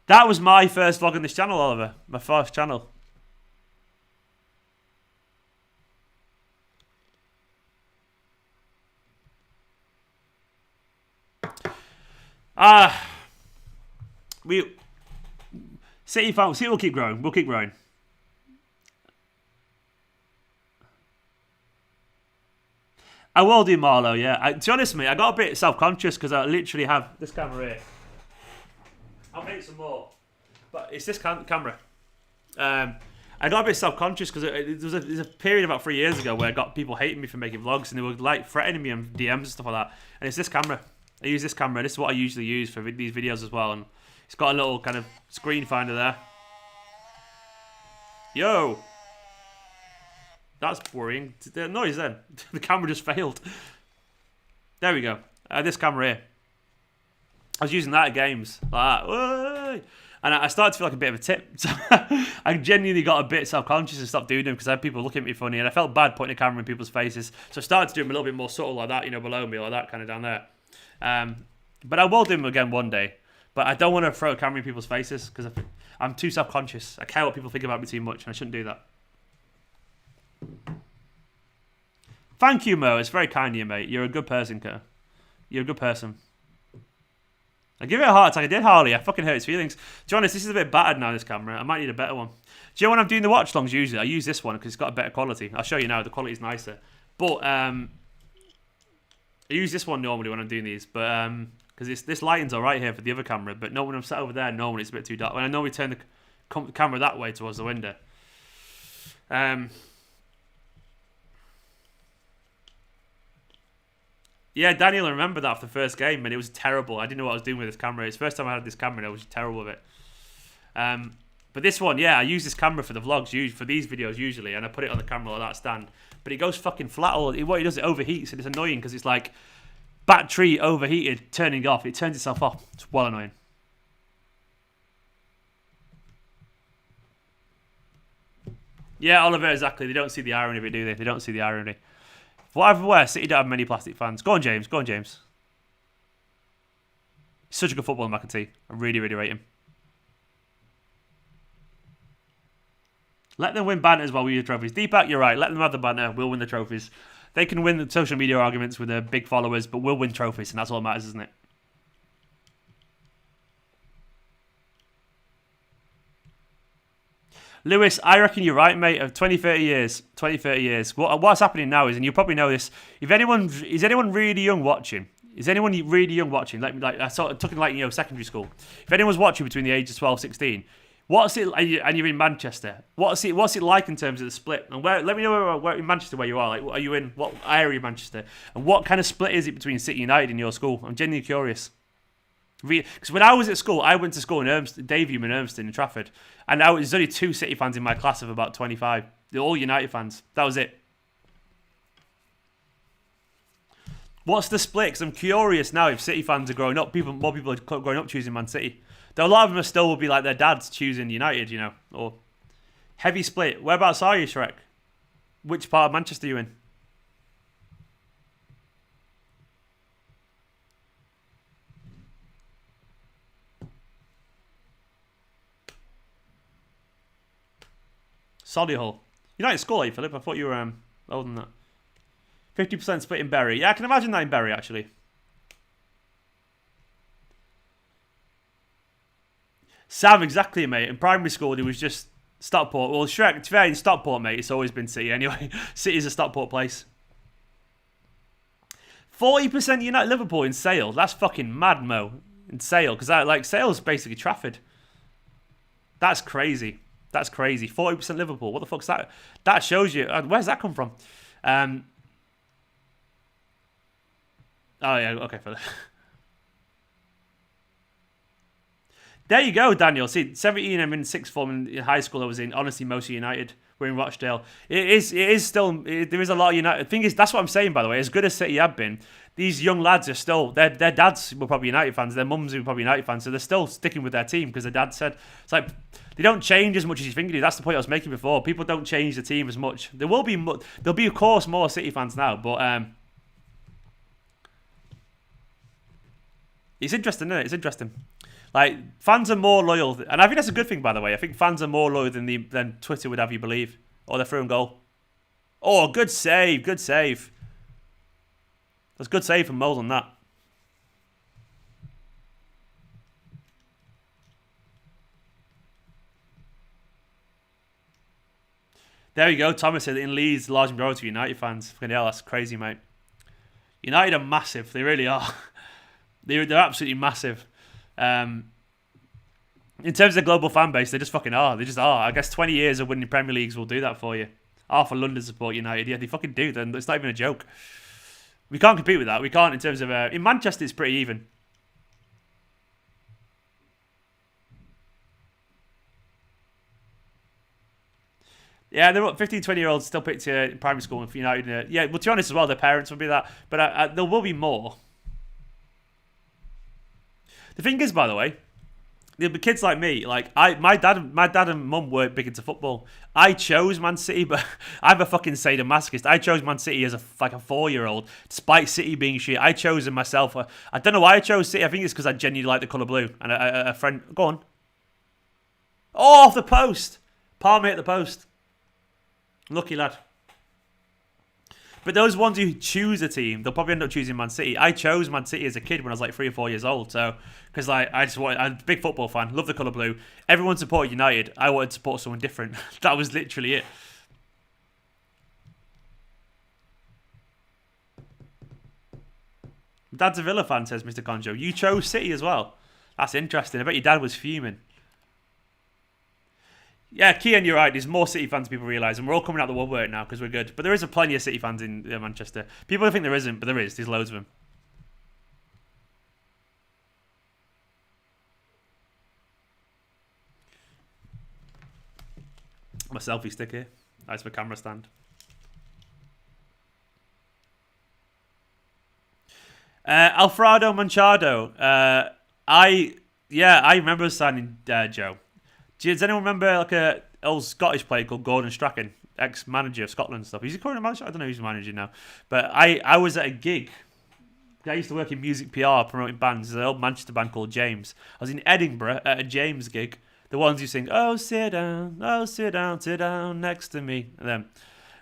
That was my first vlog on this channel, Oliver. My first channel. City will keep growing. We'll keep growing. I will do Marlow, yeah. To be honest, mate, I got a bit self-conscious because I literally have this camera here. I'll make some more, but it's this camera. I got a bit self-conscious because there's a period about 3 years ago where I got people hating me for making vlogs and they were like threatening me on DMs and stuff like that. And it's this camera. I use this camera. This is what I usually use for these videos as well. And it's got a little kind of screen finder there. Yo! That's worrying. The noise then. The camera just failed. There we go. This camera here. I was using that at games. Like that. Whoa! And I started to feel like a bit of a tip. So I genuinely got a bit self-conscious and stopped doing them because I had people looking at me funny. And I felt bad putting a camera in people's faces. So I started to do them a little bit more subtle like that, below me, like that, kind of down there. But I will do them again one day. But I don't want to throw a camera in people's faces because I'm too self-conscious. I care what people think about me too much and I shouldn't do that. Thank you, Mo. It's very kind of you, mate. You're a good person, Kerr. You're a good person. I give it a heart attack. I did, Harley. I fucking hurt his feelings. To be honest, this is a bit battered now, this camera. I might need a better one. Do you know when I'm doing the watch longs usually? I use this one because it's got a better quality. I'll show you now. The quality is nicer. But I use this one normally when I'm doing these. But because this lighting's alright here for the other camera. But no, when I'm sat over there, normally it's a bit too dark. When I normally turn the camera that way towards the window. Yeah, Daniel, I remember that after the first game, and it was terrible. I didn't know what I was doing with this camera. It's the first time I had this camera, and I was terrible with it. But this one, yeah, I use this camera for the vlogs, for these videos usually, and I put it on the camera like that stand. But it goes fucking flat. What it does, it overheats, and it's annoying because it's like battery overheated, turning off. It turns itself off. It's well annoying. Yeah, Oliver, exactly. They don't see the irony of it, do they? They don't see the irony. Whatever where, City don't have many plastic fans. Go on, James. Go on, James. He's such a good footballer, McAtee. I really, really rate him. Let them win banners while we win the trophies. Deepak, you're right. Let them have the banner. We'll win the trophies. They can win the social media arguments with their big followers, but we'll win trophies, and that's all that matters, isn't it? Lewis, I reckon you're right, mate. Of 20, 30 years. 20, 30 years. What's happening now is, and you probably know this, is anyone really young watching? Is anyone really young watching? Like I took in secondary school. If anyone's watching between the ages of 12, 16, what's it? And you're in Manchester. What's it like in terms of the split? And let me know where in Manchester where you are. Like, are you in what area of Manchester? And what kind of split is it between City United and your school? I'm genuinely curious. Because when I was at school, I went to school in Davium in Urmston in Trafford, and there's only 2 City fans in my class of about 25. They're all United fans. That was it. What's the split? Because I'm curious now if City fans are growing up. More people are growing up choosing Man City. Though a lot of them still will be like their dads choosing United, you know. Or heavy split. Whereabouts are you, Shrek? Which part of Manchester are you in? Solihull. United school, are you, Philip? I thought you were older than that. 50% split in Bury. Yeah, I can imagine that in Bury, actually. Sam, exactly, mate. In primary school, there was just Stockport. Well, Shrek, to be fair, in Stockport, mate, it's always been City anyway. City's a Stockport place. 40% United Liverpool in Sale. That's fucking mad, Mo. In Sale. Because Sale's basically Trafford. That's crazy. That's crazy. 40% Liverpool. What the fuck's that? That shows you. Where's that come from? Oh, yeah. Okay, Philip. There you go, Daniel. See, 17, I'm in sixth form in high school. I was in, honestly, mostly United. We're in Rochdale. It is still, there is a lot of United. The thing is, that's what I'm saying, by the way. As good as City have been, these young lads are still, their dads were probably United fans, their mums were probably United fans, so they're still sticking with their team because their dad said, it's like, they don't change as much as you think they do. That's the point I was making before. People don't change the team as much. There'll be, of course, more City fans now, but it's interesting, isn't it? It's interesting. Like, fans are more loyal, and I think that's a good thing, by the way. I think fans are more loyal than Twitter would have you believe, or they're through and goal. Oh, good save, good save. That's a good save from Mold on that. There you go. Thomas said in Leeds, large majority of United fans. Fucking hell, that's crazy, mate. United are massive. They really are. They're absolutely massive. In terms of the global fan base, they just fucking are. They just are. I guess 20 years of winning Premier Leagues will do that for you. Half of London support United. Yeah, they fucking do. Then it's not even a joke. We can't compete with that. We can't in terms of... in Manchester, it's pretty even. Yeah, they're 15, 20-year-olds still picked in primary school for United. Yeah, well, to be honest as well, their parents would be that. But there will be more. The thing is, by the way, there'll be kids like me. Like my dad and mum weren't big into football. I chose Man City, but I'm a fucking sadomasochist. I chose Man City as a 4-year-old, despite City being shit. I chose them myself. I don't know why I chose City. I think it's because I genuinely like the colour blue. And a friend, go on. Oh, off the post. Palmer hit the post. Lucky lad. But those ones who choose a team, they'll probably end up choosing Man City. I chose Man City as a kid when I was like 3 or 4 years old. So, because like I'm a big football fan, love the colour blue. Everyone supported United. I wanted to support someone different. That was literally it. Dad's a Villa fan, says Mr. Conjo. You chose City as well. That's interesting. I bet your dad was fuming. Yeah, Kian, you're right. There's more City fans than people realise, and we're all coming out the woodwork now because we're good. But there is plenty of City fans in Manchester. People think there isn't, but there is. There's loads of them. My selfie stick here. That's my camera stand. Alfredo Manchado. I remember signing Joe. Does anyone remember like a old Scottish player called Gordon Strachan, ex-manager of Scotland and stuff? He's a current manager. I don't know who's managing now. But I was at a gig. I used to work in music PR, promoting bands. There's an old Manchester band called James. I was in Edinburgh at a James gig. The ones who sing, "Oh, sit down next to me." And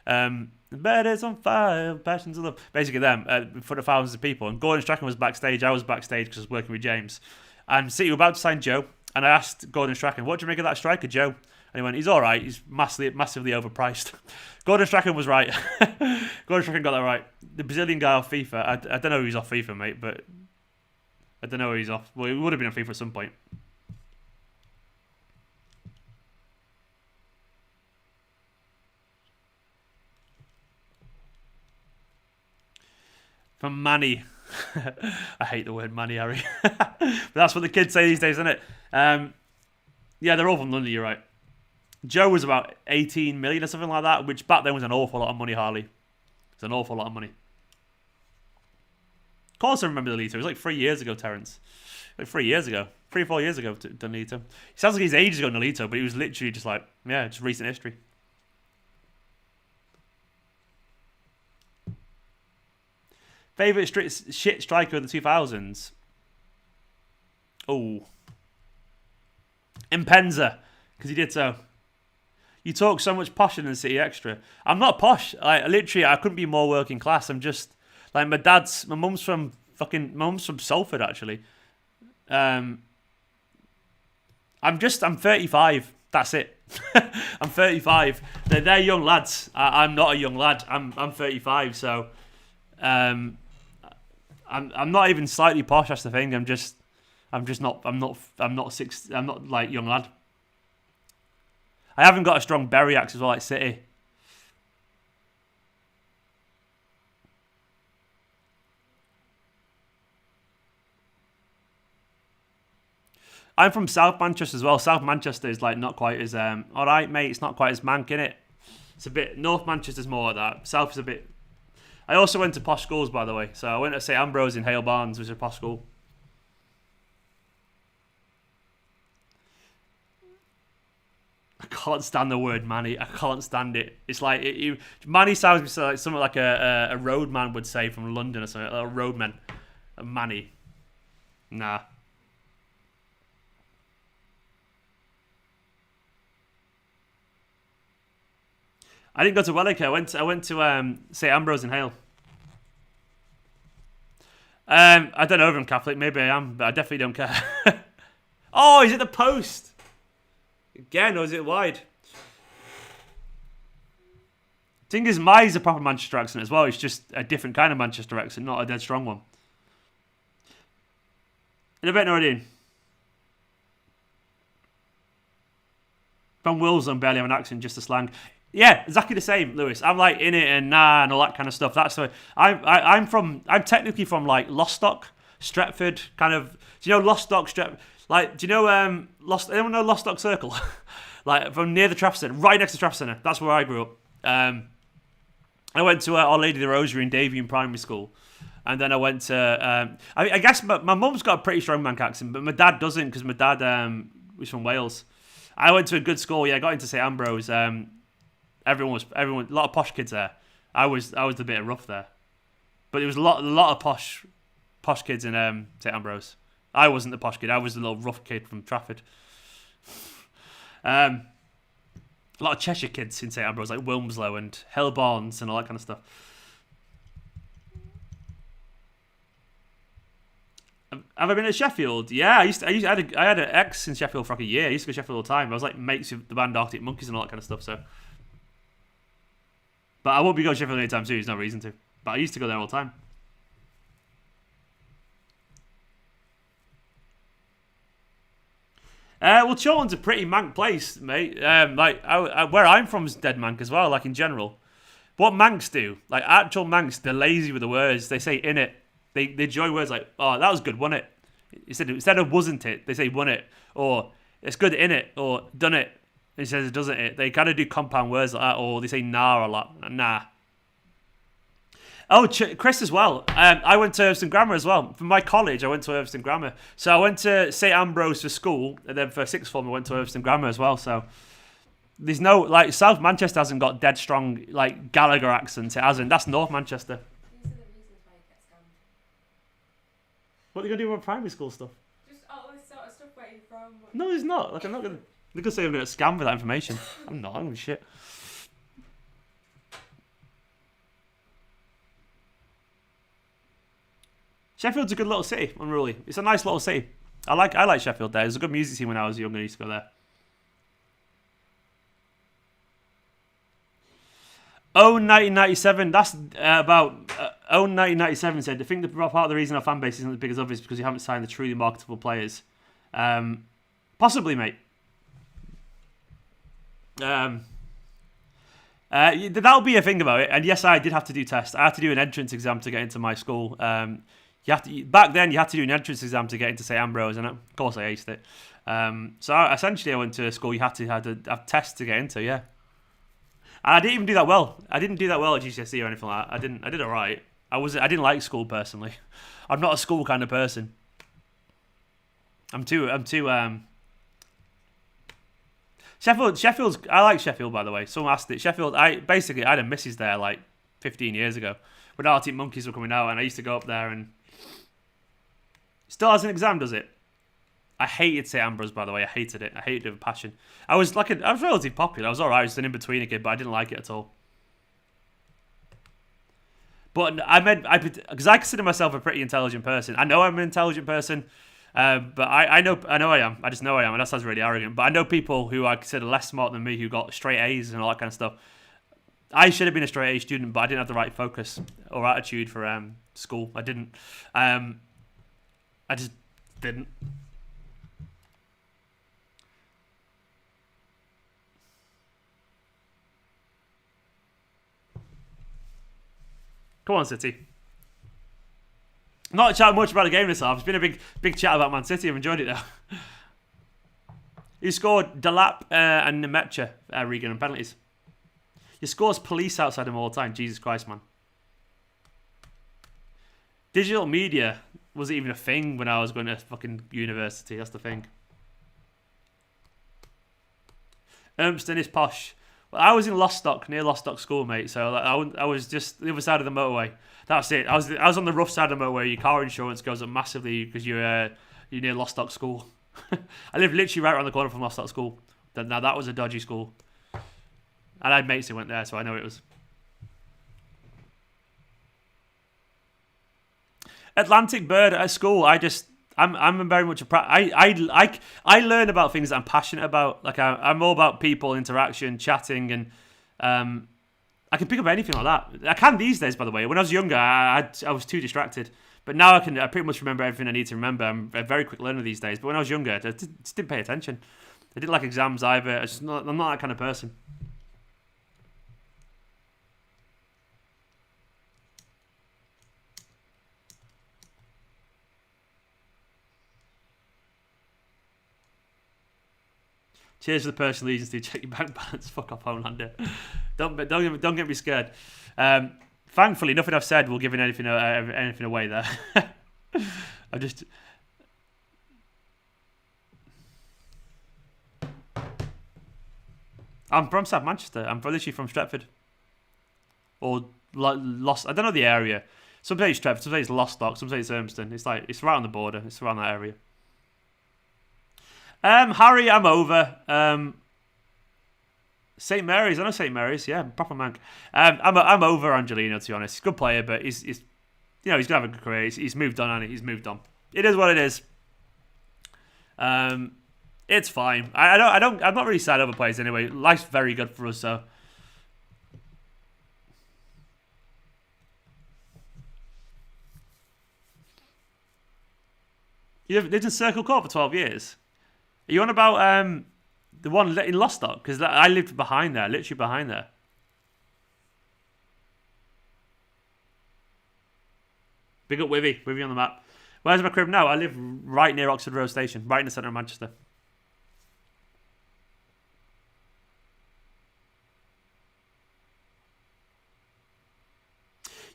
then, the bed is on fire, passions of love. Basically them, in front of thousands of people. And Gordon Strachan was backstage. I was backstage because I was working with James. And City were about to sign Joe. And I asked Gordon Strachan, "What do you make of that striker, Joe?" And he went, "He's all right. He's massively overpriced." Gordon Strachan was right. Gordon Strachan got that right. The Brazilian guy off FIFA. I don't know who he's off FIFA, mate, but I don't know who he's off. Well, he would have been on FIFA at some point. From Manny. I hate the word Manny, Harry. But that's what the kids say these days, isn't it? Yeah, they're all from London, you're right. Joe was about 18 million or something like that, which back then was an awful lot of money, Harley. It's an awful lot of money. Of course I remember Nolito. It was like 3 years ago, Terence. Like 3 years ago. 3 or 4 years ago, Nolito. He sounds like he's ages ago, Nolito, but he was literally just like, yeah, just recent history. Favourite shit striker of the 2000s? Oh. Impenza, because he did so. You talk so much posher than City Extra. I'm not posh. Like, literally, I couldn't be more working class. I'm just, like, my mum's from Salford, actually. I'm 35. That's it. I'm 35. They're young lads. I'm not a young lad. I'm 35, so... I'm not even slightly posh. That's the thing. I'm not like young lad. I haven't got a strong berry axe as well, like City. I'm from South Manchester as well. South Manchester is like not quite as all right, mate. It's not quite as mank, innit? It's a bit. North Manchester's more like that. South is a bit. I also went to posh schools, by the way. So I went to St Ambrose in Hale Barnes, which is a posh school. I can't stand the word Manny. I can't stand it. It's like Manny sounds like something like a roadman would say from London or something. A roadman, a Manny. Nah. I didn't go to Wellick. I went to St Ambrose in Hale. I don't know if I'm Catholic. Maybe I am, but I definitely don't care. Oh, is it the post? Again, or is it wide? Thing is, Mai's a proper Manchester accent as well. It's just a different kind of Manchester accent, not a dead strong one. In a bit, Noradine. From Wills, I barely have an accent, just a slang. Yeah, exactly the same, Lewis. I'm like in it and nah and all that kind of stuff. That's the way. I'm technically from like Lostock, Stretford, kind of. Do you know Lostock, Stretford? Like, do you know anyone know Lostock Circle? Like from near the traffic centre, right next to the traffic centre. That's where I grew up. I went to Our Lady of the Rosary in Davian Primary School, and then I went to. I guess my mum's got a pretty strong Manc accent, but my dad doesn't because my dad was from Wales. I went to a good school. Yeah, I got into St Ambrose. Everyone, a lot of posh kids there. I was the bit rough there, but there was a lot of posh kids in St Ambrose. I wasn't the posh kid. I was the little rough kid from Trafford. A lot of Cheshire kids in St Ambrose, like Wilmslow and Hell Barnes and all that kind of stuff. Have I been at Sheffield? Yeah, I had an ex in Sheffield for like a year. I used to go to Sheffield all the time. I was like mates with the band Arctic Monkeys and all that kind of stuff. So, but I won't be going to Sheffield anytime soon. There's no reason to. But I used to go there all the time. Well, Chorlton's a pretty mank place, mate. Where I'm from is dead mank as well, like in general. What manks do, like actual manks, they're lazy with the words. They say in it. They enjoy words like, oh, that was good, wasn't it? Instead of wasn't it, they say won it. Or it's good in it, or done it. It says it doesn't it. They kind of do compound words like that, or they say nah a lot. Nah. Oh, Chris as well. I went to Irveston Grammar as well. For my college, I went to Irveston Grammar. So I went to St Ambrose for school, and then for sixth form, I went to Irveston Grammar as well. So there's no, like, South Manchester hasn't got dead strong, like, Gallagher accents. It hasn't. That's North Manchester. These are the reasons why you get scammed. What are you going to do with primary school stuff? Just all this sort of stuff where you're from. No, there's not. Like, I'm not going to... They're going to say I'm going to scam with that information. I'm not. I'm shit. Sheffield's a good little city, unruly. It's a nice little city. I like Sheffield there. There's a good music scene when I was younger. I used to go there. Own 1997. That's about Own 1997 said. I think the part of the reason our fan base isn't as big as others is because you haven't signed the truly marketable players. Possibly, mate. That'll be a thing about it. And yes, I did have to do tests. I had to do an entrance exam to get into my school. Back then you had to do an entrance exam to get into St Ambrose, and of course I aced it. Essentially I went to a school you had to have tests to get into, yeah. And I didn't even do that well. I didn't do that well at GCSE or anything like that. I did alright. I didn't like school personally. I'm not a school kind of person. I'm too Sheffield's I like Sheffield, by the way. Someone asked it. Sheffield, I had a missus there like 15 years ago when Arctic Monkeys were coming out, and I used to go up there, and still has an exam, does it? I hated St Ambrose, by the way. I hated it. I hated it with passion. I was relatively popular. I was alright. I was an in-betweener kid, but I didn't like it at all. But because I consider myself a pretty intelligent person. I know I'm an intelligent person, but I know I am. I just know I am, and that sounds really arrogant. But I know people who I consider less smart than me who got straight A's and all that kind of stuff. I should have been a straight A student, but I didn't have the right focus or attitude for school. I didn't. I just didn't. Come on, City. Not chatting much about the game this half. It's been a big chat about Man City. I've enjoyed it though. Who scored? Delap and Nemetcha, Regan, on penalties. He scores police outside him all the time. Jesus Christ, man. Digital media wasn't even a thing when I was going to fucking university. That's the thing. Urmston is posh. Well, I was in Lostock, near Lostock School, mate. So like, I was just the other side of the motorway. That's it. I was on the rough side of the motorway. Your car insurance goes up massively because you're near Lostock School. I live literally right around the corner from Lostock School. Now that was a dodgy school. And I had mates who went there, so I know it was. Atlantic Bird at school. I'm very much I learn about things that I'm passionate about. Like I'm all about people, interaction, chatting, and I can pick up anything like that. I can these days, by the way. When I was younger, I was too distracted. But now I pretty much remember everything I need to remember. I'm a very quick learner these days. But when I was younger, I just didn't pay attention. I didn't like exams either. I'm not that kind of person. Cheers for the personal allegiance to check your bank balance. Fuck off, Homelander. Don't get me scared. Thankfully, nothing I've said will give anything away there. I'm from South Manchester. I'm literally from Stretford. Or Lost. I don't know the area. Some say it's Stretford, some say it's Lostock, some say it's Urmston. It's right on the border. It's around that area. Harry, I'm over. St Mary's, I know St Mary's, yeah, proper mank. I'm over Angelino, to be honest. He's a good player, but he's gonna have a good career. He's moved on, and he's moved on. It is what it is. It's fine. I'm not really sad over players anyway. Life's very good for us, so. You lived in Circle Court for 12 years. Are you on about the one in Lostock? Because I lived behind there, literally behind there. Big up Wivy on the map. Where's my crib now? I live right near Oxford Road Station, right in the centre of Manchester.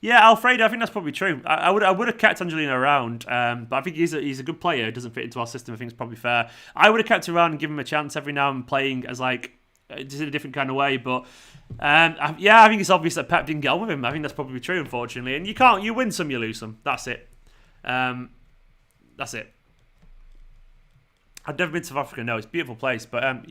Yeah, Alfredo, I think that's probably true. I would have kept Angelino around, but I think he's a good player. He doesn't fit into our system. I think it's probably fair. I would have kept him around and given him a chance every now and playing as like just in a different kind of way. But yeah, I think it's obvious that Pep didn't get on with him. I think that's probably true, unfortunately. And you win some, you lose some. That's it. That's it. I've never been to South Africa. No, it's a beautiful place, but I've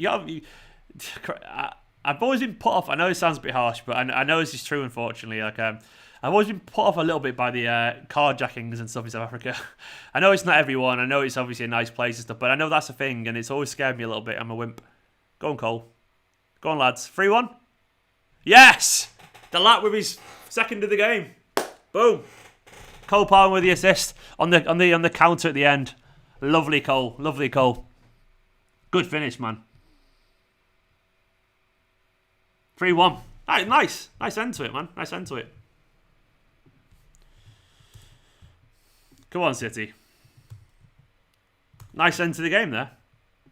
always been put off. I know it sounds a bit harsh, but I know this is true. Unfortunately, like I've always been put off a little bit by the carjackings and stuff in South Africa. I know it's not everyone. I know it's obviously a nice place and stuff, but I know that's a thing, and it's always scared me a little bit. I'm a wimp. Go on, Cole. Go on, lads. 3-1. Yes, Delap with his second of the game. Boom. Cole Palmer with the assist on the counter at the end. Lovely Cole. Lovely Cole. Good finish, man. 3-1. Nice. Nice end to it, man. Nice end to it. Come on, City. Nice end to the game there.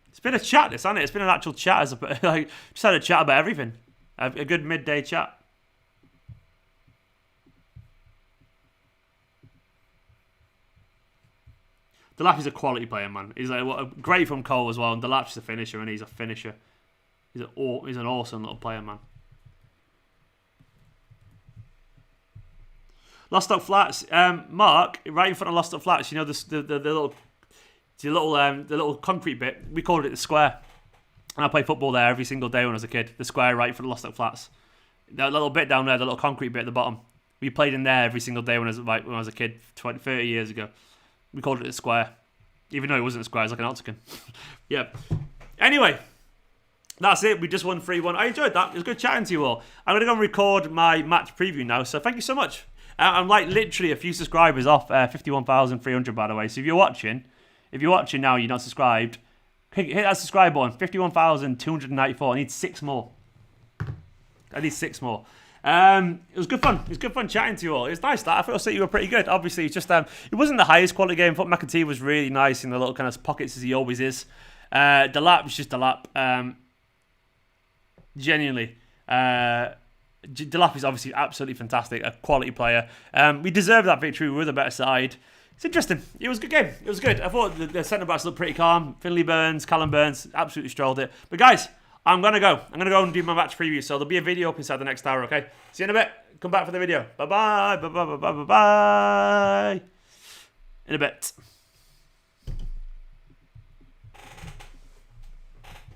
It's been a chat, this, hasn't it? It's been an actual chat. Like, just had a chat about everything. A good midday chat. Delap is a quality player, man. He's like great from Cole as well. And Delap's a finisher, and he's a finisher. He's an awesome little player, man. Lostock Flats, Mark, right in front of Lostock Flats. You know the little concrete bit. We called it the square. And I played football there every single day when I was a kid. The square right in front of Lostock Flats. That little bit down there, the little concrete bit at the bottom. We played in there every single day when I was a kid, 30 years ago. We called it a square. Even though it wasn't a square, it was like an octagon. Yeah. Anyway, that's it. We just won 3-1. I enjoyed that. It was good chatting to you all. I'm going to go and record my match preview now. So thank you so much. I'm like literally a few subscribers off 51,300, by the way. So if you're watching now, you're not subscribed, hit that subscribe button. 51,294. I need 6 more. It was good fun. It was good fun chatting to you all. It was nice that. I thought City were pretty good. Obviously, it's just it wasn't the highest quality game. I thought McAtee was really nice in the little kind of pockets as he always is. Delap was just Delap. Genuinely. Delap is obviously absolutely fantastic, a quality player. We deserved that victory. We were the better side. It's interesting. It was a good game. It was good. I thought the centre-backs looked pretty calm. Finley Burns, Callum Burns, absolutely strolled it. But guys, I'm going to go. I'm going to go and do my match preview. So there'll be a video up inside the next hour, okay? See you in a bit. Come back for the video. Bye-bye. Bye-bye. Bye-bye. Bye-bye. In a bit.